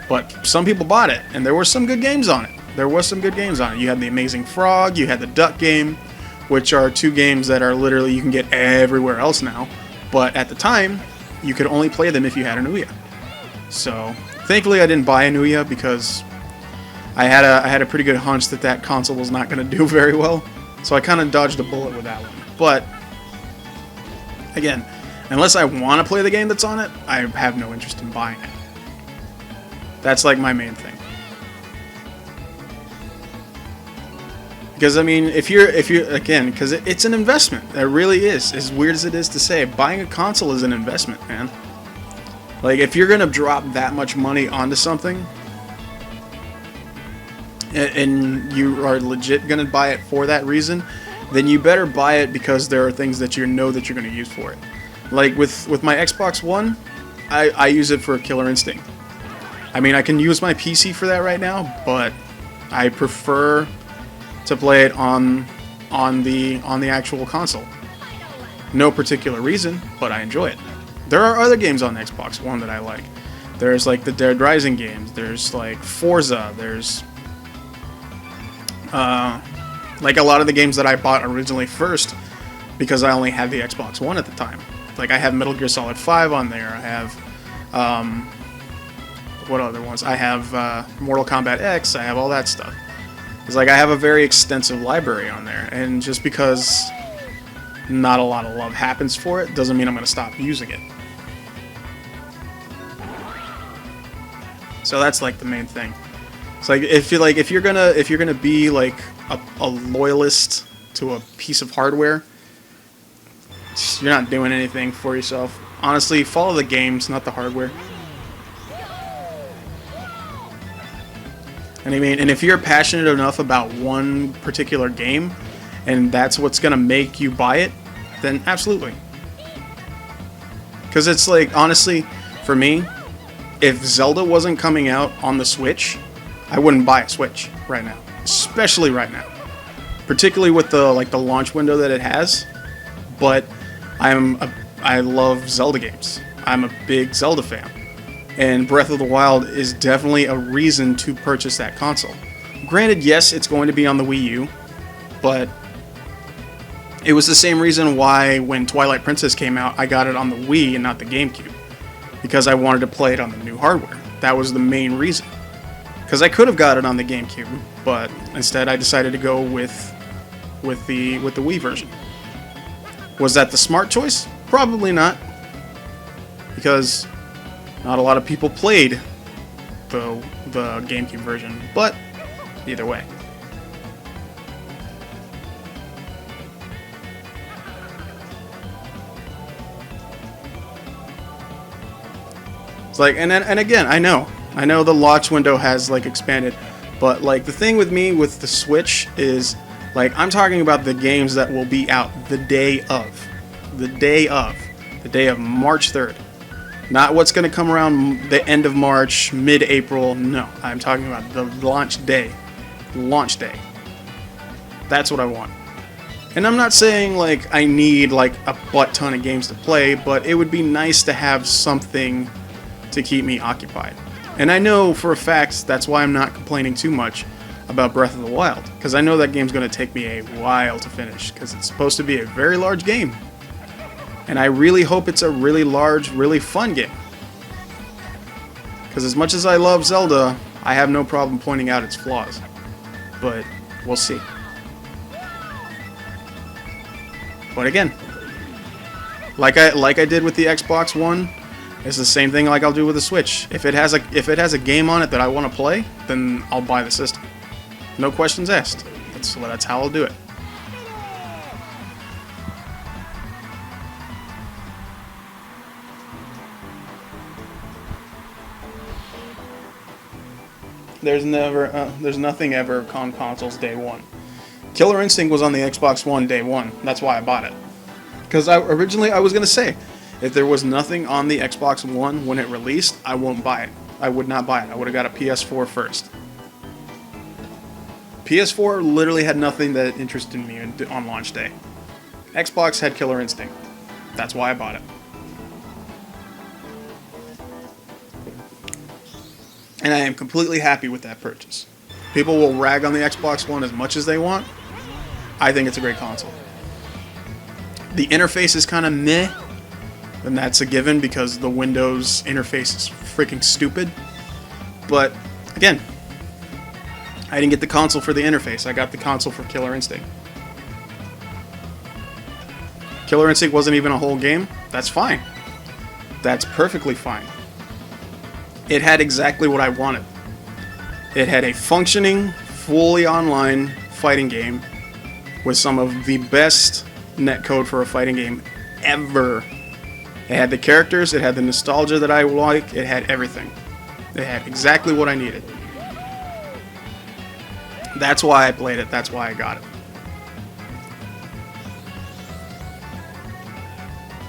but some people bought it, and there were some good games on it. You had the Amazing Frog, you had the Duck game, which are two games that are literally you can get everywhere else now. But at the time, you could only play them if you had an Ouya. So, thankfully I didn't buy an Ouya because I had a pretty good hunch that console was not going to do very well. So I kind of dodged a bullet with that one. But, again, unless I want to play the game that's on it, I have no interest in buying it. That's like my main thing. Because I mean, if you're again, because it's an investment. It really is. As weird as it is to say, buying a console is an investment, man. Like if you're gonna drop that much money onto something, and you are legit gonna buy it for that reason, then you better buy it because there are things that you know that you're gonna use for it. Like with my Xbox One, I use it for Killer Instinct. I mean, I can use my PC for that right now, but I prefer to play it on the actual console. No particular reason, but I enjoy it. There are other games on Xbox One that I like. There's like the Dead Rising games. There's like Forza. There's like a lot of the games that I bought originally first because I only had the Xbox One at the time. Like I have Metal Gear Solid 5 on there. I have what other ones? I have Mortal Kombat X. I have all that stuff. It's like I have a very extensive library on there, and just because not a lot of love happens for it doesn't mean I'm going to stop using it. So that's like the main thing. It's like if you're gonna be like a loyalist to a piece of hardware, you're not doing anything for yourself. Honestly, follow the games, not the hardware. And I mean, and if you're passionate enough about one particular game, and that's what's gonna make you buy it, then absolutely. Because it's like, honestly, for me, if Zelda wasn't coming out on the Switch, I wouldn't buy a Switch right now, especially right now. Particularly with the launch window that it has. But I love Zelda games. I'm a big Zelda fan. And Breath of the Wild is definitely a reason to purchase that console. Granted, yes, it's going to be on the Wii U, but it was the same reason why when Twilight Princess came out, I got it on the Wii and not the GameCube. Because I wanted to play it on the new hardware. That was the main reason. Because I could have got it on the GameCube, but instead I decided to go with the Wii version. Was that the smart choice? Probably not. Because not a lot of people played the GameCube version, but either way. It's like, and again, I know the launch window has like expanded, but like the thing with me with the Switch is like I'm talking about the games that will be out the day of March 3rd. Not what's going to come around the end of March, mid-April. No, I'm talking about the launch day. Launch day. That's what I want. And I'm not saying like I need like a butt ton of games to play, but it would be nice to have something to keep me occupied. And I know for a fact that's why I'm not complaining too much about Breath of the Wild, because I know that game's going to take me a while to finish, because it's supposed to be a very large game. And I really hope it's a really large, really fun game. Because as much as I love Zelda, I have no problem pointing out its flaws. But we'll see. But again, like I did with the Xbox One, it's the same thing like I'll do with the Switch. If it has a game on it that I want to play, then I'll buy the system. No questions asked. That's how I'll do it. There's nothing ever on consoles day one. Killer Instinct was on the Xbox One day one. That's why I bought it. Because originally I was going to say, if there was nothing on the Xbox One when it released, I won't buy it. I would not buy it. I would have got a PS4 first. PS4 literally had nothing that interested me on launch day. Xbox had Killer Instinct. That's why I bought it. And I am completely happy with that purchase. People will rag on the Xbox One as much as they want. I think it's a great console. The interface is kind of meh, and that's a given because the Windows interface is freaking stupid. But again, I didn't get the console for the interface. I got the console for Killer Instinct. Killer Instinct wasn't even a whole game. That's fine. That's perfectly fine. It had exactly what I wanted. It had a functioning, fully online fighting game with some of the best netcode for a fighting game ever. It had the characters, it had the nostalgia that I like, it had everything. It had exactly what I needed. That's why I played it, that's why I got it.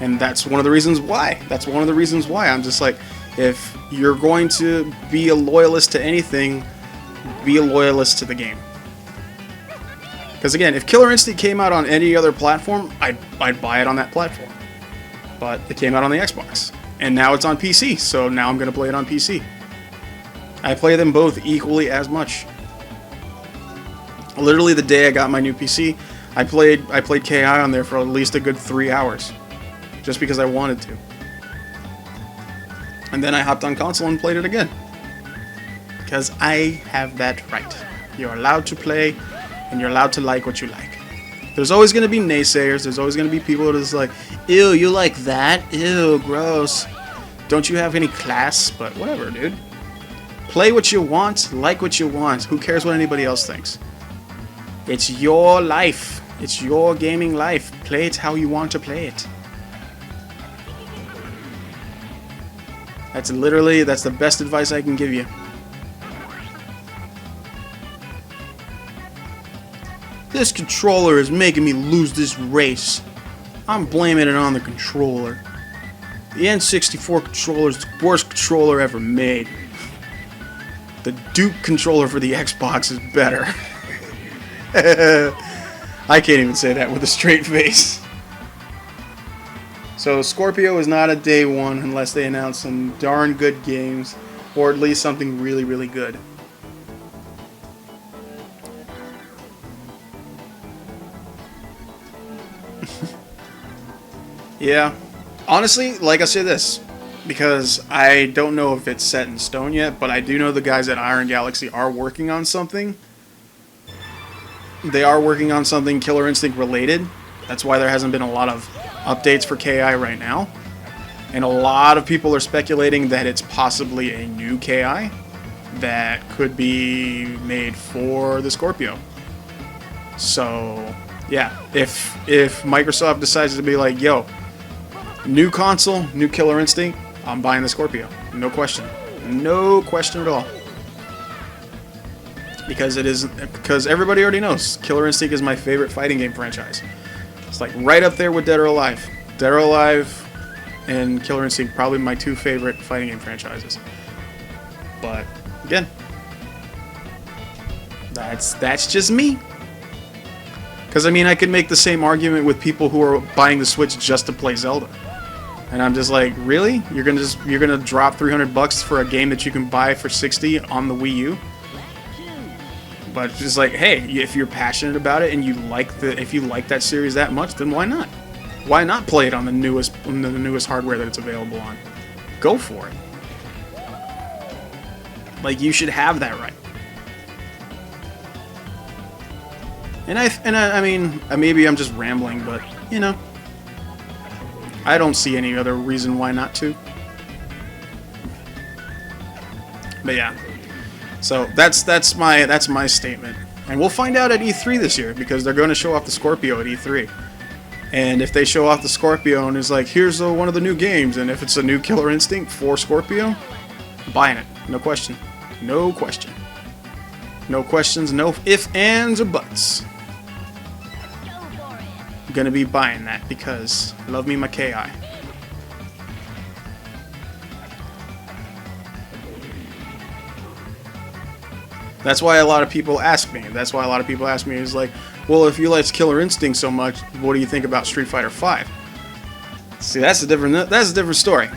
And that's one of the reasons why. That's one of the reasons why I'm just like, if you're going to be a loyalist to anything, be a loyalist to the game. Because again, if Killer Instinct came out on any other platform, I'd buy it on that platform. But it came out on the Xbox. And now it's on PC, so now I'm going to play it on PC. I play them both equally as much. Literally the day I got my new PC, I played KI on there for at least a good 3 hours. Just because I wanted to. And then I hopped on console and played it again. Because I have that right. You're allowed to play, and you're allowed to like what you like. There's always going to be naysayers. There's always going to be people that are just like, ew, you like that? Ew, gross. Don't you have any class? But whatever, dude. Play what you want, like what you want. Who cares what anybody else thinks? It's your life. It's your gaming life. Play it how you want to play it. That's the best advice I can give you. This controller is making me lose this race. I'm blaming it on the controller. The N64 controller is the worst controller ever made. The Duke controller for the Xbox is better. I can't even say that with a straight face. So Scorpio is not a day one unless they announce some darn good games, or at least something really, really good. Yeah, honestly, like I say this, because I don't know if it's set in stone yet, but I do know the guys at Iron Galaxy are working on something. They are working on something Killer Instinct related. That's why there hasn't been a lot of updates for KI right now. And a lot of people are speculating that it's possibly a new KI that could be made for the Scorpio. So, yeah, if Microsoft decides to be like, yo, new console, new Killer Instinct, I'm buying the Scorpio. No question. No question at all. Because everybody already knows Killer Instinct is my favorite fighting game franchise. It's like right up there with Dead or Alive. Dead or Alive and Killer Instinct, probably my two favorite fighting game franchises. But again, that's just me. Because I mean, I could make the same argument with people who are buying the Switch just to play Zelda. And I'm just like, really? You're gonna drop $300 for a game that you can buy for $60 on the Wii U? But it's just like, hey, if you're passionate about it and if you like that series that much, then why not? Why not play it on the newest hardware that it's available on? Go for it. Like, you should have that right. And I mean, maybe I'm just rambling, but you know, I don't see any other reason why not to. But yeah, so that's my statement, and we'll find out at E3 this year because they're going to show off the Scorpio at E3. And if they show off the Scorpio and is like, here's one of the new games, and if it's a new Killer Instinct for Scorpio, I'm buying it, no question, no question, no questions, no ifs, ands, or buts. Gonna be buying that because love me my KI. That's why a lot of people ask me. Is like, well, if you like Killer Instinct so much, what do you think about Street Fighter V? See, that's a different story.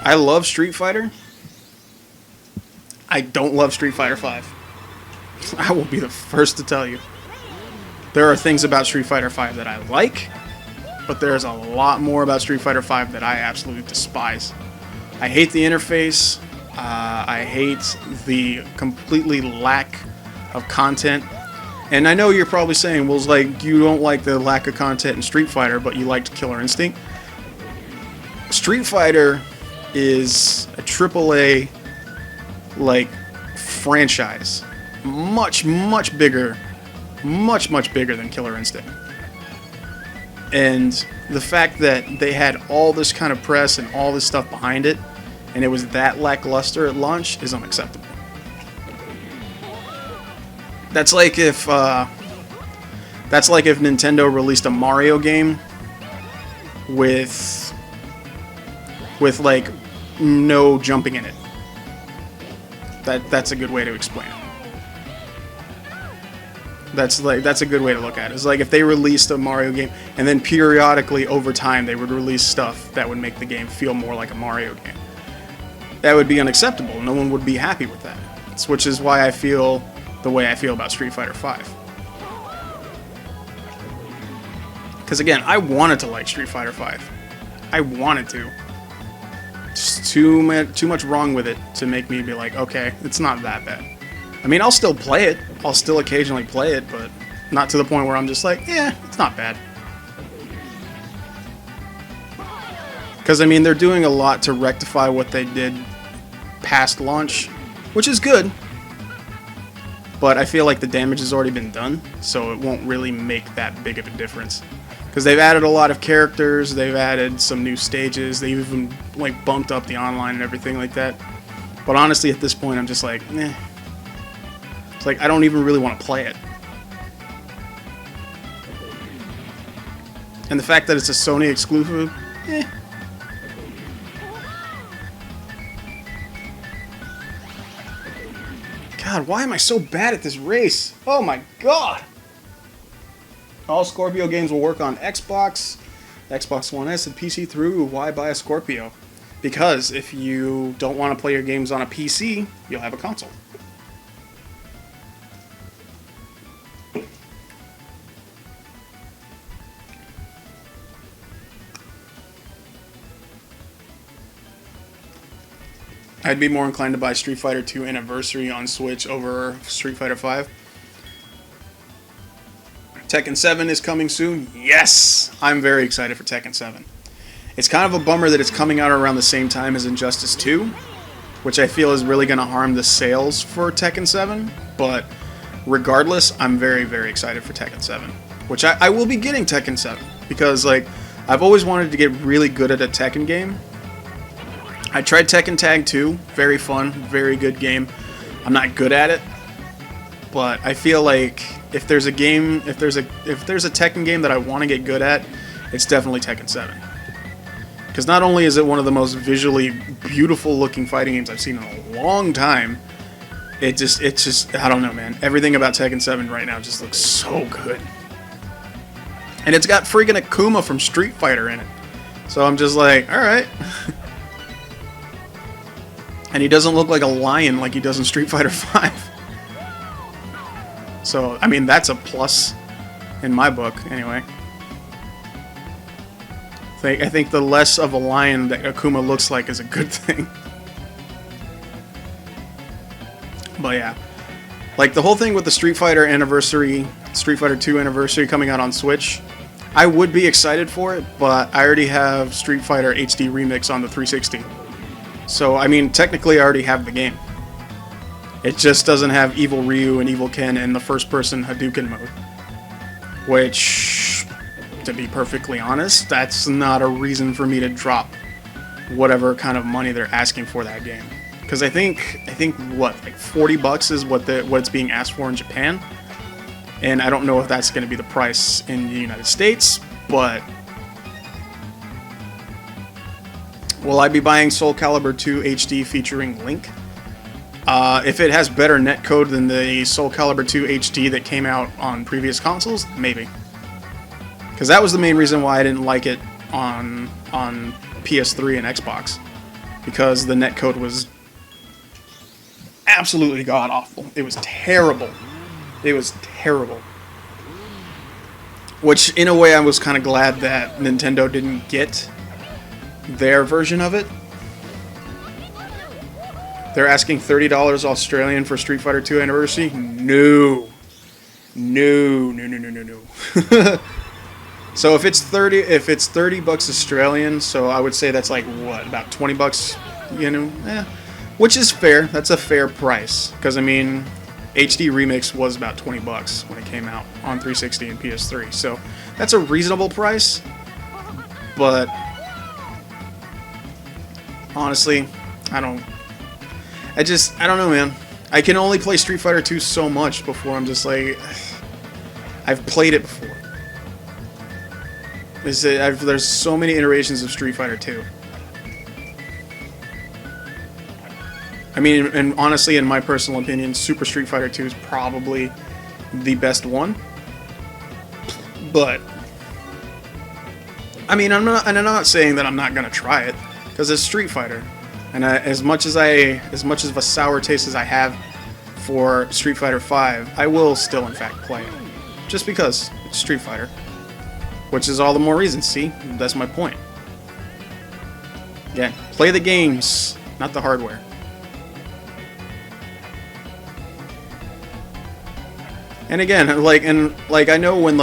I love Street Fighter. I don't love Street Fighter V. I will be the first to tell you. There are things about Street Fighter V that I like, but there's a lot more about Street Fighter V that I absolutely despise. I hate the interface. I hate the completely lack of content. And I know you're probably saying, well, it's like, you don't like the lack of content in Street Fighter, but you liked Killer Instinct. Street Fighter is a AAA, like, franchise. Much, much bigger. Much bigger than Killer Instinct. And the fact that they had all this kind of press and all this stuff behind it, and it was that lackluster at launch, is unacceptable. That's like if Nintendo released a Mario game with like no jumping in it. That's a good way to explain it. That's a good way to look at it. It's like if they released a Mario game and then periodically over time they would release stuff that would make the game feel more like a Mario game. That would be unacceptable. No one would be happy with that. Which is why I feel the way I feel about Street Fighter V. Because again, I wanted to like Street Fighter V. I wanted to. Just too much wrong with it to make me be like, okay, it's not that bad. I mean, I'll still play it. I'll still occasionally play it, but not to the point where I'm just like, yeah, it's not bad. Because, I mean, they're doing a lot to rectify what they did past launch, which is good. But I feel like the damage has already been done, so it won't really make that big of a difference. Because they've added a lot of characters, they've added some new stages, they've even, like, bumped up the online and everything like that. But honestly, at this point, I'm just like, eh. It's like, I don't even really want to play it. And the fact that it's a Sony exclusive, eh. God, why am I so bad at this race? Oh my god! All Scorpio games will work on Xbox, Xbox One S, and PC through. Why buy a Scorpio? Because if you don't want to play your games on a PC, you'll have a console. I'd be more inclined to buy Street Fighter 2 Anniversary on Switch over Street Fighter 5. Tekken 7 is coming soon. Yes! I'm very excited for Tekken 7. It's kind of a bummer that it's coming out around the same time as Injustice 2, which I feel is really going to harm the sales for Tekken 7, but regardless, I'm very, very excited for Tekken 7, which I will be getting Tekken 7, because like I've always wanted to get really good at a Tekken game. I tried Tekken Tag 2, very fun, very good game. I'm not good at it, but I feel like if there's a game, if there's a Tekken game that I want to get good at, it's definitely Tekken 7. Because not only is it one of the most visually beautiful looking fighting games I've seen in a long time, it's just I don't know, man. Everything about Tekken 7 right now just looks so good. And it's got freaking Akuma from Street Fighter in it. So I'm just like, alright. And he doesn't look like a lion like he does in Street Fighter 5. So, I mean, that's a plus in my book, anyway. I think the less of a lion that Akuma looks like is a good thing. But yeah. Like, the whole thing with the Street Fighter anniversary, Street Fighter 2 anniversary coming out on Switch, I would be excited for it, but I already have Street Fighter HD Remix on the 360. So, I mean, technically I already have the game. It just doesn't have Evil Ryu and Evil Ken in the first-person Hadouken mode. Which, to be perfectly honest, that's not a reason for me to drop whatever kind of money they're asking for that game. Because I think what, like $40 is what it's being asked for in Japan, and I don't know if that's going to be the price in the United States. But will I be buying Soul Calibur 2 HD featuring Link? If it has better netcode than the Soul Calibur 2 HD that came out on previous consoles, maybe. Because that was the main reason why I didn't like it on PS3 and Xbox. Because the netcode was absolutely god-awful. It was terrible. It was terrible. Which, in a way, I was kind of glad that Nintendo didn't get their version of it. They're asking $30 Australian for Street Fighter 2 Anniversary? No. No, no, no, no, no, no. So if it's $30 Australian, so I would say that's like what, about $20, you know, which is fair. That's a fair price, because I mean, HD Remix was about $20 when it came out on 360 and PS3, so that's a reasonable price. But honestly, I don't know, man. I can only play Street Fighter 2 so much before I'm just like, I've played it before. There's so many iterations of Street Fighter 2. I mean, and honestly, in my personal opinion, Super Street Fighter 2 is probably the best one. But I mean, I'm not saying that I'm not gonna try it, because it's Street Fighter, and as much of a sour taste as I have for Street Fighter 5, I will still in fact play it, just because it's Street Fighter. Which is all the more reason, see? That's my point. Yeah, play the games, not the hardware. And again, I know when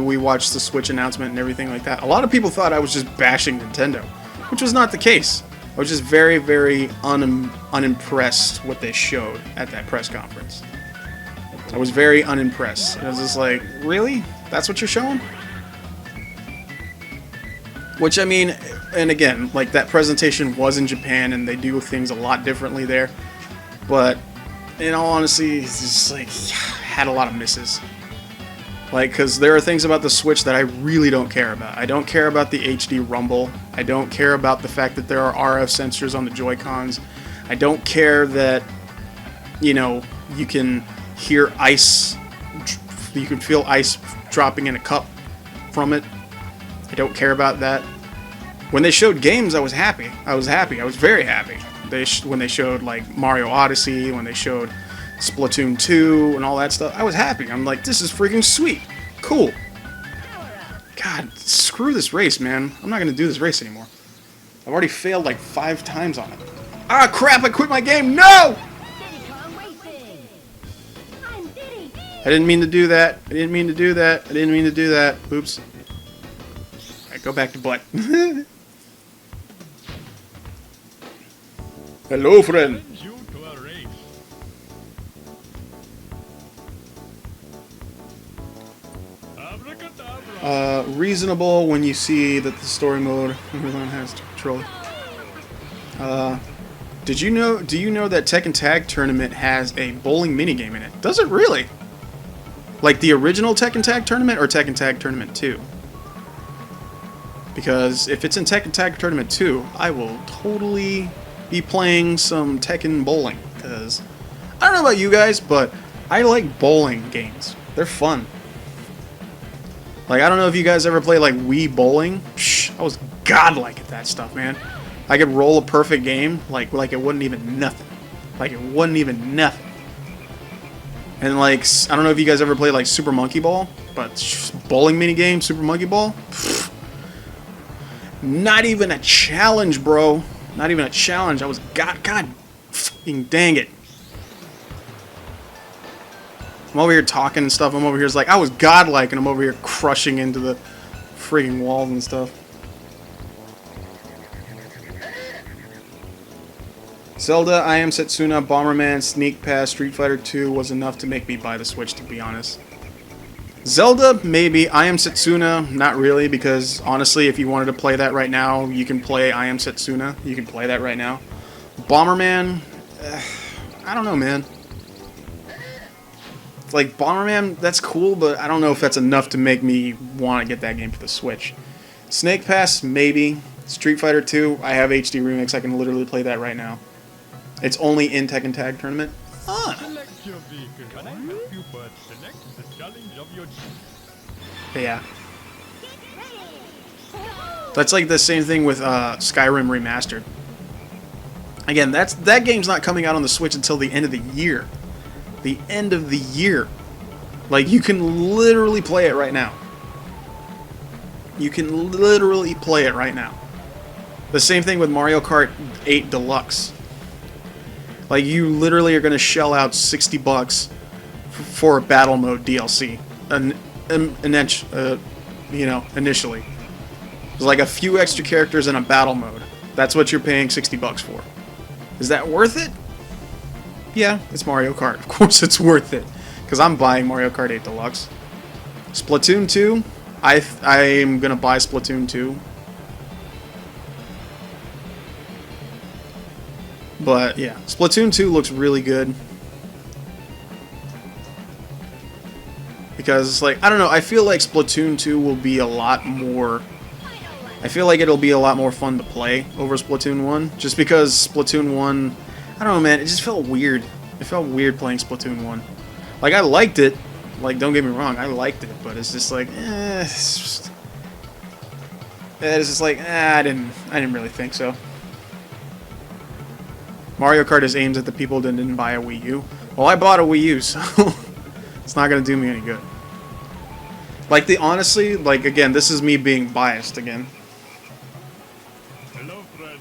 we watched the Switch announcement and everything like that, a lot of people thought I was just bashing Nintendo, which was not the case. I was just very, very unimpressed what they showed at that press conference. I was very unimpressed. I was just like, really? That's what you're showing? Which, I mean, and again, like, that presentation was in Japan, and they do things a lot differently there. But, in all honesty, it's just, like, had a lot of misses. Like, because there are things about the Switch that I really don't care about. I don't care about the HD rumble. I don't care about the fact that there are RF sensors on the Joy-Cons. I don't care that, you know, you can hear ice, you can feel ice dropping in a cup from it. I don't care about that. When they showed games, I was happy. I was very happy. When they showed, like, Mario Odyssey, when they showed Splatoon 2 and all that stuff, I was happy. I'm like, this is freaking sweet. Cool. God, screw this race, man. I'm not going to do this race anymore. I've already failed like 5 times on it. Ah, crap, I quit my game. No! I didn't mean to do that. I didn't mean to do that. I didn't mean to do that. Oops. Alright, go back to butt. Hello, friend. Challenge you to a race. Abracadabra. Reasonable when you see that the story mode everyone has to control it. Do you know that Tekken Tag Tournament has a bowling minigame in it? Does it really? Like the original Tekken Tag Tournament or Tekken Tag Tournament 2? Because if it's in Tekken Tag Tournament 2, I will totally be playing some Tekken bowling. Because I don't know about you guys, but I like bowling games. They're fun. Like, I don't know if you guys ever play, like, Wii Bowling. Psh, I was godlike at that stuff, man. I could roll a perfect game, like it wasn't even nothing. Like, it wasn't even nothing. And, like, I don't know if you guys ever played, like, Super Monkey Ball, but bowling minigame, Super Monkey Ball? Pfft. Not even a challenge, bro. Not even a challenge. I was god fucking dang it. I'm over here talking and stuff. I'm over here, it's like, I was godlike, and I'm over here crushing into the frigging walls and stuff. Zelda, I Am Setsuna, Bomberman, Sneak Pass, Street Fighter 2 was enough to make me buy the Switch, to be honest. Zelda, maybe. I Am Setsuna, not really, because honestly, if you wanted to play that right now, you can play I Am Setsuna. You can play that right now. Bomberman, I don't know, man. It's like, Bomberman, that's cool, but I don't know if that's enough to make me want to get that game for the Switch. Snake Pass, maybe. Street Fighter 2, I have HD Remix. I can literally play that right now. It's only in Tekken Tag Tournament. Ah. Select your vehicle. Can I help you, but select the challenge of your Yeah. That's like the same thing with Skyrim Remastered. Again, that game's not coming out on the Switch until the end of the year. The end of the year. Like, you can literally play it right now. You can literally play it right now. The same thing with Mario Kart 8 Deluxe. Like, you literally are going to shell out $60 for a battle mode DLC. Initially. There's like a few extra characters in a battle mode. That's what you're paying $60 for. Is that worth it? Yeah, it's Mario Kart. Of course it's worth it. Because I'm buying Mario Kart 8 Deluxe. Splatoon 2. I'm going to buy Splatoon 2. But, yeah. Splatoon 2 looks really good. Because, like, I don't know. I feel like Splatoon 2 will be a lot more... I feel like it'll be a lot more fun to play over Splatoon 1. Just because Splatoon 1... I don't know, man. It just felt weird. It felt weird playing Splatoon 1. Like, I liked it. Like, don't get me wrong. I liked it. But it's just like, it's just like, I didn't really think so. Mario Kart is aimed at the people that didn't buy a Wii U. Well, I bought a Wii U, so it's not going to do me any good. Like, honestly, like, again, this is me being biased again. Hello, friend.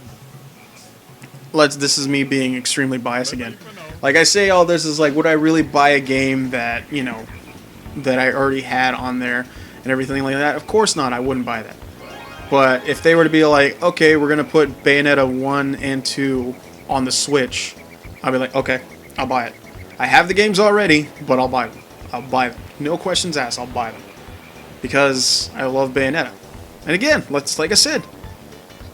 This is me being extremely biased again. Like, I say all this is like, would I really buy a game that, you know, that I already had on there and everything like that? Of course not, I wouldn't buy that. But if they were to be like, okay, we're going to put Bayonetta 1 and 2 on the Switch, I'll be like, okay, I'll buy it. I have the games already, but I'll buy them. I'll buy them. No questions asked, I'll buy them. Because I love Bayonetta. And again, like I said,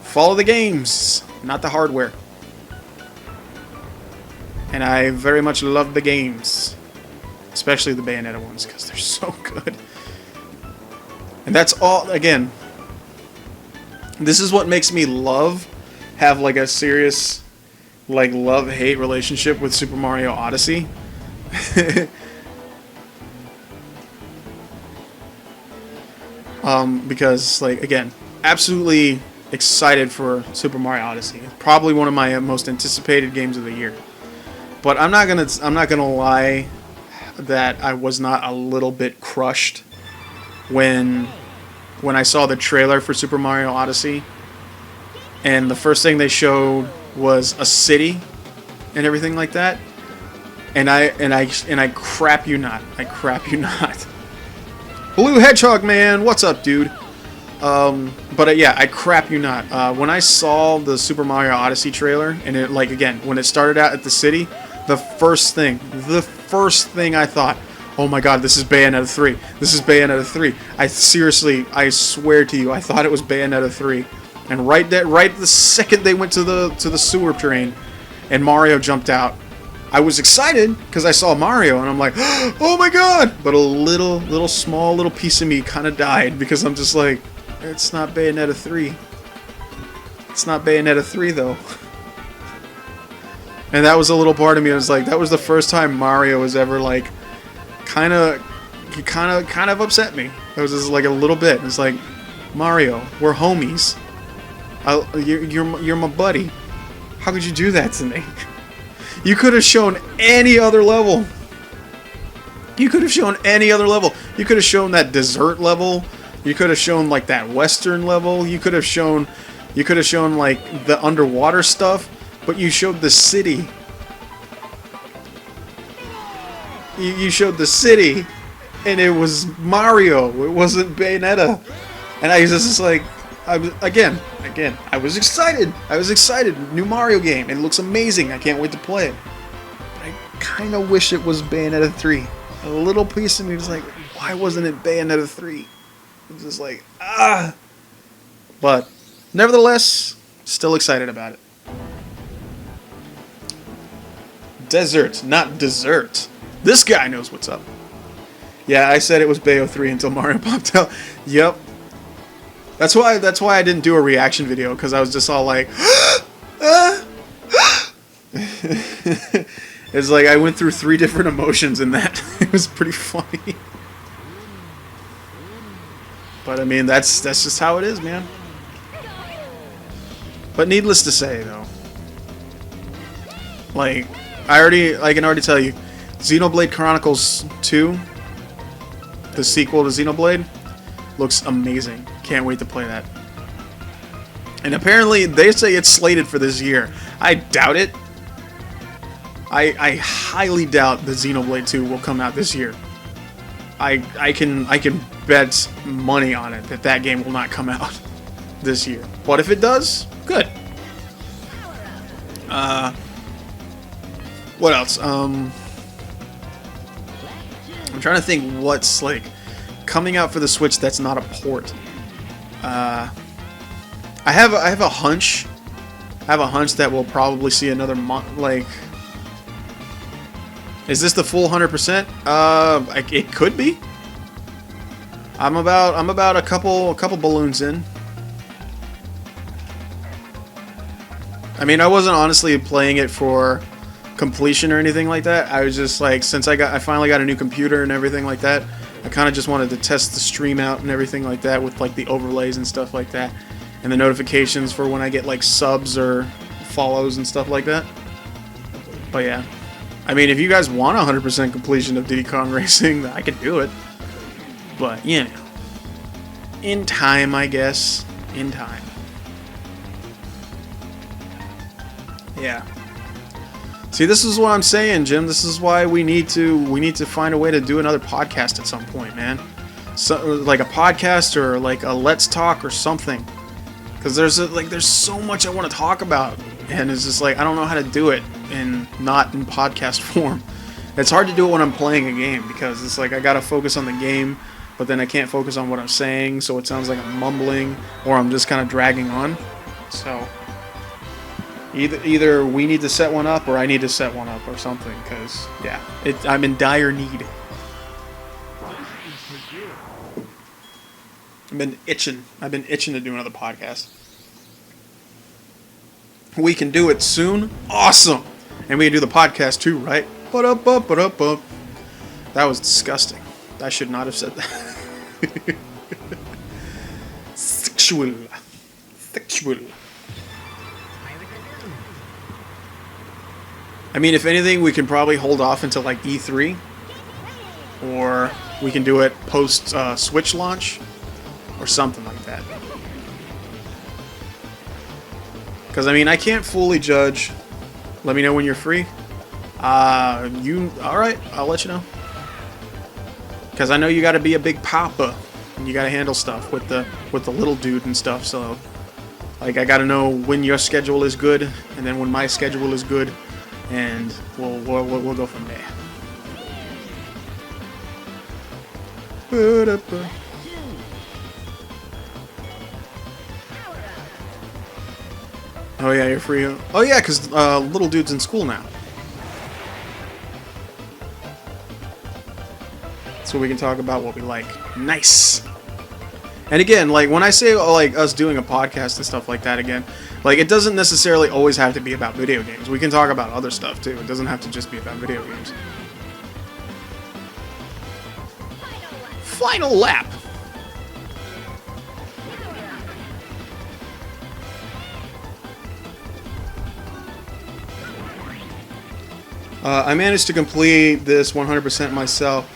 follow the games, not the hardware. And I very much love the games. Especially the Bayonetta ones, because they're so good. And that's all, again, this is what makes me have like a serious, like, love-hate relationship with Super Mario Odyssey. Because, like, again, absolutely excited for Super Mario Odyssey. Probably one of my most anticipated games of the year. But I'm not gonna lie that I was not a little bit crushed when I saw the trailer for Super Mario Odyssey, and the first thing they showed was a city and everything like that, and I crap you not. Blue Hedgehog Man, what's up, dude? But yeah, I crap you not. When I saw the Super Mario Odyssey trailer, and it, like, again, when it started out at the city, the first thing I thought, oh my god, this is Bayonetta 3. This is Bayonetta 3. I swear to you, I thought it was Bayonetta 3. And right the second they went to the sewer train, and Mario jumped out, I was excited because I saw Mario, and I'm like, oh my god! But a small little piece of me kind of died because I'm just like, it's not Bayonetta 3. It's not Bayonetta 3 though. And that was a little part of me. I was like, that was the first time Mario was ever, like, kind of it kind of upset me. It was just like a little bit. It's like, Mario, we're homies. You're my buddy. How could you do that to me? You could have shown any other level. You could have shown any other level. You could have shown that dessert level. You could have shown like that western level. You could have shown like the underwater stuff. But you showed the city. You showed the city, and it was Mario. It wasn't Bayonetta. And I was just like, again, I was excited. I was excited. New Mario game. It looks amazing. I can't wait to play it. But I kind of wish it was Bayonetta 3. A little piece of me was like, why wasn't it Bayonetta 3? It's just like, ah. But nevertheless, still excited about it. Desert, not dessert. This guy knows what's up. Yeah, I said it was Bayo 3 until Mario popped out. Yep. That's why I didn't do a reaction video, because I was just all like, it's like I went through 3 different emotions in that. It was pretty funny. But I mean, that's just how it is, man. But needless to say, though, like I can already tell you, Xenoblade Chronicles 2, the sequel to Xenoblade, looks amazing. Can't wait to play that. And apparently they say it's slated for this year. I doubt it. I highly doubt that Xenoblade 2 will come out this year. I can bet money on it that game will not come out this year. But if it does, good. What else? I'm trying to think what's like coming out for the Switch that's not a port. I have a hunch. I have a hunch that we'll probably see another month. Like, is this the full 100%? It could be. I'm about a couple balloons in. I mean, I wasn't honestly playing it for completion or anything like that. I was just like, since I finally got a new computer and everything like that, I kind of just wanted to test the stream out and everything like that with like the overlays and stuff like that, and the notifications for when I get like subs or follows and stuff like that. But yeah, I mean, if you guys want 100% completion of Diddy Kong Racing, I could do it. But you know, in time, I guess. In time. Yeah. See, this is what I'm saying, Jim. This is why we need to find a way to do another podcast at some point, man. So, like a podcast or like a Let's Talk or something. Because there's so much I want to talk about, and it's just like I don't know how to do it not in podcast form. It's hard to do it when I'm playing a game because it's like I gotta focus on the game, but then I can't focus on what I'm saying, so it sounds like I'm mumbling or I'm just kind of dragging on. So. Either we need to set one up or I need to set one up or something, because, yeah, I'm in dire need. I've been itching to do another podcast. We can do it soon. Awesome! And we can do the podcast too, right? That was disgusting. I should not have said that. Sexual. I mean, if anything, we can probably hold off until like E3, or we can do it post Switch launch, or something like that. Because I mean, I can't fully judge. Let me know when you're free. All right? I'll let you know. Because I know you got to be a big papa, and you got to handle stuff with the little dude and stuff. So, like, I got to know when your schedule is good, and then when my schedule is good. And we'll go from there. Oh yeah, you're free. Oh yeah, because little dude's in school now. So we can talk about what we like. Nice. And again, like when I say like us doing a podcast and stuff like that again, like it doesn't necessarily always have to be about video games. We can talk about other stuff too. It doesn't have to just be about video games. final lap. I managed to complete this 100% myself,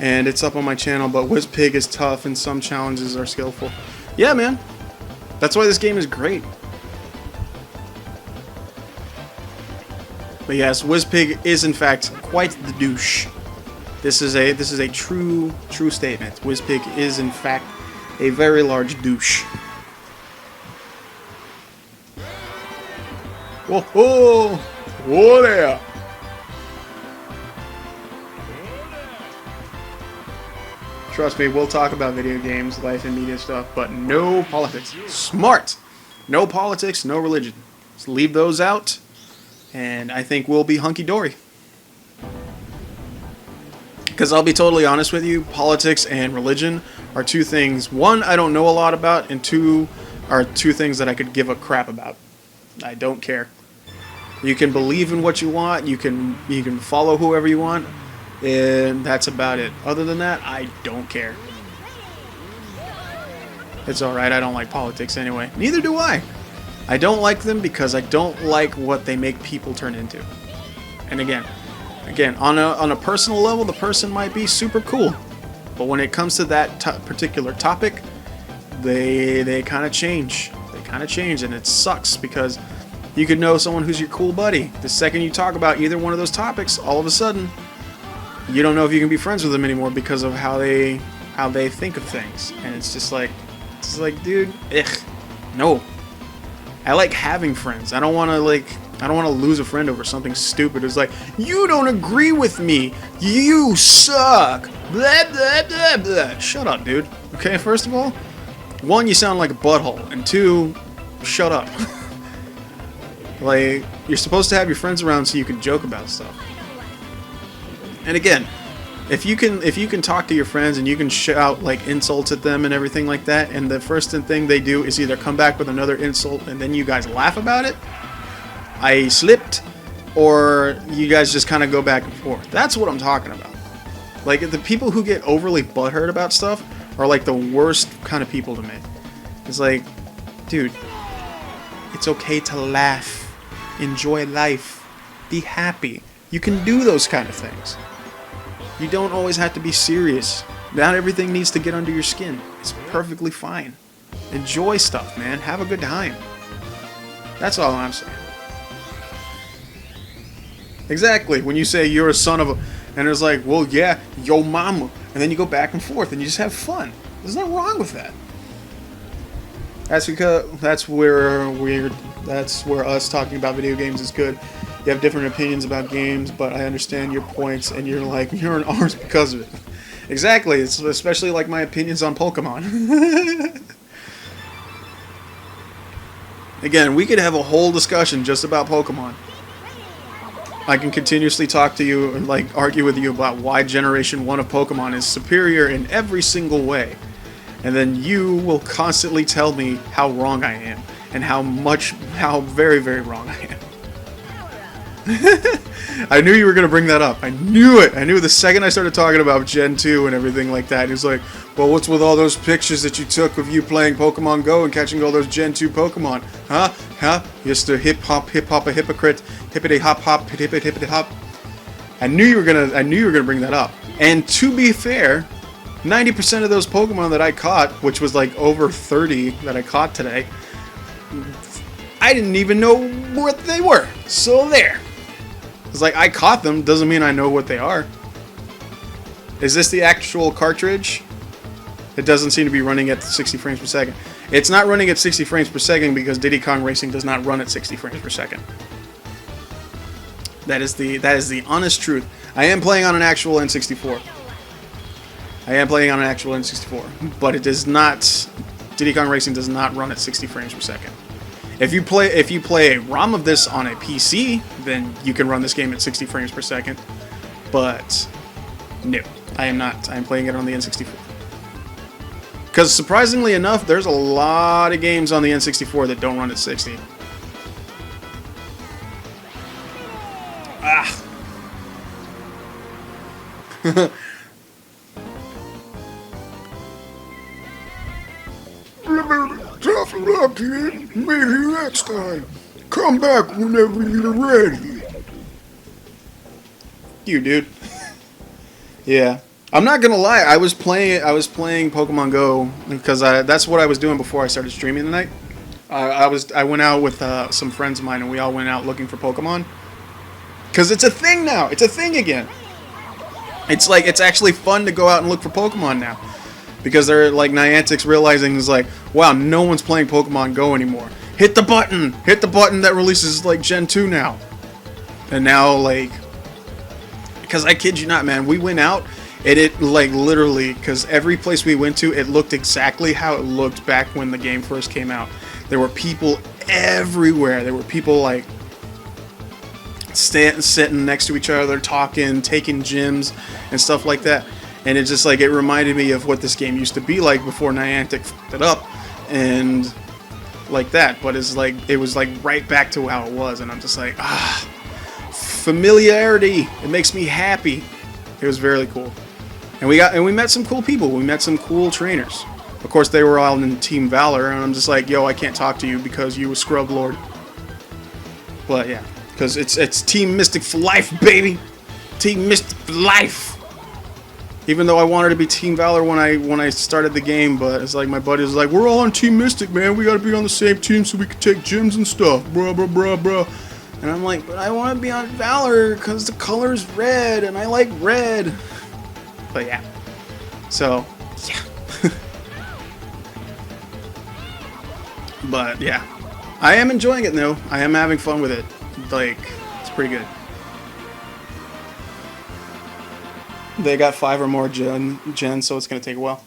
and it's up on my channel, but WizPig is tough and some challenges are skillful. Yeah, man. That's why this game is great. But yes, WizPig is in fact quite the douche. This is a true statement. WizPig is in fact a very large douche. Whoa, whoa, whoa there. Trust me, we'll talk about video games, life, and media stuff, but no politics. Smart! No politics, no religion. Just leave those out, and I think we'll be hunky-dory. Because I'll be totally honest with you, politics and religion are two things, one, I don't know a lot about, and two, are two things that I could give a crap about. I don't care. You can believe in what you want, you can follow whoever you want, and that's about it. Other than that, I don't care. It's alright, I don't like politics anyway. Neither do I. I don't like them because I don't like what they make people turn into. And again, on a personal level, the person might be super cool. But when it comes to that particular topic, they kind of change. They kind of change, and it sucks because you could know someone who's your cool buddy. The second you talk about either one of those topics, all of a sudden, you don't know if you can be friends with them anymore because of how they think of things. And it's just like, dude, no. I like having friends. I don't want to lose a friend over something stupid. It's like, you don't agree with me. You suck. Blah, blah, blah, blah. Shut up, dude. Okay, first of all, one, you sound like a butthole. And two, shut up. Like, you're supposed to have your friends around so you can joke about stuff. And again, if you can talk to your friends and you can shout like insults at them and everything like that, and the first thing they do is either come back with another insult and then you guys laugh about it, I slipped, or you guys just kind of go back and forth. That's what I'm talking about. Like, the people who get overly butthurt about stuff are like the worst kind of people to me. It's like, dude, it's okay to laugh, enjoy life, be happy. You can do those kind of things. You don't always have to be serious. Not everything needs to get under your skin. It's perfectly fine. Enjoy stuff, man. Have a good time. That's all I'm saying. Exactly. When you say you're a son of a... And it's like, well, yeah, yo mama. And then you go back and forth and you just have fun. There's nothing wrong with that. That's where us talking about video games is good. You have different opinions about games, but I understand your points, and you're an arse because of it. Exactly, it's especially like my opinions on Pokemon. Again, we could have a whole discussion just about Pokemon. I can continuously talk to you and like argue with you about why Generation 1 of Pokemon is superior in every single way. And then you will constantly tell me how wrong I am, and how very, very wrong I am. I knew you were going to bring that up. I knew it. I knew the second I started talking about Gen 2 and everything like that. It's like, well, what's with all those pictures that you took of you playing Pokemon Go and catching all those Gen 2 Pokemon? Huh? Just a hip-hop, a hypocrite, hippity-hop, hippity-hop. I knew you were gonna bring that up. And to be fair, 90% of those Pokemon that I caught, which was like over 30 that I caught today, I didn't even know what they were. So there. It's like, I caught them, doesn't mean I know what they are. Is this the actual cartridge? It doesn't seem to be running at 60 frames per second. It's not running at 60 frames per second because Diddy Kong Racing does not run at 60 frames per second. That is the honest truth. I am playing on an actual N64. But it does not. Diddy Kong Racing does not run at 60 frames per second. If you play a ROM of this on a PC, then you can run this game at 60 frames per second. But no, I am not. I am playing it on the N64. Because surprisingly enough, there's a lot of games on the N64 that don't run at 60. Tough luck, kid. Maybe next time. Come back whenever you're ready. You, dude. Yeah. I'm not gonna lie. I was playing Pokemon Go because that's what I was doing before I started streaming tonight. I went out with some friends of mine and we all went out looking for Pokemon. Because it's a thing now. It's a thing again. It's like, it's actually fun to go out and look for Pokemon now. Because they're like, Niantic's realizing is like, wow, no one's playing Pokemon Go anymore. Hit the button! Hit the button that releases like Gen 2 now. And now like, because I kid you not, man, we went out and it like literally, because every place we went to, it looked exactly how it looked back when the game first came out. There were people everywhere. There were people like sitting next to each other, talking, taking gyms and stuff like that. And it just like, it reminded me of what this game used to be like before Niantic fucked it up and like that. But it's like, it was like right back to how it was. And I'm just like, familiarity. It makes me happy. It was very cool. And we met some cool people. We met some cool trainers. Of course, they were all in Team Valor, and I'm just like, yo, I can't talk to you because you a scrub lord. But yeah, because it's Team Mystic for life, baby. Team Mystic for life. Even though I wanted to be Team Valor when I started the game, but it's like my buddy was like, we're all on Team Mystic, man. We got to be on the same team so we can take gyms and stuff, bruh, bruh, bruh, bruh. And I'm like, but I want to be on Valor because the color's red, and I like red. But yeah, so yeah. But yeah, I am enjoying it though. I am having fun with it. Like, it's pretty good. They got 5 or more gens, so it's going to take a while.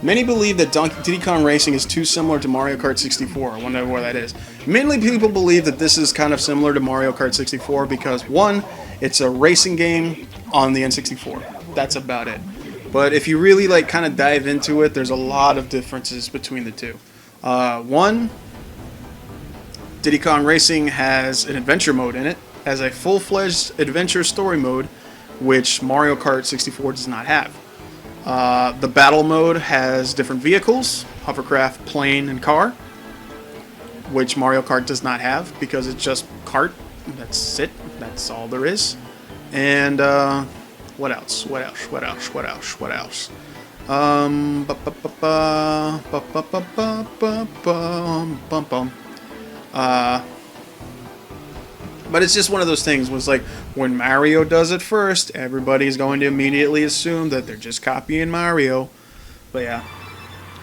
Many believe that Diddy Kong Racing is too similar to Mario Kart 64. I wonder where that is. Mainly people believe that this is kind of similar to Mario Kart 64 because, one, it's a racing game on the N64. That's about it. But if you really like kind of dive into it, there's a lot of differences between the two. One, Diddy Kong Racing has an adventure mode in it, has a full-fledged adventure story mode, which Mario Kart 64 does not have. The battle mode has different vehicles, hovercraft, plane, and car, which Mario Kart does not have because it's just kart. That's it. That's all there is. And what else? What else? What else? What else? What else? But it's just one of those things was like when Mario does it first, everybody's going to immediately assume that they're just copying Mario. But yeah.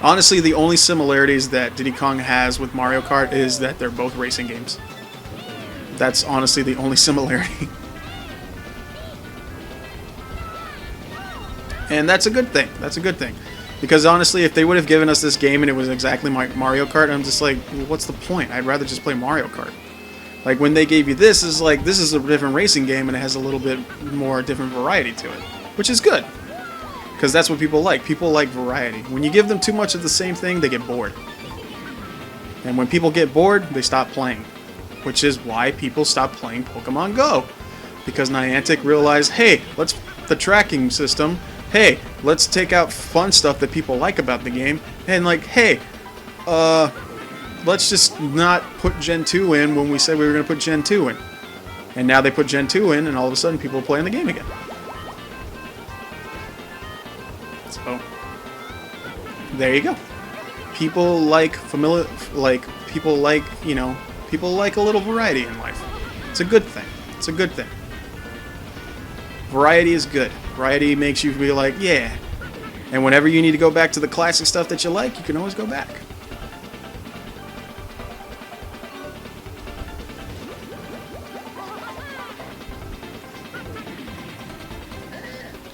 Honestly, the only similarities that Diddy Kong has with Mario Kart is that they're both racing games. That's honestly the only similarity. And that's a good thing. That's a good thing. Because honestly, if they would have given us this game and it was exactly like Mario Kart, I'm just like, well, what's the point? I'd rather just play Mario Kart. Like when they gave you this, is like this is a different racing game and it has a little bit more different variety to it, which is good. Because that's what people like. People like variety. When you give them too much of the same thing, they get bored. And when people get bored, they stop playing. Which is why people stop playing Pokemon Go. Because Niantic realized, hey, let's the tracking system. Hey, let's take out fun stuff that people like about the game. And like, hey, let's just not put Gen 2 in when we said we were going to put Gen 2 in. And now they put Gen 2 in, and all of a sudden people are playing the game again. So, there you go. People like familiar, like, people like, you know, people like a little variety in life. It's a good thing. It's a good thing. Variety is good. Variety makes you be like, yeah. And whenever you need to go back to the classic stuff that you like, you can always go back.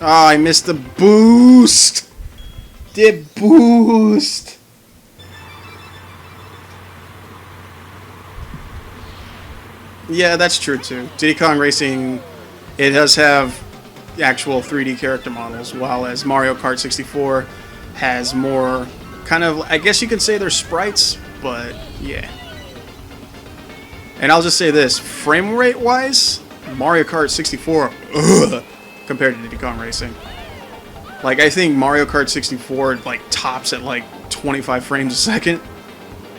Oh, I missed the boost! The boost! Yeah, that's true too. Diddy Kong Racing, it does have actual 3D character models, while as Mario Kart 64 has more kind of, I guess you could say they're sprites, but yeah. And I'll just say this, frame rate wise, Mario Kart 64, ugh, compared to Diddy Kong Racing. Like, I think Mario Kart 64 like tops at like 25 frames a second.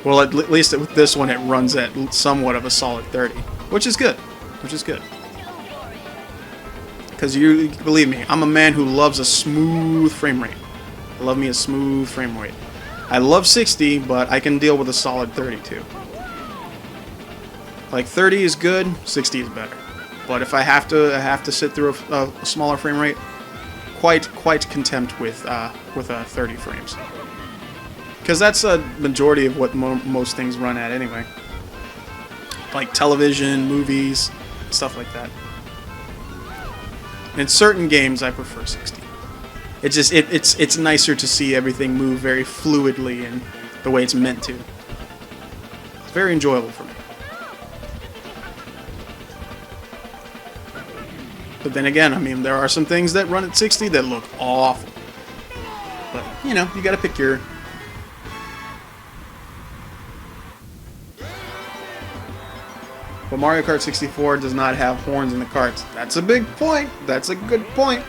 Well, at least with this one, it runs at somewhat of a solid 30, which is good. Which is good. Because you believe me, I'm a man who loves a smooth frame rate. I love me a smooth frame rate. I love 60, but I can deal with a solid 30 too. Like 30 is good, 60 is better. But if I have to sit through a smaller frame rate, quite content with 30 frames. Because that's a majority of what most things run at anyway. Like television, movies, stuff like that. In certain games, I prefer 60. It's nicer to see everything move very fluidly and the way it's meant to. It's very enjoyable for me. But then again, I mean, there are some things that run at 60 that look awful. But, you know, you gotta pick your... But Mario Kart 64 does not have horns in the carts. That's a big point. That's a good point.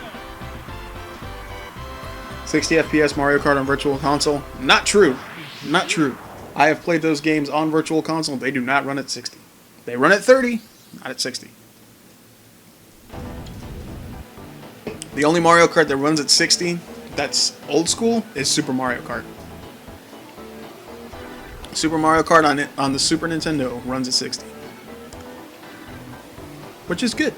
60 FPS Mario Kart on Virtual Console? Not true. Not true. I have played those games on Virtual Console. They do not run at 60. They run at 30, not at 60. The only Mario Kart that runs at 60, that's old school, is Super Mario Kart. Super Mario Kart on the Super Nintendo runs at 60. Which is good.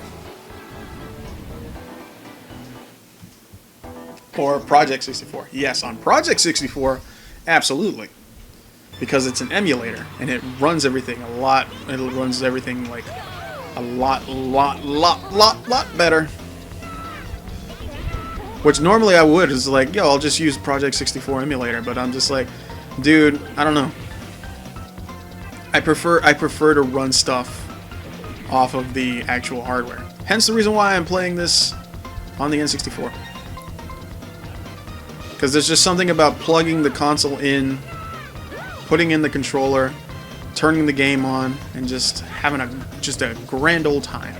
Or Project 64. Yes, on Project 64, absolutely. Because it's an emulator, and it runs everything a lot. It runs everything like a lot better. Which normally I would, is like, yo, I'll just use Project 64 emulator, but I'm just like, dude, I don't know. I prefer to run stuff off of the actual hardware. Hence the reason why I'm playing this on the N64. Because there's just something about plugging the console in, putting in the controller, turning the game on, and just having a grand old time.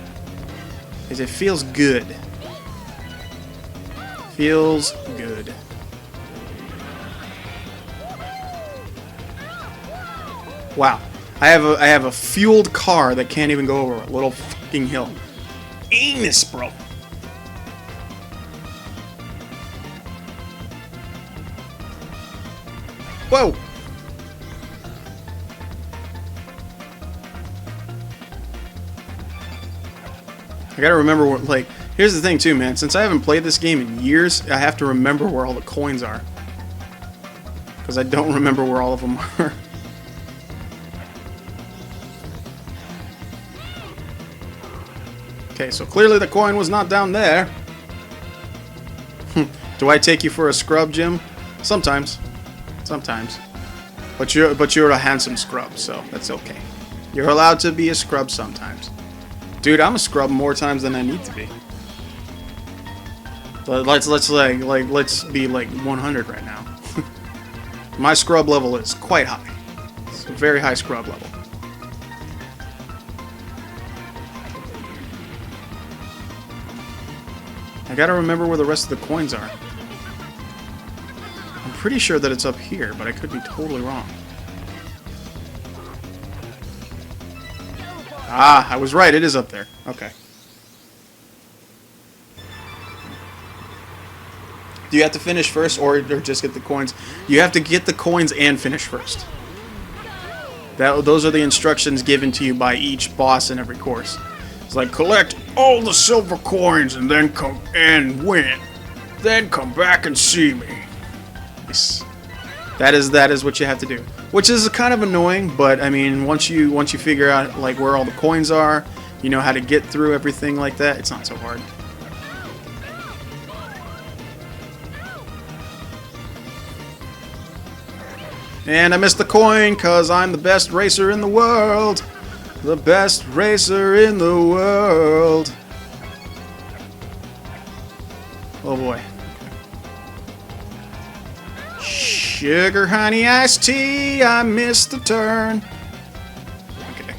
Because it feels good. Feels good. Wow. I have a fueled car that can't even go over a little fucking hill. Anus, bro. Whoa. I gotta remember what, like, here's the thing too, man. Since I haven't played this game in years, I have to remember where all the coins are. Because I don't remember where all of them are. Okay, so clearly the coin was not down there. Do I take you for a scrub, Jim? Sometimes. Sometimes. But you're a handsome scrub, so that's okay. You're allowed to be a scrub sometimes. Dude, I'm a scrub more times than I need to be. Let's be like 100 right now. My scrub level is quite high. It's a very high scrub level. I gotta remember where the rest of the coins are. I'm pretty sure that it's up here, but I could be totally wrong. Ah, I was right. It is up there. Okay. Do you have to finish first or just get the coins? You have to get the coins and finish first. Those are the instructions given to you by each boss in every course. It's like, collect all the silver coins and then come and win. Then come back and see me. Nice. That is what you have to do. Which is kind of annoying, but I mean, once you figure out like where all the coins are, you know how to get through everything like that, it's not so hard. And I missed the coin because I'm the best racer in the world. The best racer in the world. Oh boy. Sugar honey iced tea, I missed the turn. Okay.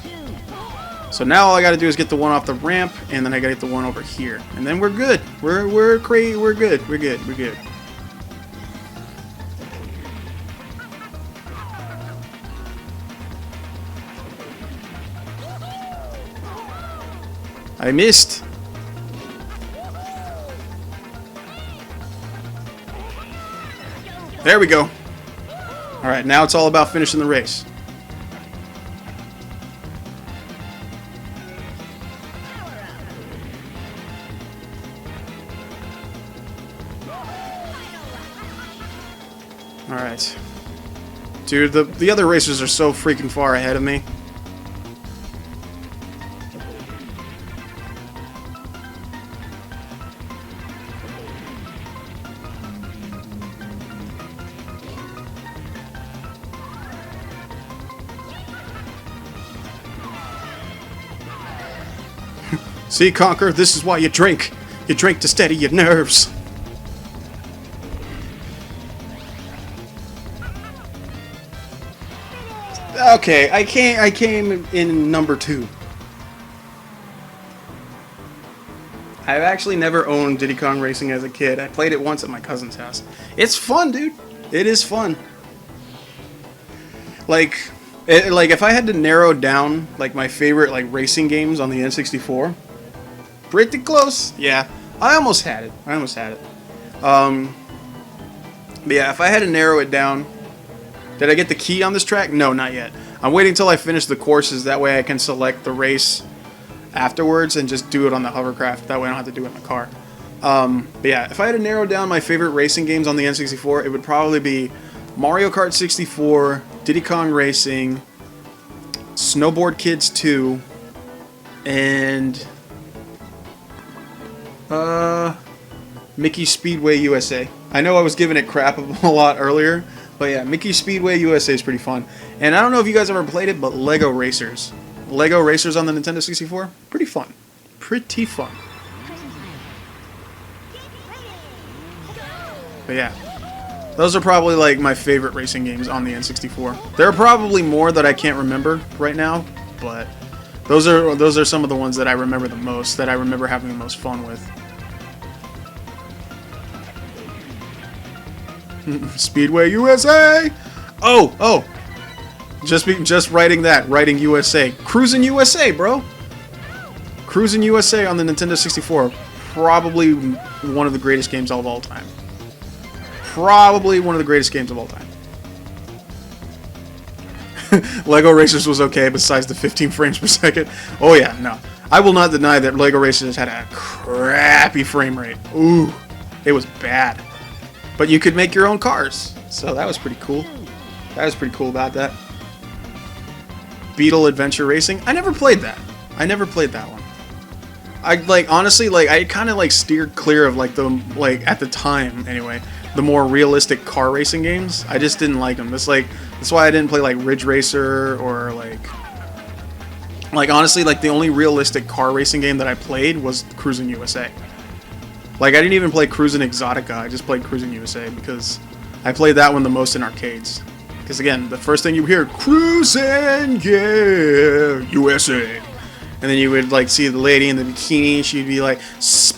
So now all I got to do is get the one off the ramp, and then I got to get the one over here, and then we're good. We're good. We're good. I missed. There we go. All right, now it's all about finishing the race. All right. Dude, the other racers are so freaking far ahead of me. See, Conker, this is why you drink. You drink to steady your nerves. Okay, I came in number 2. I've actually never owned Diddy Kong Racing as a kid. I played it once at my cousin's house. It's fun, dude. It is fun. Like if I had to narrow down like my favorite like racing games on the N64, pretty close. Yeah, I almost had it. But yeah, if I had to narrow it down, did I get the key on this track? No, not yet. I'm waiting until I finish the courses. That way I can select the race afterwards and just do it on the hovercraft. That way I don't have to do it in the car. But yeah, if I had to narrow down my favorite racing games on the N64, it would probably be Mario Kart 64, Diddy Kong Racing, Snowboard Kids 2, and Mickey Speedway USA. I know I was giving it crap a lot earlier, but yeah, Mickey Speedway USA is pretty fun. And I don't know if you guys ever played it, but Lego Racers. Lego Racers on the Nintendo 64? Pretty fun. Pretty fun. But yeah, those are probably like my favorite racing games on the N64. There are probably more that I can't remember right now, but those are some of the ones that I remember the most, that I remember having the most fun with. Speedway USA! Oh! Just writing that. Writing USA. Cruising USA, bro! Cruising USA on the Nintendo 64. Probably one of the greatest games of all time. Probably one of the greatest games of all time. Lego Racers was okay besides the 15 frames per second. Oh yeah, no. I will not deny that Lego Racers had a crappy frame rate. Ooh, it was bad. But you could make your own cars, so that was pretty cool. That was pretty cool about that. Beetle Adventure Racing. I never played that. I never played that one. I honestly I kind of steered clear of at the time anyway, the more realistic car racing games. I just didn't like them. That's why I didn't play Ridge Racer or honestly the only realistic car racing game that I played was Cruising USA. I didn't even play Cruising Exotica. I just played Cruising USA because I played that one the most in arcades. Because again, the first thing you hear, Cruising, yeah, USA. And then you would see the lady in the bikini. She'd be like,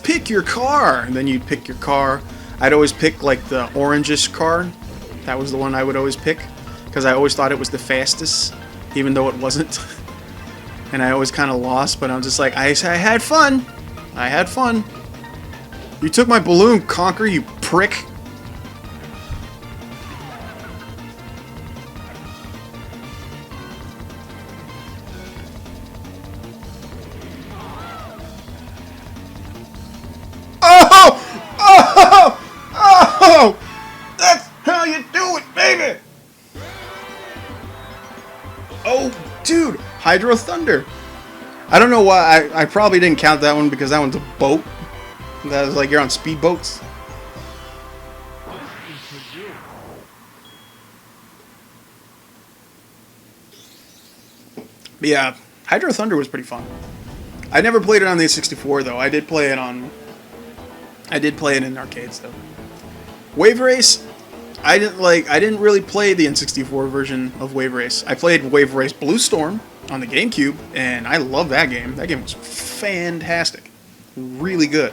pick your car. And then you'd pick your car. I'd always pick the orangish car. That was the one I would always pick. Because I always thought it was the fastest. Even though it wasn't. And I always kind of lost. But I'm just I had fun. I had fun. You took my balloon, Conker, you prick. Oh! That's how you do it, baby! Oh, dude! Hydro Thunder. I don't know why. I probably didn't count that one because that one's a boat. That was you're on speedboats. But yeah, Hydro Thunder was pretty fun. I never played it on the 64 though. I did play it in arcades though. Wave Race, I didn't really play the N64 version of Wave Race. I played Wave Race Blue Storm, on the GameCube, and I love that game. That game was fantastic. Really good.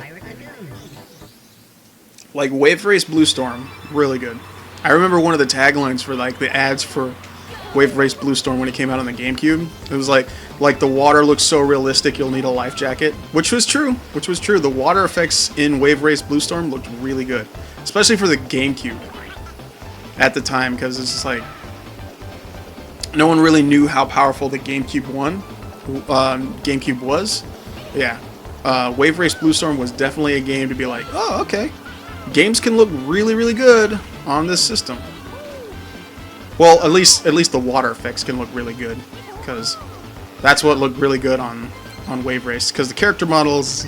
Like Wave Race Blue Storm, really good. I remember one of the taglines for like the ads for Wave Race Blue Storm when it came out on the GameCube. It was like the water looks so realistic you'll need a life jacket, which was true. The water effects in Wave Race Blue Storm looked really good, especially for the GameCube at the time, because it's just like no one really knew how powerful the GameCube was. Yeah, Wave Race Blue Storm was definitely a game to be like, oh, okay, games can look really, really good on this system. Well, at least the water effects can look really good, because that's what looked really good on Wave Race. Because the character models,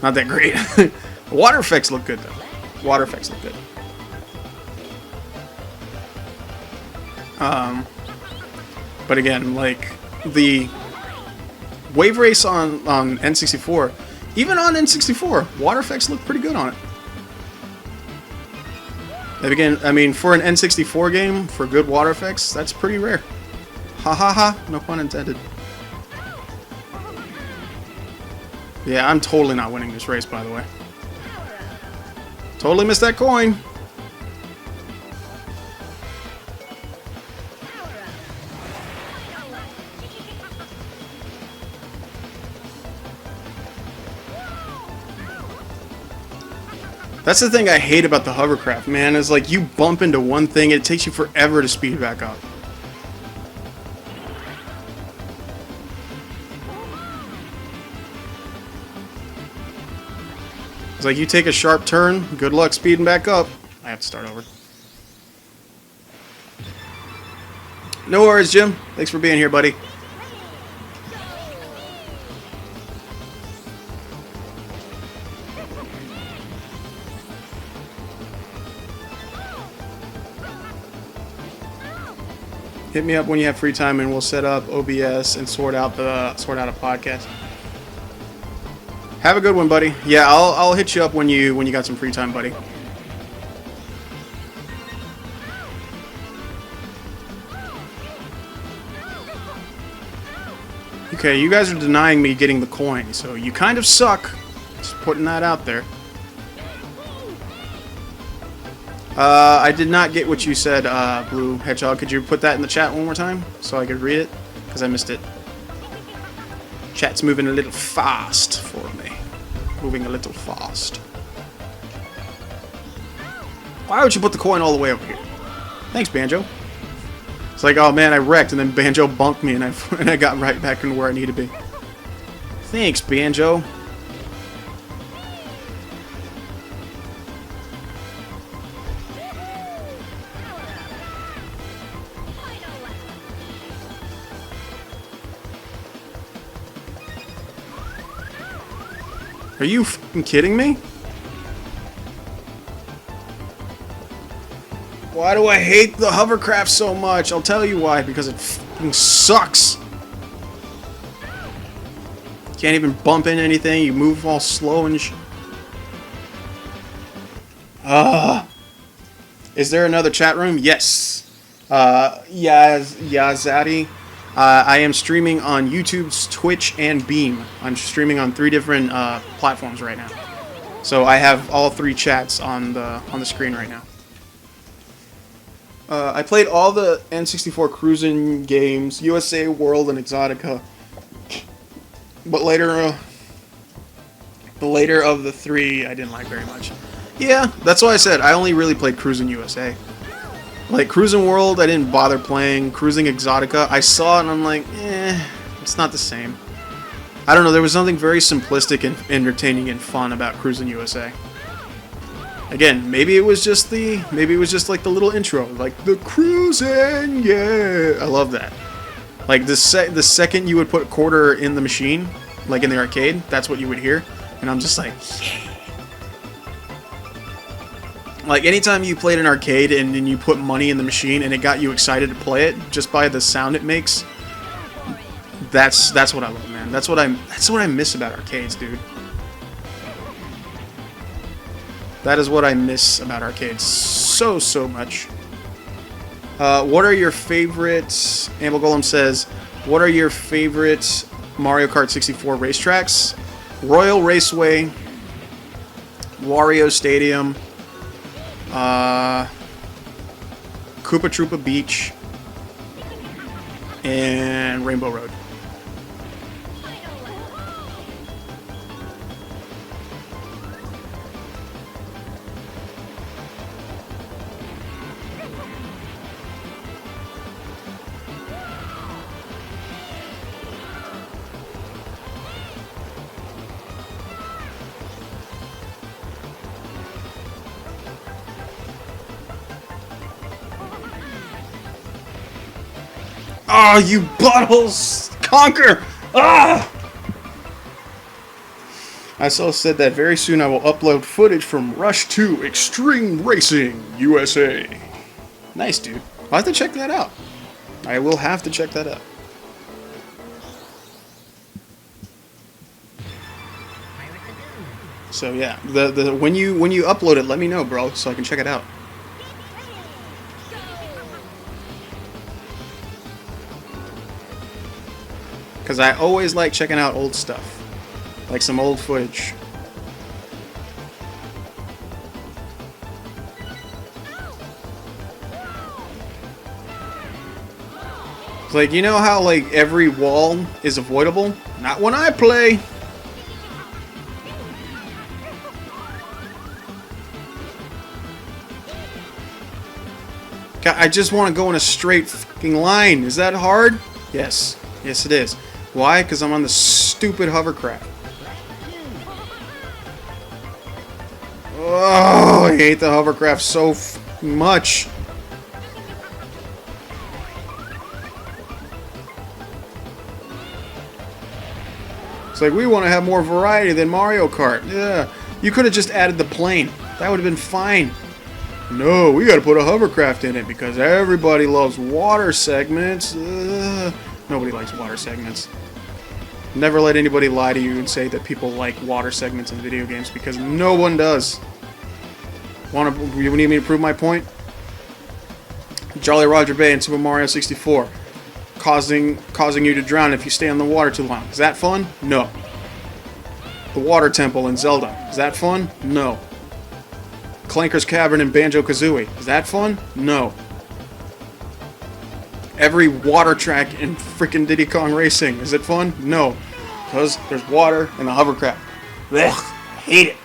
not that great. The water effects look good though. Water effects look good. But again, like the Wave Race on N64, even on N64, water effects look pretty good on it. And again, I mean, for an N64 game, for good water effects, that's pretty rare. Ha ha ha, no pun intended. Yeah, I'm totally not winning this race, by the way. Totally missed that coin. That's the thing I hate about the hovercraft, man, is like you bump into one thing, it takes you forever to speed back up. It's like you take a sharp turn, good luck speeding back up. I have to start over. No worries, Jim. Thanks for being here, buddy. Hit me up when you have free time, and we'll set up OBS and sort out a podcast. Have a good one, buddy. Yeah, I'll hit you up when you got some free time, buddy. Okay, you guys are denying me getting the coin, so you kind of suck. Just putting that out there. I did not get what you said, Blue Hedgehog. Could you put that in the chat one more time so I could read it? Because I missed it. Chat's moving a little fast for me. Moving a little fast. Why would you put the coin all the way over here? Thanks, Banjo. It's like, oh man, I wrecked, and then Banjo bumped me, and I got right back into where I need to be. Thanks, Banjo. Are you f***ing kidding me? Why do I hate the hovercraft so much? I'll tell you why. Because it f***ing sucks. Can't even bump into anything. You move all slow and Is there another chat room? Yes. Yazati. I am streaming on YouTube's Twitch and Beam. I'm streaming on 3 different platforms right now. So I have all 3 chats on the screen right now. I played all the N64 cruising games, USA, World, and Exotica. But the later of the 3 I didn't like very much. Yeah, that's why I said I only really played Cruising USA. Like, Cruising World, I didn't bother playing. Cruising Exotica, I saw it and I'm like, it's not the same. I don't know, there was something very simplistic and entertaining and fun about Cruising USA. Again, maybe it was just like the little intro, like, the cruising, yeah. I love that. Like, the second you would put a quarter in the machine, like in the arcade, that's what you would hear. And I'm just like, yeah. Like, anytime you played an arcade and then you put money in the machine and it got you excited to play it just by the sound it makes, that's what I love, man. That's what I miss about arcades, dude. That is what I miss about arcades so much. What are your favorites? Amble Golem says, What are your favorite Mario Kart 64 racetracks? Royal Raceway, Wario Stadium, Koopa Troopa Beach, and Rainbow Road. Oh, you buttholes! Conquer! Ah! I so said that very soon I will upload footage from Rush 2 Extreme Racing USA. Nice, dude. I'll have to check that out. I will have to check that out. So yeah, when you upload it, let me know, bro, so I can check it out. Because I always like checking out old stuff. Like some old footage. It's like, you know how like every wall is avoidable? Not when I play! God, I just want to go in a straight fucking line. Is that hard? Yes. Yes, it is. Why? Because I'm on the stupid hovercraft. Oh, I hate the hovercraft so much. It's like, we want to have more variety than Mario Kart. Yeah, you could have just added the plane. That would have been fine. No, we got to put a hovercraft in it because everybody loves water segments. Nobody likes water segments. Never let anybody lie to you and say that people like water segments in video games, because no one does. You need me to prove my point? Jolly Roger Bay in Super Mario 64. Causing you to drown if you stay on the water too long. Is that fun? No. The Water Temple in Zelda. Is that fun? No. Clanker's Cavern in Banjo-Kazooie. Is that fun? No. Every water track in frickin' Diddy Kong Racing. Is it fun? No. Because there's water and a hovercraft. Ugh, I hate it.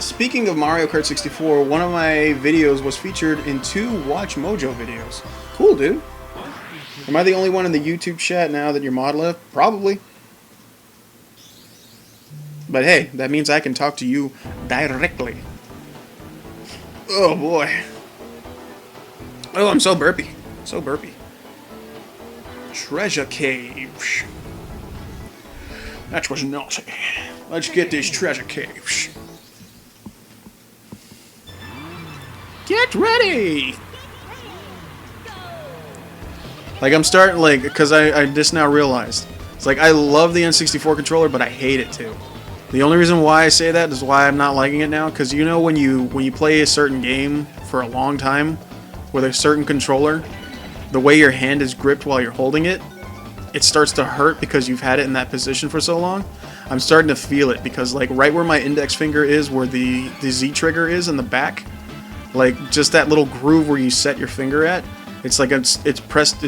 Speaking of Mario Kart 64, one of my videos was featured in 2 Watch Mojo videos. Cool, dude. Am I the only one in the YouTube chat now that you're mod left? Probably. But hey, that means I can talk to you directly. Oh boy. Oh, I'm so burpy. So burpy. Treasure caves. That was naughty. Let's get these treasure caves. Get ready! Like, I'm starting, like, because I just now realized. It's like, I love the N64 controller, but I hate it too. The only reason why I say that is why I'm not liking it now, because you know when you play a certain game for a long time with a certain controller, the way your hand is gripped while you're holding it, it starts to hurt because you've had it in that position for so long. I'm starting to feel it because, like, right where my index finger is, where the Z trigger is in the back, like just that little groove where you set your finger at, it's like it's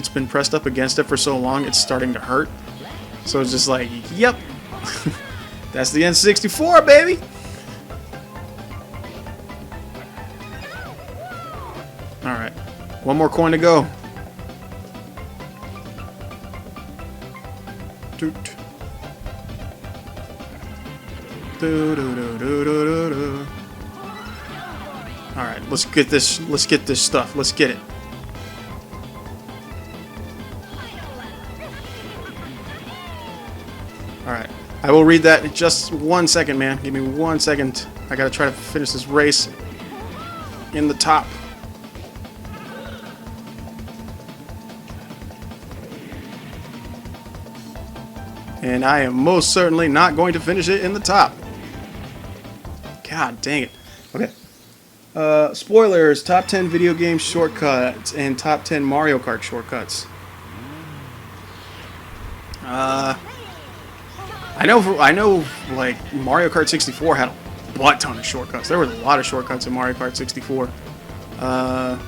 been pressed up against it for so long, it's starting to hurt. So it's just like, yep. That's the N64, baby! Alright. One more coin to go. Doot. Do-do-do-do-do-do. Alright, let's get this stuff. Let's get it. Alright. I will read that in just 1 second, man. Give me 1 second. I gotta try to finish this race in the top. And I am most certainly not going to finish it in the top. God dang it. Okay. Spoilers, top 10 video game shortcuts and top 10 Mario Kart shortcuts. I know, like, Mario Kart 64 had a butt ton of shortcuts. There was a lot of shortcuts in Mario Kart 64. I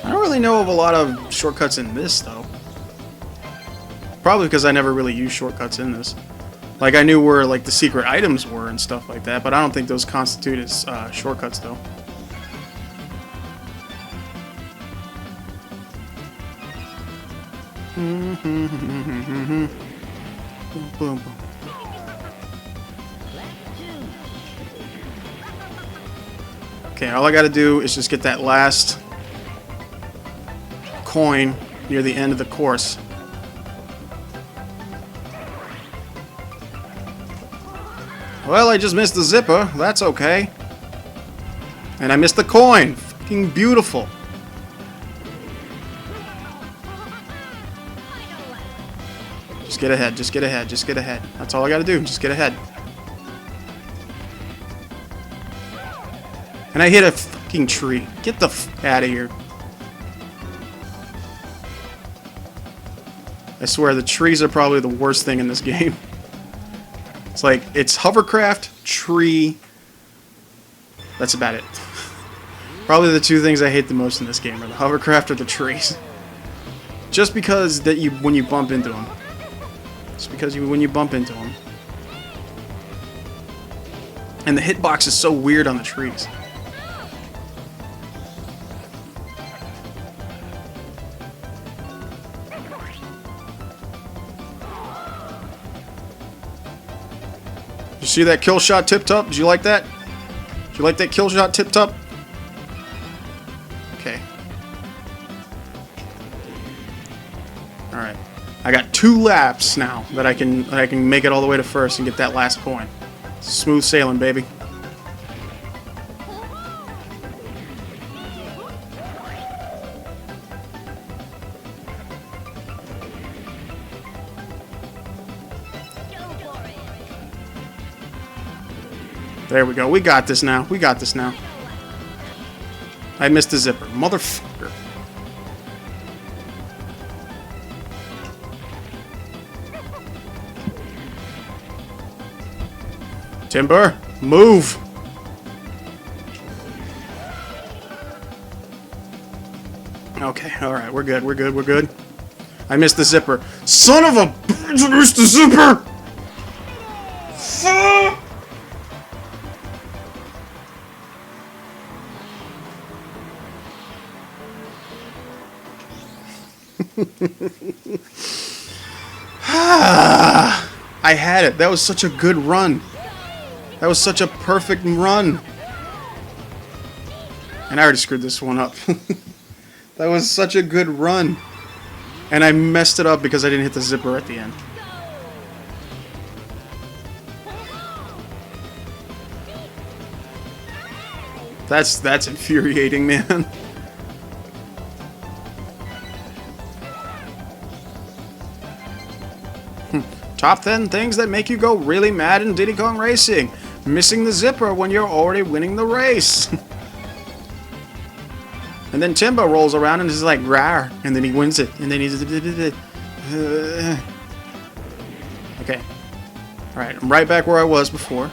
don't really know of a lot of shortcuts in this, though. Probably because I never really used shortcuts in this. Like, I knew where, like, the secret items were and stuff like that, but I don't think those constitute as shortcuts, though. Okay, all I gotta do is just get that last coin near the end of the course. Well, I just missed the zipper. That's okay. And I missed the coin. Fucking beautiful. Just get ahead, just get ahead, just get ahead. That's all I gotta do, just get ahead. And I hit a fucking tree. Get the f out of here. I swear, the trees are probably the worst thing in this game. It's like, it's hovercraft, tree. That's about it. Probably the two things I hate the most in this game are the hovercraft or the trees. Just because that when you bump into them. Just because when you bump into them. And the hitbox is so weird on the trees. You see that kill shot tip top? Did you like that? Did you like that kill shot tip top? Okay. Alright. I got 2 laps now that I can make it all the way to first and get that last coin. Smooth sailing, baby. There we go. We got this now. We got this now. I missed the zipper. Motherfucker. Timber, move. Okay, alright. We're good. We're good. We're good. I missed the zipper. Son of a bitch! I missed the zipper! Fuck! I had it. That was such a good run. That was such a perfect run. And I already screwed this one up. That was such a good run. And I messed it up because I didn't hit the zipper at the end. That's infuriating, man. Top 10 things that make you go really mad in Diddy Kong Racing. Missing the zipper when you're already winning the race. And then Timbo rolls around and is like, rawr, and then he wins it. And then he's... Okay. Alright, I'm right back where I was before.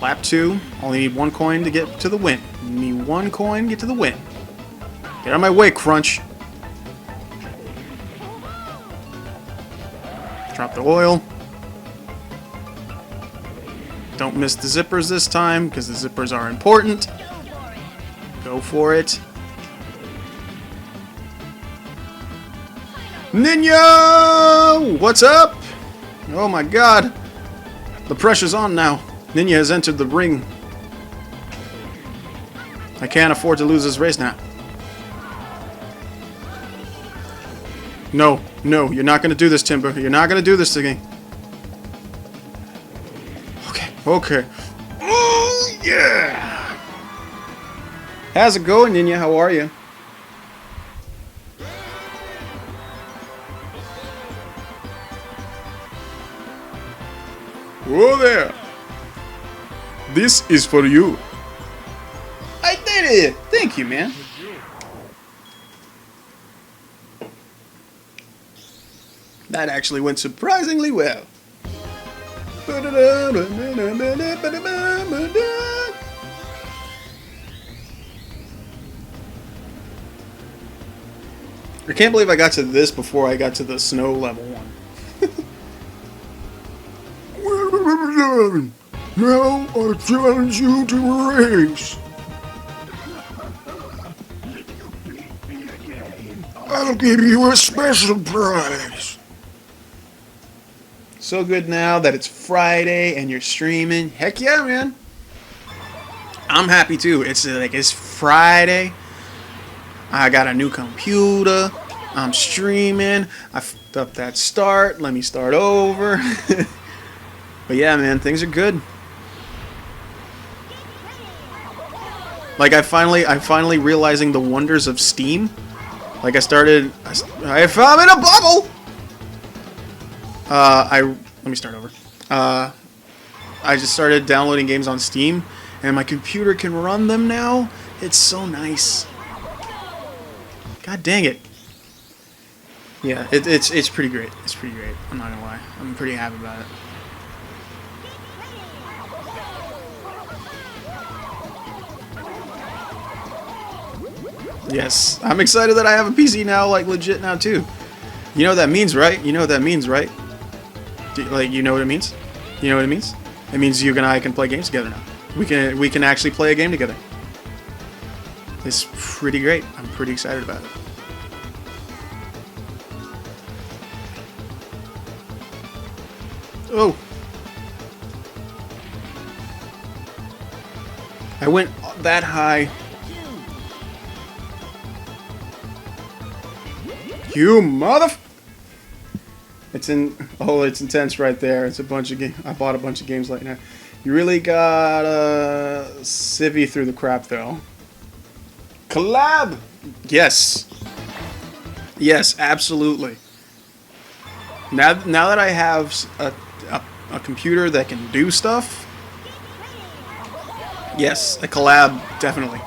Lap 2. Only need 1 coin to get to the win. Need 1 coin to get to the win. Get out of my way, Crunch. Drop the oil. Don't miss the zippers this time, because the zippers are important. Go for it. Ninja! What's up? Oh my god. The pressure's on now. Ninja has entered the ring. I can't afford to lose this race now. No, no, you're not going to do this, Timber. You're not going to do this to me. Okay, okay. Oh, yeah! How's it going, Ninja? How are you? Whoa there! This is for you. it! Thank you, man. That actually went surprisingly well. I can't believe I got to this before I got to the snow level one. Now I challenge you to a race. I'll give you a special prize. So good now that it's Friday and you're streaming. Heck yeah, man. I'm happy too. It's Friday. I got a new computer. I'm streaming. I fucked up that start. Let me start over. But yeah, man, things are good. Like I'm finally realizing the wonders of Steam. Like I found in a bubble. Let me start over. I just started downloading games on Steam, and my computer can run them now. It's so nice. God dang it. Yeah, it's pretty great. It's pretty great. I'm not gonna lie. I'm pretty happy about it. Yes, I'm excited that I have a PC now, like legit now too. You know what that means, right? You know what that means, right? Like, you know what it means? You know what it means? It means you and I can play games together now. We can actually play a game together. It's pretty great. I'm pretty excited about it. Oh. I went that high. You mother... It's intense right there. It's a bunch of games. I bought a bunch of games like that. You really gotta civvy through the crap though. Collab! Yes. Yes, absolutely. Now that I have a computer that can do stuff, yes, a collab, definitely.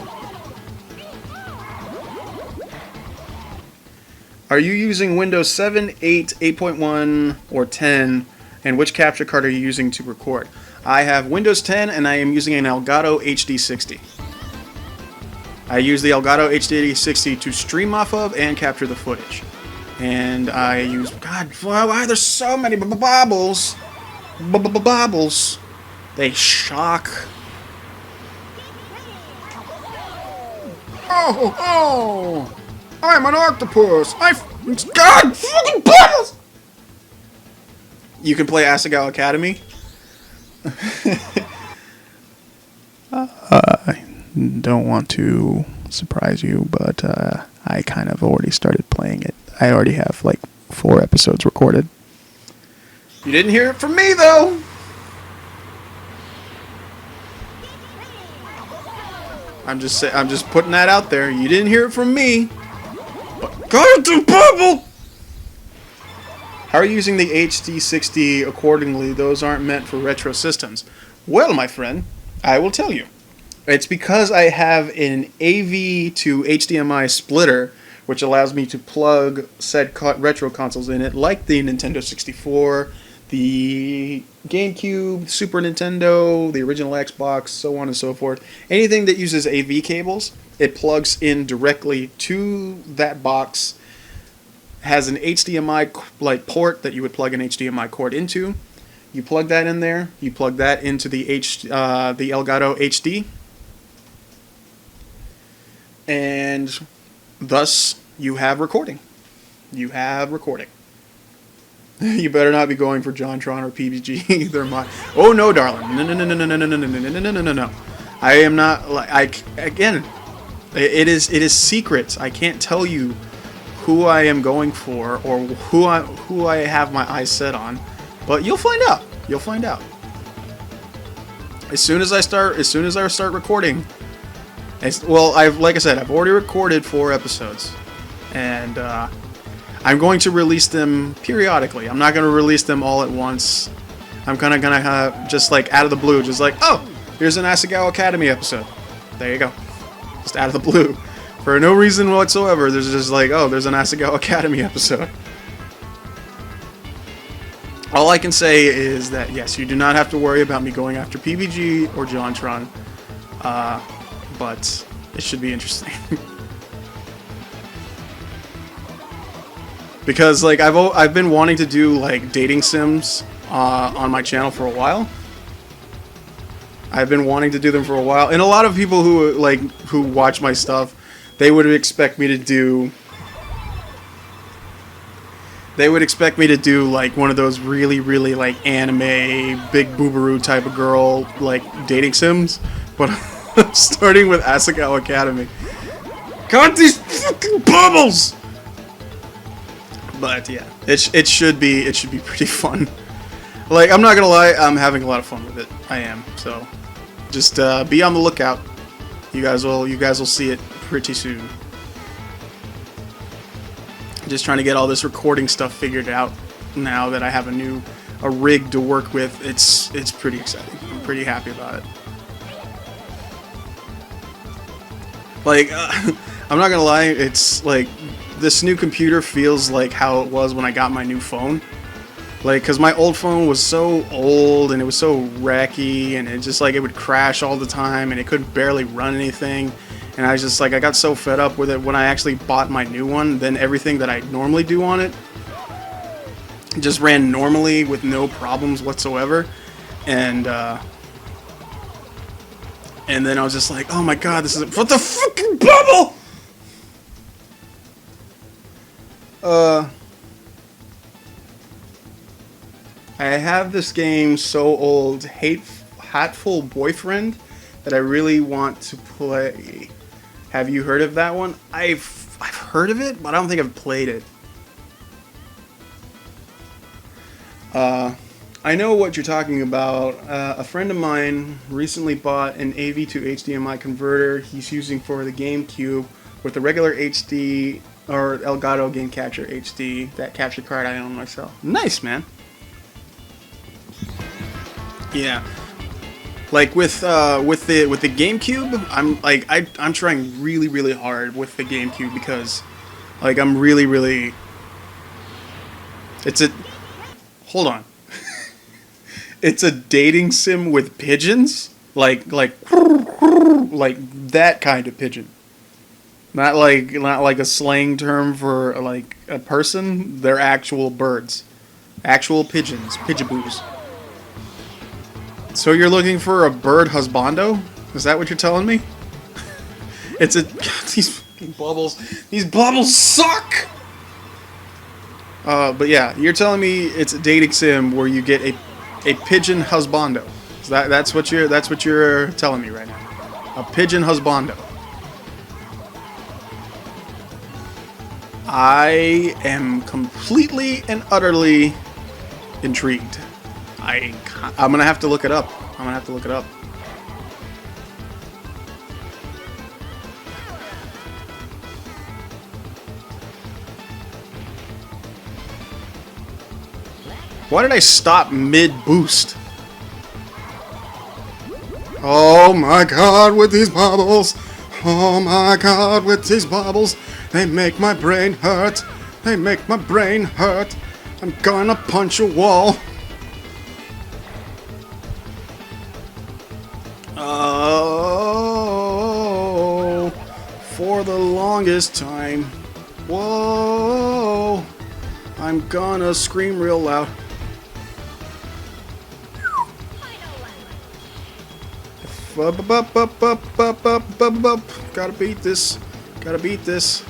Are you using Windows 7, 8, 8.1, or 10? And which capture card are you using to record? I have Windows 10 and I am using an Elgato HD60. I use the Elgato HD60 to stream off of and capture the footage. And I use... God, why are there so many bobbles? Bobbles. They shock. Oh! I'm an octopus! God fucking bubbles! You can play Asagao Academy? I don't want to surprise you, but I kind of already started playing it. I already have like 4 episodes recorded. You didn't hear it from me, though! I'm just putting that out there. You didn't hear it from me. But God, the bubble! How are you using the HD60 accordingly? Those aren't meant for retro systems. Well, my friend, I will tell you. It's because I have an AV to HDMI splitter, which allows me to plug said retro consoles in it, like the Nintendo 64, the GameCube, Super Nintendo, the original Xbox, so on and so forth. Anything that uses AV cables, it plugs in directly to that box, has an HDMI like port that you would plug an HDMI cord into. You plug that in there, you plug that into the Elgato HD, and thus you have recording. You have recording. You better not be going for JonTron or PBG. They're mine. Oh no, darling. No. I am not like again. It is secret. I can't tell you who I am going for or who I have my eyes set on, but you'll find out. You'll find out. As soon as I start recording. Like I said, I've already recorded 4 episodes, and I'm going to release them periodically. I'm not going to release them all at once. I'm kind of going to just like out of the blue, just like, oh, here's an Asagao Academy episode. There you go. just out of the blue. For no reason whatsoever, there's just like, oh, there's an Asagao Academy episode. All I can say is that, yes, you do not have to worry about me going after PBG or JonTron, but it should be interesting. Because, like, I've been wanting to do, like, dating sims on my channel for a while. I've been wanting to do them for a while, and a lot of people who watch my stuff, they would expect me to do like one of those really, really like anime big boobaroo type of girl like dating sims, but I'm starting with Asagao Academy. Got these fucking bubbles. But yeah, it should be pretty fun. Like, I'm not gonna lie, I'm having a lot of fun with it. I am. So just be on the lookout. You guys will see it pretty soon. Just trying to get all this recording stuff figured out now that I have a rig to work with. It's pretty exciting. I'm pretty happy about it. Like, I'm not gonna lie, it's like this new computer feels like how it was when I got my new phone. Like, cause my old phone was so old and it was so wrecky and it just like it would crash all the time and it couldn't barely run anything. And I was just like, I got so fed up with it when I actually bought my new one. Then everything that I normally do on it just ran normally with no problems whatsoever. And then I was just like, oh my god, this is what the fucking bubble. I have this game so old, Hatful Boyfriend, that I really want to play. Have you heard of that one? I've heard of it, but I don't think I've played it. I know what you're talking about. A friend of mine recently bought an AV to HDMI converter he's using for the GameCube with the regular HD or Elgato Game Capture HD. That capture card I own myself. Nice, man. Yeah. Like with the GameCube, I'm trying really, really hard with the GameCube because like I'm really hold on. It's a dating sim with pigeons, like that kind of pigeon. Not like a slang term for like a person. They're actual birds, actual pigeons, pigeaboos. So you're looking for a bird husbando? Is that what you're telling me? It's a these fucking bubbles. These bubbles suck. But yeah, you're telling me it's a dating sim where you get a pigeon husbando. So that's what you're telling me right now. A pigeon husbando. I am completely and utterly intrigued. I'm gonna have to look it up. Why did I stop mid-boost? Oh my god, with these bubbles! Oh my god, with these bubbles! They make my brain hurt! They make my brain hurt! I'm gonna punch a wall! Oh, for the longest time. Whoa, I'm gonna scream real loud. Gotta beat this. Gotta beat this.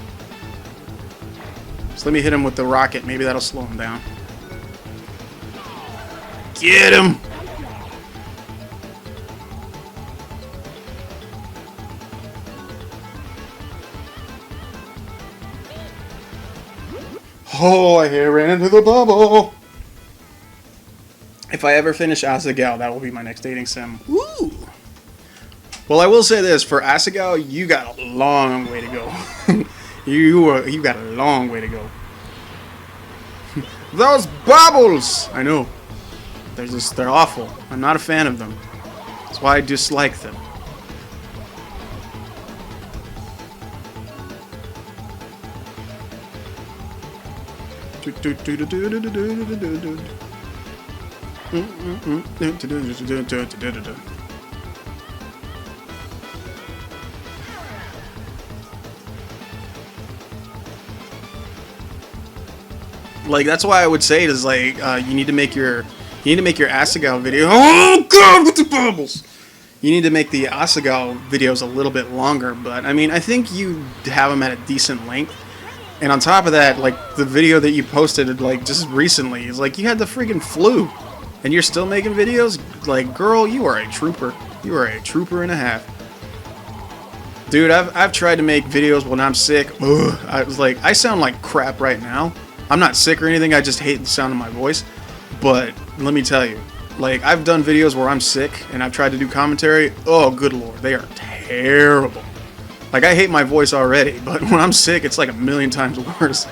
Just let me hit him with the rocket. Maybe that'll slow him down. Get him! Oh, I ran into the bubble. If I ever finish Asagao, that will be my next dating sim. Woo! Well, I will say this, for Asagao, you got a long way to go. you got a long way to go. Those bubbles! I know. They're awful. I'm not a fan of them. That's why I dislike them. Like, that's why I would say it is like you need to make your Asagao video. Oh God, with the bubbles! You need to make the Asagao videos a little bit longer, but I mean, I think you have them at a decent length. And on top of that, like the video that you posted like just recently is like you had the freaking flu, and you're still making videos. Like, girl, you are a trooper. You are a trooper and a half. Dude, I've tried to make videos when I'm sick. Ugh, I was like, I sound like crap right now. I'm not sick or anything, I just hate the sound of my voice. But let me tell you, like, I've done videos where I'm sick and I've tried to do commentary. Oh, good lord, they are terrible. Like, I hate my voice already, but when I'm sick, it's like a million times worse.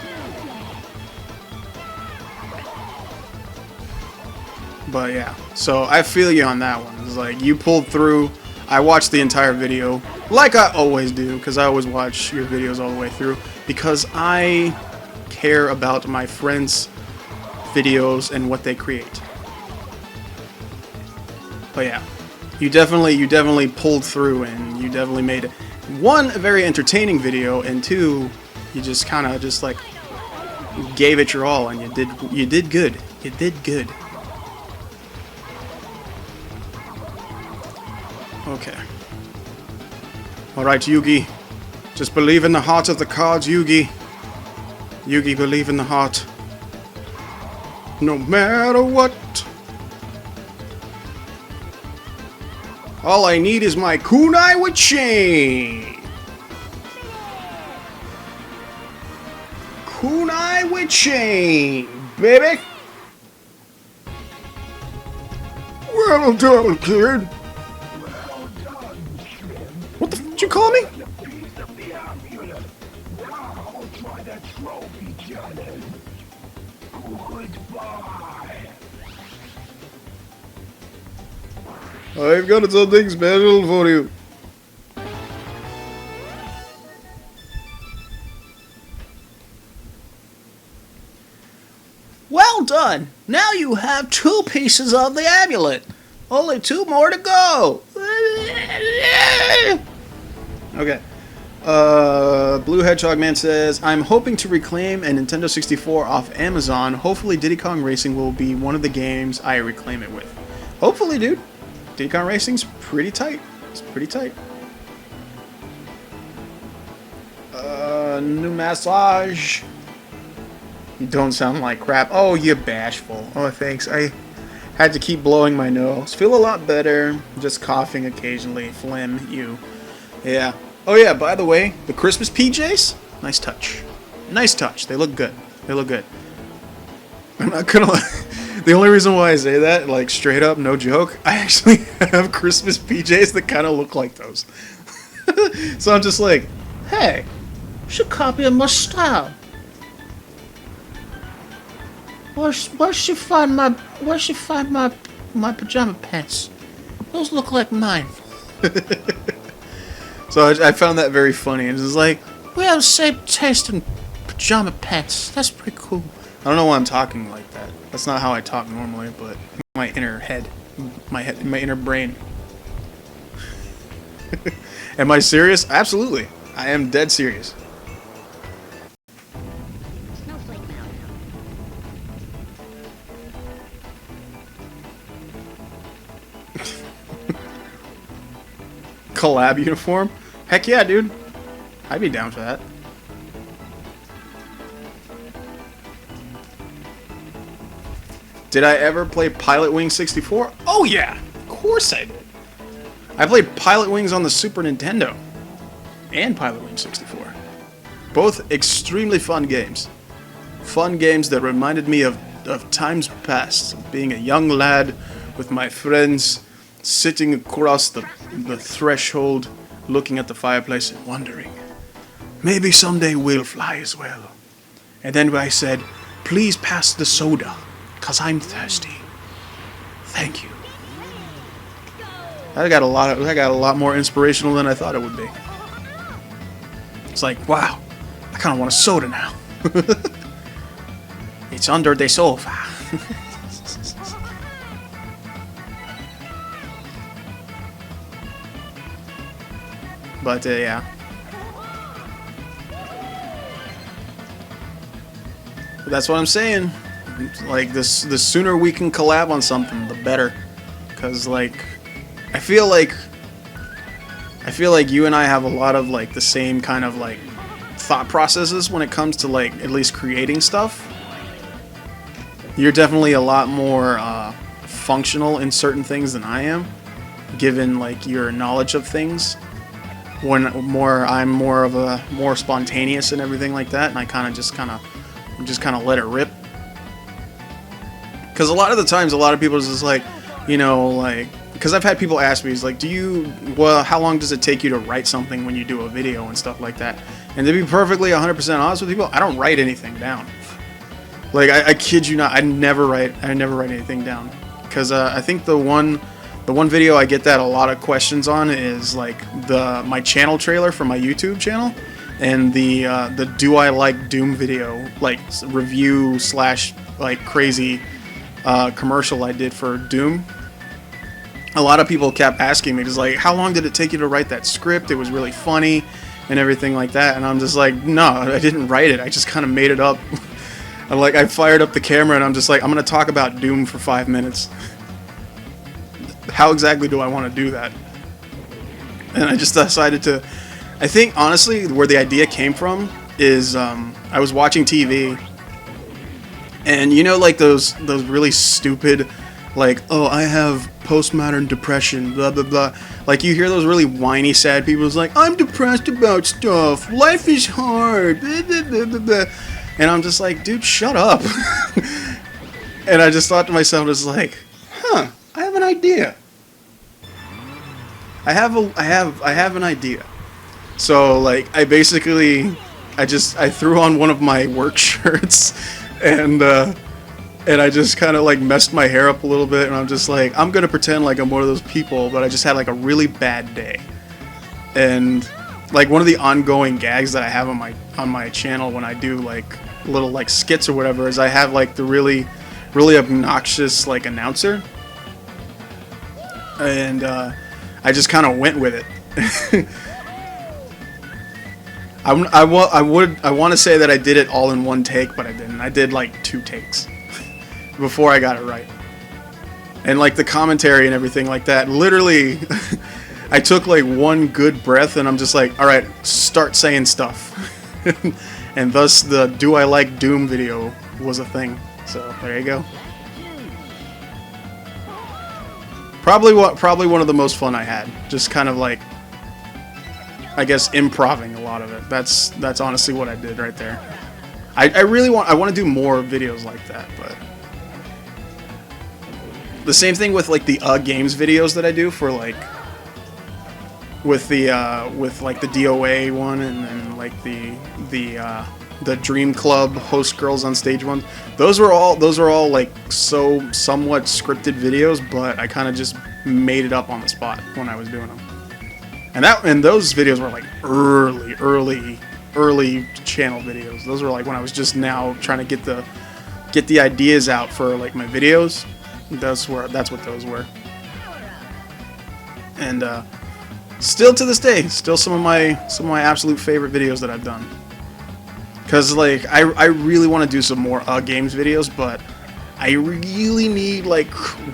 But yeah, so I feel you on that one. It's like, you pulled through. I watched the entire video, like I always do, because I always watch your videos all the way through, because I care about my friends' videos and what they create. But yeah, you definitely pulled through, and you definitely made, one, a very entertaining video, and two, you just kind of just like gave it your all, and you did good. You did good. Okay. All right, Yugi. Just believe in the heart of the cards, Yugi. Yugi, believe in the heart. No matter what. All I need is my kunai with chain. Kunai with chain, baby. Well done, kid. What the f*** did you call me? I've got something special for you. Well done! Now you have 2 pieces of the amulet. Only 2 more to go. Okay. Blue Hedgehog Man says, I'm hoping to reclaim a Nintendo 64 off Amazon. Hopefully Diddy Kong Racing will be one of the games I reclaim it with. Hopefully, dude. Diddy Kong Racing's pretty tight. It's pretty tight. New massage. You don't sound like crap. Oh, you're bashful. Oh, thanks. I had to keep blowing my nose. Feel a lot better. Just coughing occasionally. Phlegm, you. Yeah. Oh, yeah, by the way, the Christmas PJs? Nice touch. Nice touch. They look good. They look good. I'm not gonna lie. The only reason why I say that, like, straight up, no joke, I actually have Christmas PJs that kind of look like those. So I'm just like, hey, you should copy my style. Where she find my pajama pants? Those look like mine. So I found that very funny, and it's like, we have the same taste in pajama pants. That's pretty cool. I don't know why I'm talking like that. That's not how I talk normally, but my inner head, my inner brain. Am I serious? Absolutely. I am dead serious. Collab uniform? Heck yeah, dude. I'd be down for that. Did I ever play Pilot Wings 64? Oh yeah! Of course I did. I played Pilot Wings on the Super Nintendo. And Pilot Wings 64. Both extremely fun games. Fun games that reminded me of times past. Being a young lad with my friends, sitting across the threshold, looking at the fireplace and wondering, maybe someday we'll fly as well. And then I said, please pass the soda, 'cause I'm thirsty. Thank you. I got a lot more inspirational than I thought it would be. It's like, wow, I kind of want a soda now. It's under the sofa. But yeah. But that's what I'm saying. Like the sooner we can collab on something, the better. Cause like, I feel like you and I have a lot of like the same kind of like thought processes when it comes to like at least creating stuff. You're definitely a lot more functional in certain things than I am, given like your knowledge of things. I'm more of a more spontaneous and everything like that, and I just kind of let it rip. Because a lot of the times, a lot of people is just like, you know, like, because I've had people ask me, it's like, how long does it take you to write something when you do a video and stuff like that? And to be perfectly 100% honest with people, I don't write anything down. Like, I kid you not, I never write anything down. Because I think the one video I get that a lot of questions on is like my channel trailer for my YouTube channel, and the Do I Like Doom video, like review / like crazy commercial I did for Doom. A lot of people kept asking me, just like, how long did it take you to write that script? It was really funny and everything like that. And I'm just like, no, I didn't write it. I just kind of made it up. I fired up the camera and I'm just like, I'm going to talk about Doom for 5 minutes. How exactly do I want to do that? And I just decided to, I think honestly where the idea came from is I was watching TV, and you know, like those really stupid, like, oh, I have postmodern depression, blah blah blah. Like you hear those really whiny sad people who's like, I'm depressed about stuff, life is hard, blah, blah, blah, blah, blah. And I'm just like, dude, shut up. And I just thought to myself, just like, I have an idea. I have an idea. So like I threw on one of my work shirts and I just kind of like messed my hair up a little bit, and I'm just like, I'm gonna pretend like I'm one of those people, but I just had like a really bad day. And like one of the ongoing gags that I have on my channel when I do like little like skits or whatever is I have like the really obnoxious like announcer, and I just kind of went with it. I want to say that I did it all in one take, but I didn't. I did like 2 takes before I got it right. And like the commentary and everything like that, literally I took like one good breath and I'm just like, all right, start saying stuff. And thus the Do I Like Doom video was a thing. So there you go. Probably one of the most fun I had. Just kind of like, I guess, improving a lot of it. That's honestly what I did right there. I want to do more videos like that, but the same thing with like the games videos that I do for like with like the DOA one and then like the Dream Club host girls on stage one. Those are all like somewhat scripted videos, but I kind of just made it up on the spot when I was doing them. And those videos were like early channel videos. Those were like when I was just now trying to get the ideas out for like my videos. That's what those were. And still to this day, still some of my absolute favorite videos that I've done. Cause like I really want to do some more games videos, but I really need like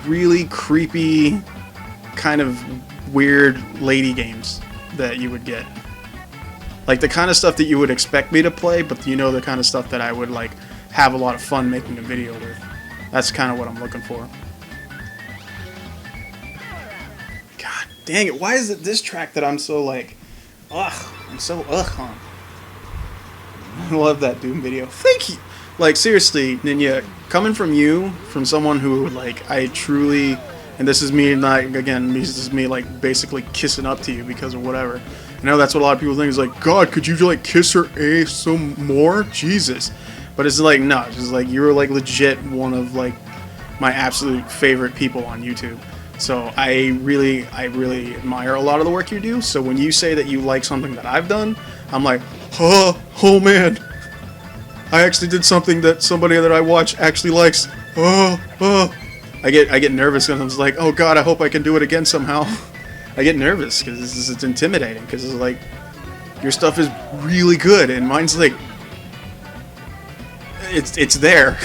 really creepy, kind of weird lady games that you would get. Like the kind of stuff that you would expect me to play, but you know, the kind of stuff that I would like have a lot of fun making a video with. That's kind of what I'm looking for. God dang it, why is it this track that I'm so like, I'm so on? I love that Doom video. Thank you! Like, seriously, Ninja, coming from you, from someone who, like, I truly, and this is me, not, again, this is me, like, basically kissing up to you because of whatever. I know that's what a lot of people think, is like, God, could you, like, kiss her some more? Jesus. But it's like, no, it's just like, you're, like, legit one of, like, my absolute favorite people on YouTube. So I really admire a lot of the work you do. So when you say that you like something that I've done, I'm like, oh man. I actually did something that somebody that I watch actually likes. Oh. I get nervous and I was like, oh god, I hope I can do it again somehow. I get nervous because it's intimidating because it's like your stuff is really good and mine's like it's there.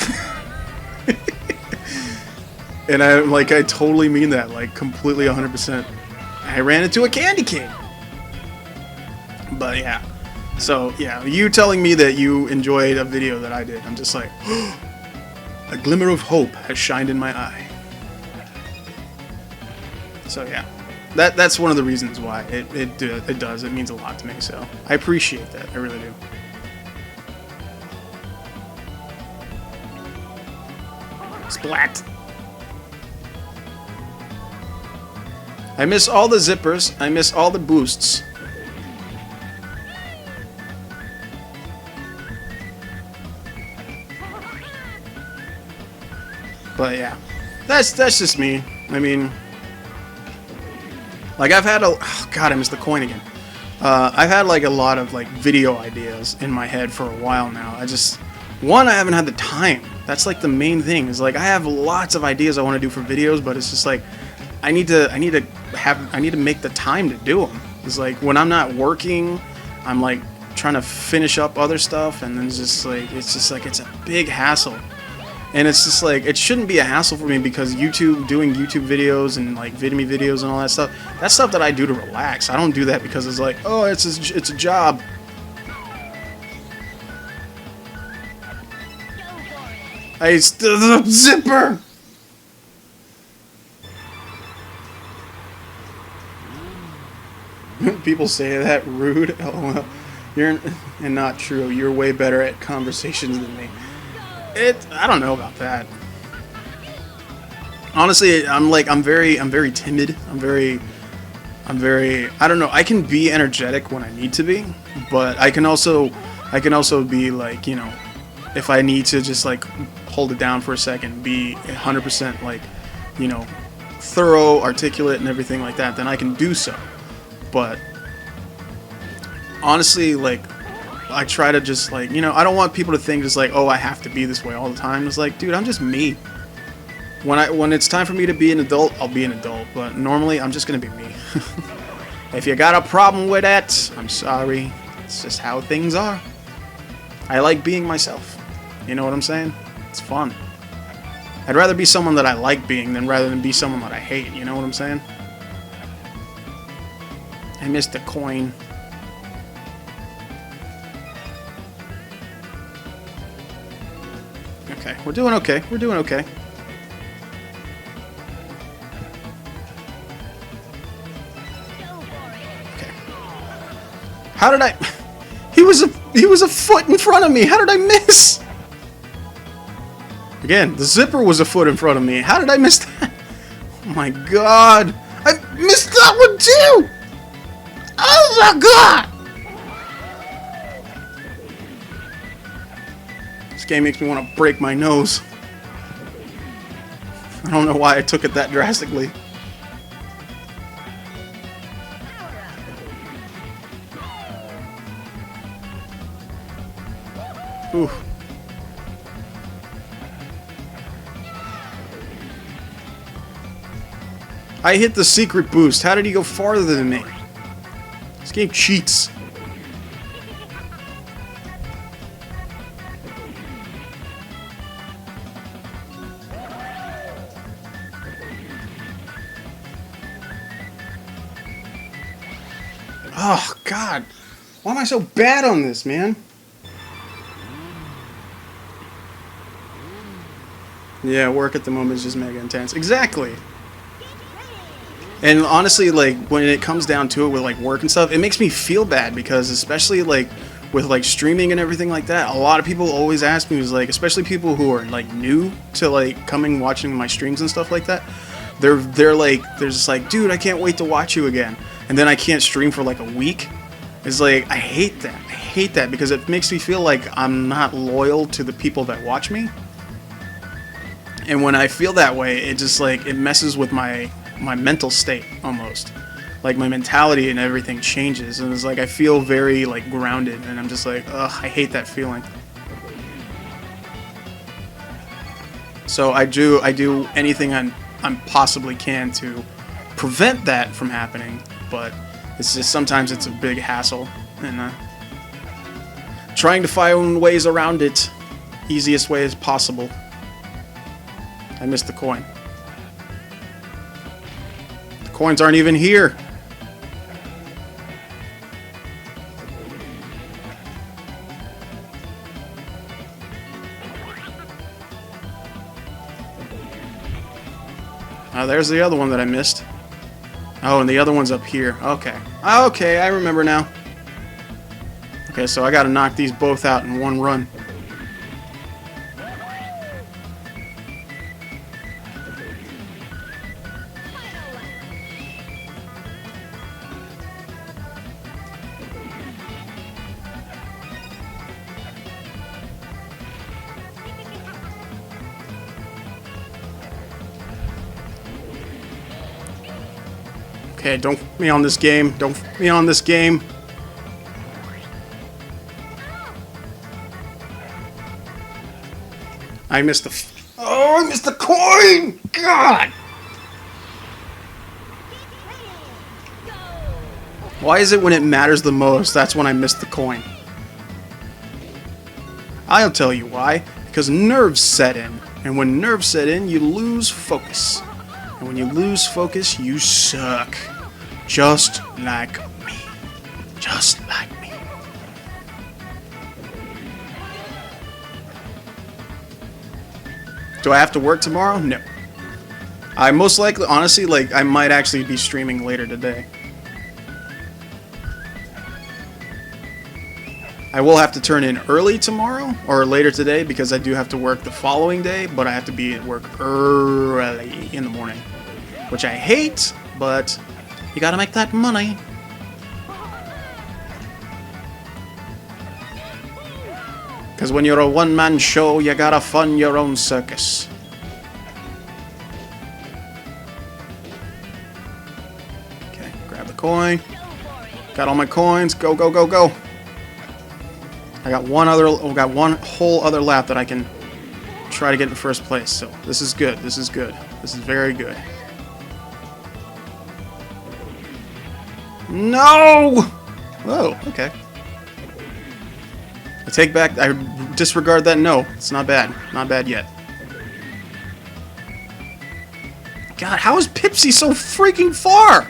And I totally mean that, like completely 100%. I ran into a candy cane. But yeah. So yeah, you telling me that you enjoyed a video that I did, I'm just like, a glimmer of hope has shined in my eye. So yeah, that's one of the reasons why it does. It means a lot to me. So I appreciate that. I really do. Splat. I miss all the zippers. I miss all the boosts. But yeah, that's just me. I mean, like I've had oh god, I missed the coin again. I've had like a lot of like video ideas in my head for a while now. I haven't had the time. That's like the main thing. Is like I have lots of ideas I want to do for videos, but it's just like I need to make the time to do them. It's like when I'm not working, I'm like trying to finish up other stuff, and then it's a big hassle. And it's just like, it shouldn't be a hassle for me because doing YouTube videos and like Vidme videos and all that stuff, that's stuff that I do to relax. I don't do that because it's like, oh, it's a job. I stood up zipper. People say that rude. Oh, well, and not true. You're way better at conversations than me. I don't know about that. Honestly, I'm very timid. I'm very, I don't know. I can be energetic when I need to be, but I can also be like, you know, if I need to just like hold it down for a second, be 100% like, you know, thorough, articulate, and everything like that, then I can do so. But honestly, like, I try to just like, you know, I don't want people to think just like, oh, I have to be this way all the time. It's like, dude, I'm just me. When it's time for me to be an adult, I'll be an adult. But normally, I'm just gonna be me. If you got a problem with that, I'm sorry. It's just how things are. I like being myself. You know what I'm saying? It's fun. I'd rather be someone that I like being rather than be someone that I hate. You know what I'm saying? I missed the coin. Okay, we're doing okay. We're doing okay. Okay. How did I? He was a foot in front of me. How did I miss? Again, the zipper was a foot in front of me. How did I miss that? Oh my god! I missed that one too. Oh my god! This game makes me want to break my nose. I don't know why I took it that drastically. Ooh. I hit the secret boost. How did he go farther than me? This game cheats. Oh, God. Why am I so bad on this, man? Yeah, work at the moment is just mega intense. Exactly. And honestly, like, when it comes down to it with, like, work and stuff, it makes me feel bad because especially, like, with, like, streaming and everything like that, a lot of people always ask me, like, especially people who are, like, new to, like, watching my streams and stuff like that, they're just like, dude, I can't wait to watch you again. And then I can't stream for, like, a week. It's like, I hate that. I hate that because it makes me feel like I'm not loyal to the people that watch me. And when I feel that way, it just, like, it messes with my mental state almost. Like my mentality and everything changes, and it's like I feel very like grounded, and I'm just like, ugh, I hate that feeling. So I do anything I possibly can to prevent that from happening, but it's just sometimes it's a big hassle, and trying to find ways around it, easiest way as possible. I missed the coin. The coins aren't even here. There's the other one that I missed. Oh, and the other one's up here. Okay. Okay, I remember now. Okay, so I gotta knock these both out in one run. Okay, don't f me on this game. Don't f me on this game. I missed the I missed the coin! God! Why is it when it matters the most, that's when I miss the coin? I'll tell you why. Because nerves set in. And when nerves set in, you lose focus. And when you lose focus, you suck. Just like me. Just like me. Do I have to work tomorrow? No. I most likely, honestly, like, I might actually be streaming later today. I will have to turn in early tomorrow, or later today, because I do have to work the following day, but I have to be at work early in the morning. Which I hate, but you gotta make that money. Because when you're a one-man show, you gotta fund your own circus. Okay, grab the coin. Got all my coins. Go, go, go, go. I got one whole other lap that I can try to get in first place. So this is good. This is good. This is very good. No! Oh, okay. I disregard that no. It's not bad. Not bad yet. God, how is Pipsy so freaking far?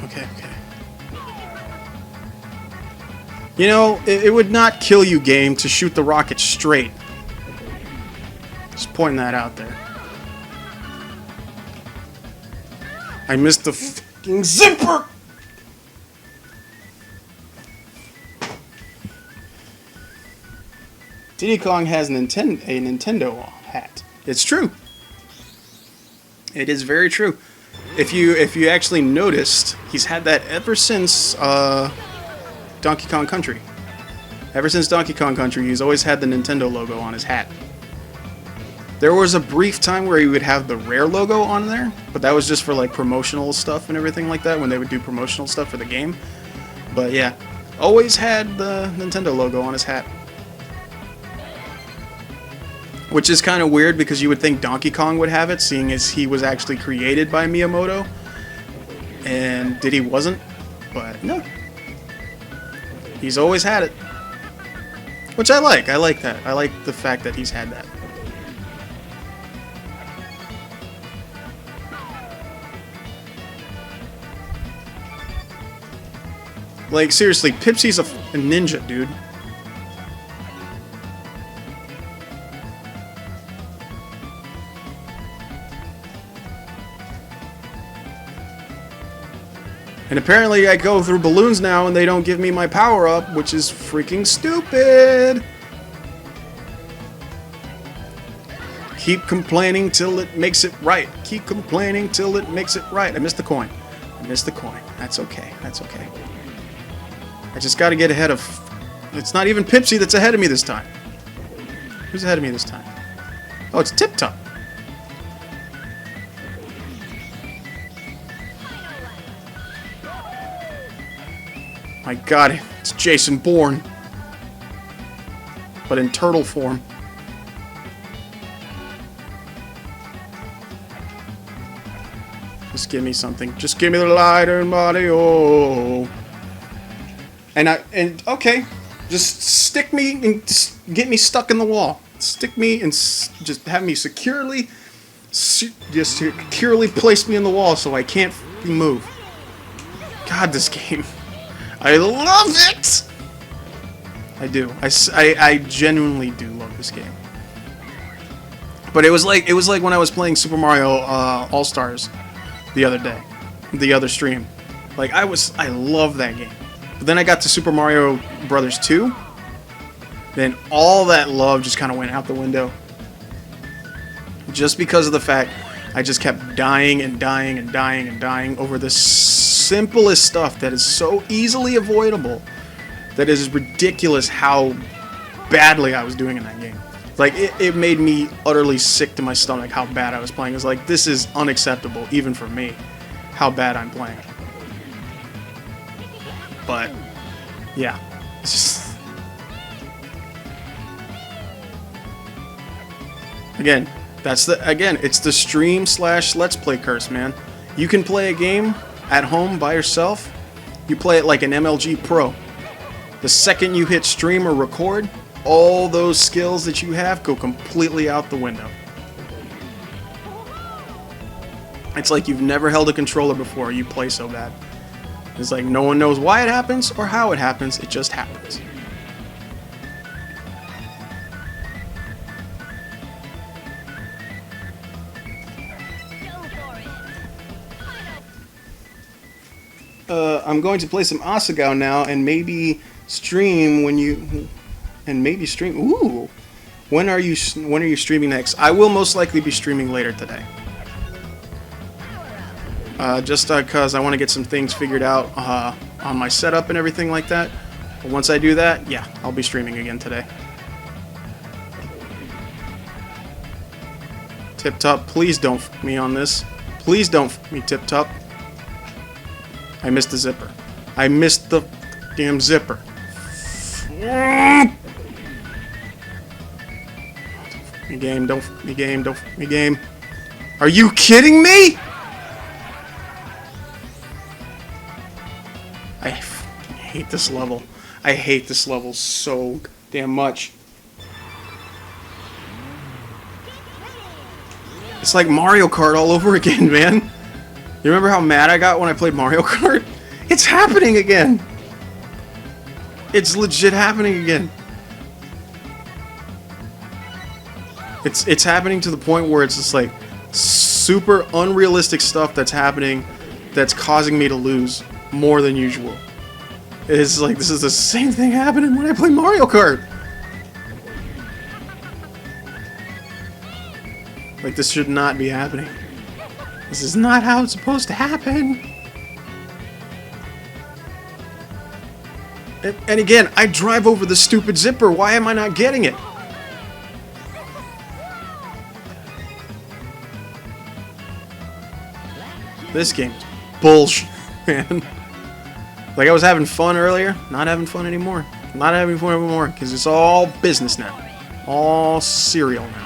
Okay. You know, it would not kill you, game, to shoot the rocket straight. Just pointing that out there. I missed the fucking zipper! Diddy Kong has a Nintendo hat. It's true. It is very true. If you actually noticed, he's had that ever since Donkey Kong Country. Ever since Donkey Kong Country, he's always had the Nintendo logo on his hat. There was a brief time where he would have the Rare logo on there, but that was just for like promotional stuff and everything like that, when they would do promotional stuff for the game. But yeah, always had the Nintendo logo on his hat. Which is kind of weird because you would think Donkey Kong would have it, seeing as he was actually created by Miyamoto. And Diddy wasn't, but no. He's always had it. Which I like. I like that. I like the fact that he's had that. Like, seriously, Pipsy's a ninja, dude. And apparently I go through balloons now and they don't give me my power-up, which is freaking stupid. Keep complaining till it makes it right. Keep complaining till it makes it right. I missed the coin. I missed the coin. That's okay. That's okay. I just gotta get ahead of It's not even Pipsy that's ahead of me this time. Who's ahead of me this time? Oh, it's Tip Top. My God, it's Jason Bourne. But in turtle form. Just give me something. Just give me the lighter and body. Oh. And okay, just stick me and get me stuck in the wall. Stick me and just have me securely place me in the wall so I can't move. God, this game. I love it! I do. I genuinely do love this game. But it was like when I was playing Super Mario All-Stars the other stream. Like I love that game. But then I got to Super Mario Brothers 2. Then all that love just kind of went out the window. Just because of the fact I just kept dying and dying and dying and dying over the simplest stuff that is so easily avoidable. That is ridiculous how badly I was doing in that game. Like, it made me utterly sick to my stomach how bad I was playing. It's like, this is unacceptable, even for me, how bad I'm playing. But, yeah. It's just... Again, it's the stream/let's play curse, man. You can play a game at home by yourself. You play it like an MLG pro. The second you hit stream or record, all those skills that you have go completely out the window. It's like you've never held a controller before, you play so bad. It's like no one knows why it happens or how it happens, it just happens. I'm going to play some Asagao now and maybe stream when you... And maybe stream... Ooh! When are you streaming next? I will most likely be streaming later today. Just because I want to get some things figured out on my setup and everything like that. But once I do that, yeah, I'll be streaming again today. Tip Top, please don't f me on this. Please don't f me, Tip Top. I missed the zipper. I missed the damn zipper. Me game, don't f me game, don't f me game. Are you kidding me? I hate this level. I hate this level so damn much. It's like Mario Kart all over again, man. You remember how mad I got when I played Mario Kart? It's happening again. It's legit happening again. It's happening to the point where it's just like super unrealistic stuff that's happening that's causing me to lose more than usual. It's like this is the same thing happening when I play Mario Kart. Like this should not be happening. This is not how it's supposed to happen. And again, I drive over the stupid zipper. Why am I not getting it? This game's bullshit, man. Like I was having fun earlier, not having fun anymore. Not having fun anymore because it's all business now. All serial now.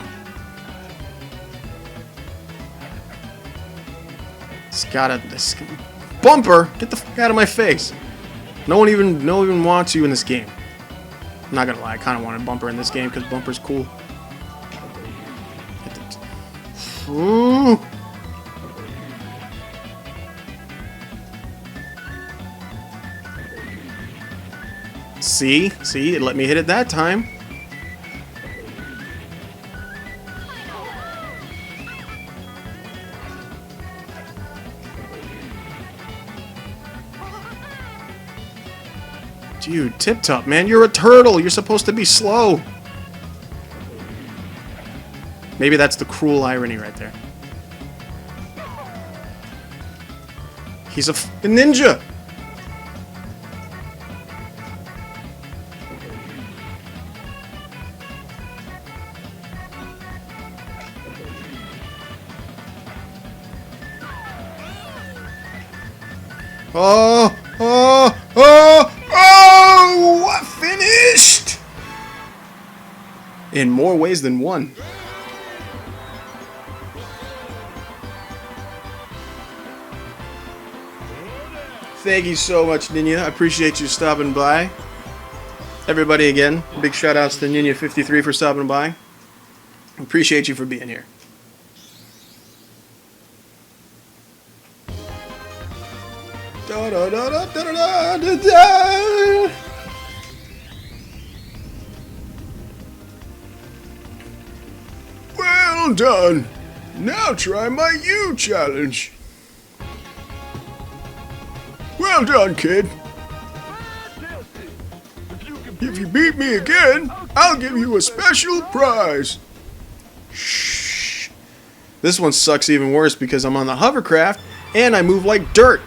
It's got this bumper. Get the fuck out of my face. No one even wants you in this game. I'm not gonna lie, I kind of wanted Bumper in this game because Bumper's cool. Ooh. See, it let me hit it that time. Dude, Tip Top, man, you're a turtle. You're supposed to be slow. Maybe that's the cruel irony right there. He's a ninja. Oh! Oh! Oh! Oh! I finished! In more ways than one. Thank you so much, Ninja. I appreciate you stopping by. Everybody again, big shout outs to Ninja53 for stopping by. Appreciate you for being here. Da, da, da, da, da, da, da, da. Well done. Now try my U challenge. Well done, kid. If you beat me again, I'll give you a special prize. Shh. This one sucks even worse because I'm on the hovercraft and I move like dirt.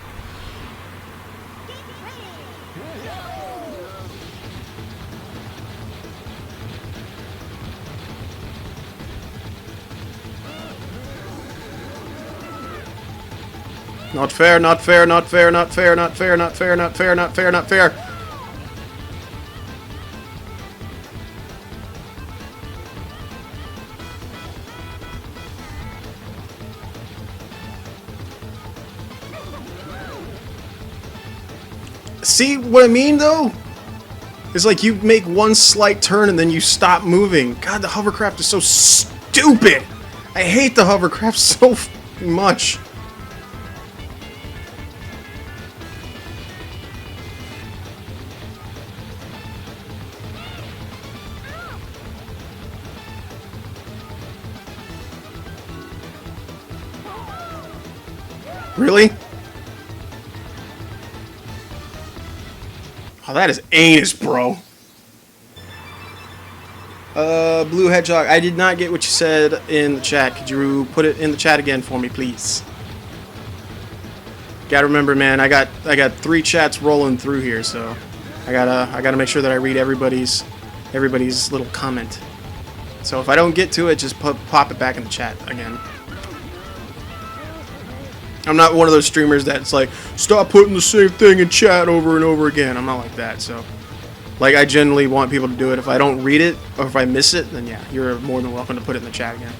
Not fair, not fair, not fair, not fair, not fair, not fair, not fair, not fair, not fair. See what I mean, though? It's like you make one slight turn and then you stop moving. God, the hovercraft is so stupid. I hate the hovercraft so much. Really? Oh, that is anus, bro. Blue Hedgehog, I did not get what you said in the chat. Could you put it in the chat again for me, please? Gotta remember, man, I got 3 chats rolling through here, so I gotta make sure that I read everybody's little comment. So if I don't get to it, just pop it back in the chat again. I'm not one of those streamers that's like, stop putting the same thing in chat over and over again. I'm not like that, so. Like, I generally want people to do it. If I don't read it, or if I miss it, then yeah, you're more than welcome to put it in the chat again.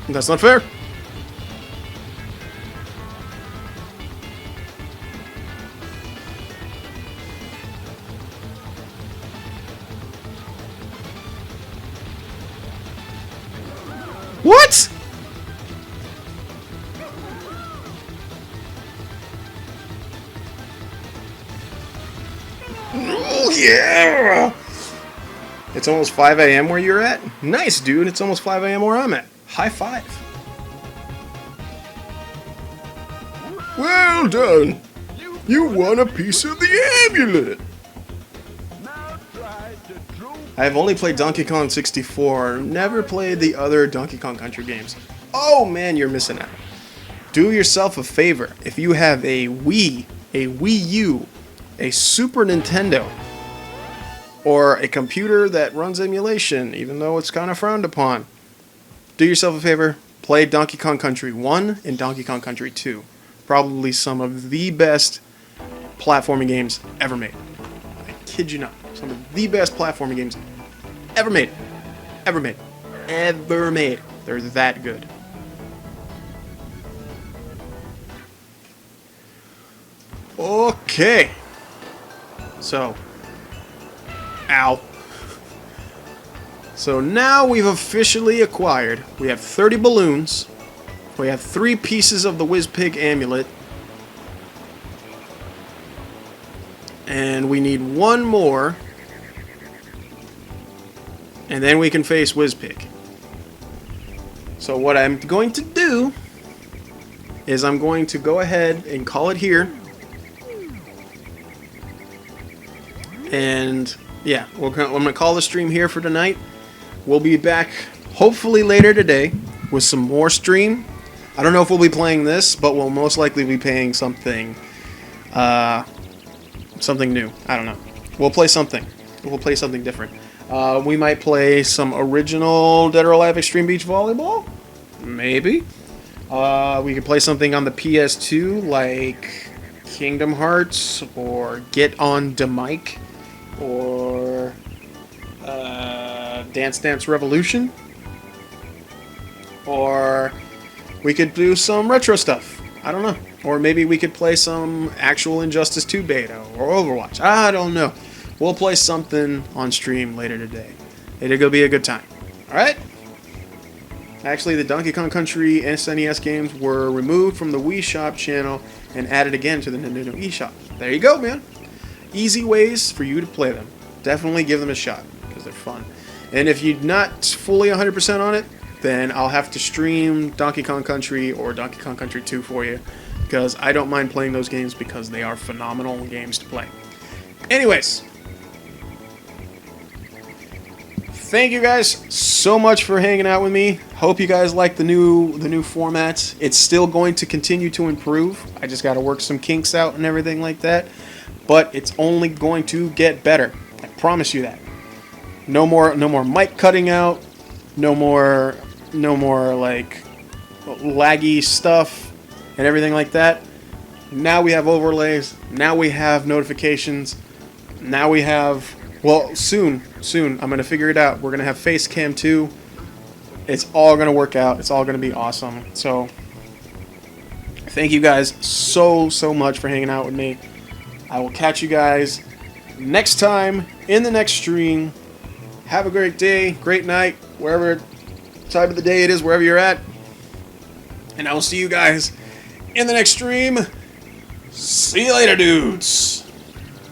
That's not fair. What? Oh, yeah! It's almost 5 a.m. where you're at? Nice, dude. It's almost 5 a.m. where I'm at. High five. Well done. You won a piece of the amulet. I have only played Donkey Kong 64, never played the other Donkey Kong Country games. Oh man, you're missing out. Do yourself a favor. If you have a Wii U, a Super Nintendo, or a computer that runs emulation, even though it's kind of frowned upon, do yourself a favor, play Donkey Kong Country 1 and Donkey Kong Country 2. Probably some of the best platforming games ever made. I kid you not. Some of the best platforming games ever made. Ever made. Ever made. They're that good. Okay. So. Ow. So now we've officially acquired. We have 30 balloons. We have 3 pieces of the WizPig amulet. And we need 1 more. And then we can face WizPig. So what I'm going to do is I'm going to go ahead and call it here. And yeah, I'm going to call the stream here for tonight. We'll be back hopefully later today with some more stream. I don't know if we'll be playing this, but we'll most likely be playing something something new. I don't know. We'll play something. We'll play something different. We might play some original Dead or Alive Extreme Beach Volleyball. Maybe. We could play something on the PS2 like Kingdom Hearts or Get on the Mic or Dance Dance Revolution. Or we could do some retro stuff. I don't know. Or maybe we could play some actual Injustice 2 beta or Overwatch. I don't know. We'll play something on stream later today. It'll be a good time. Alright? Actually, the Donkey Kong Country SNES games were removed from the Wii Shop channel and added again to the Nintendo eShop. There you go, man. Easy ways for you to play them. Definitely give them a shot because they're fun. And if you're not fully 100% on it, then I'll have to stream Donkey Kong Country or Donkey Kong Country 2 for you because I don't mind playing those games because they are phenomenal games to play. Anyways, thank you guys so much for hanging out with me. Hope you guys like the new formats. It's still going to continue to improve. I just got to work some kinks out and everything like that. But it's only going to get better. I promise you that. No more mic cutting out. No more like laggy stuff and everything like that. Now we have overlays. Now we have notifications. Now we have, well, soon, I'm going to figure it out. We're going to have face cam too. It's all going to work out. It's all going to be awesome. So thank you guys so much for hanging out with me. I will catch you guys next time in the next stream. Have a great day, great night, wherever time of the day it is, wherever you're at. And I will see you guys in the next stream. See you later, dudes.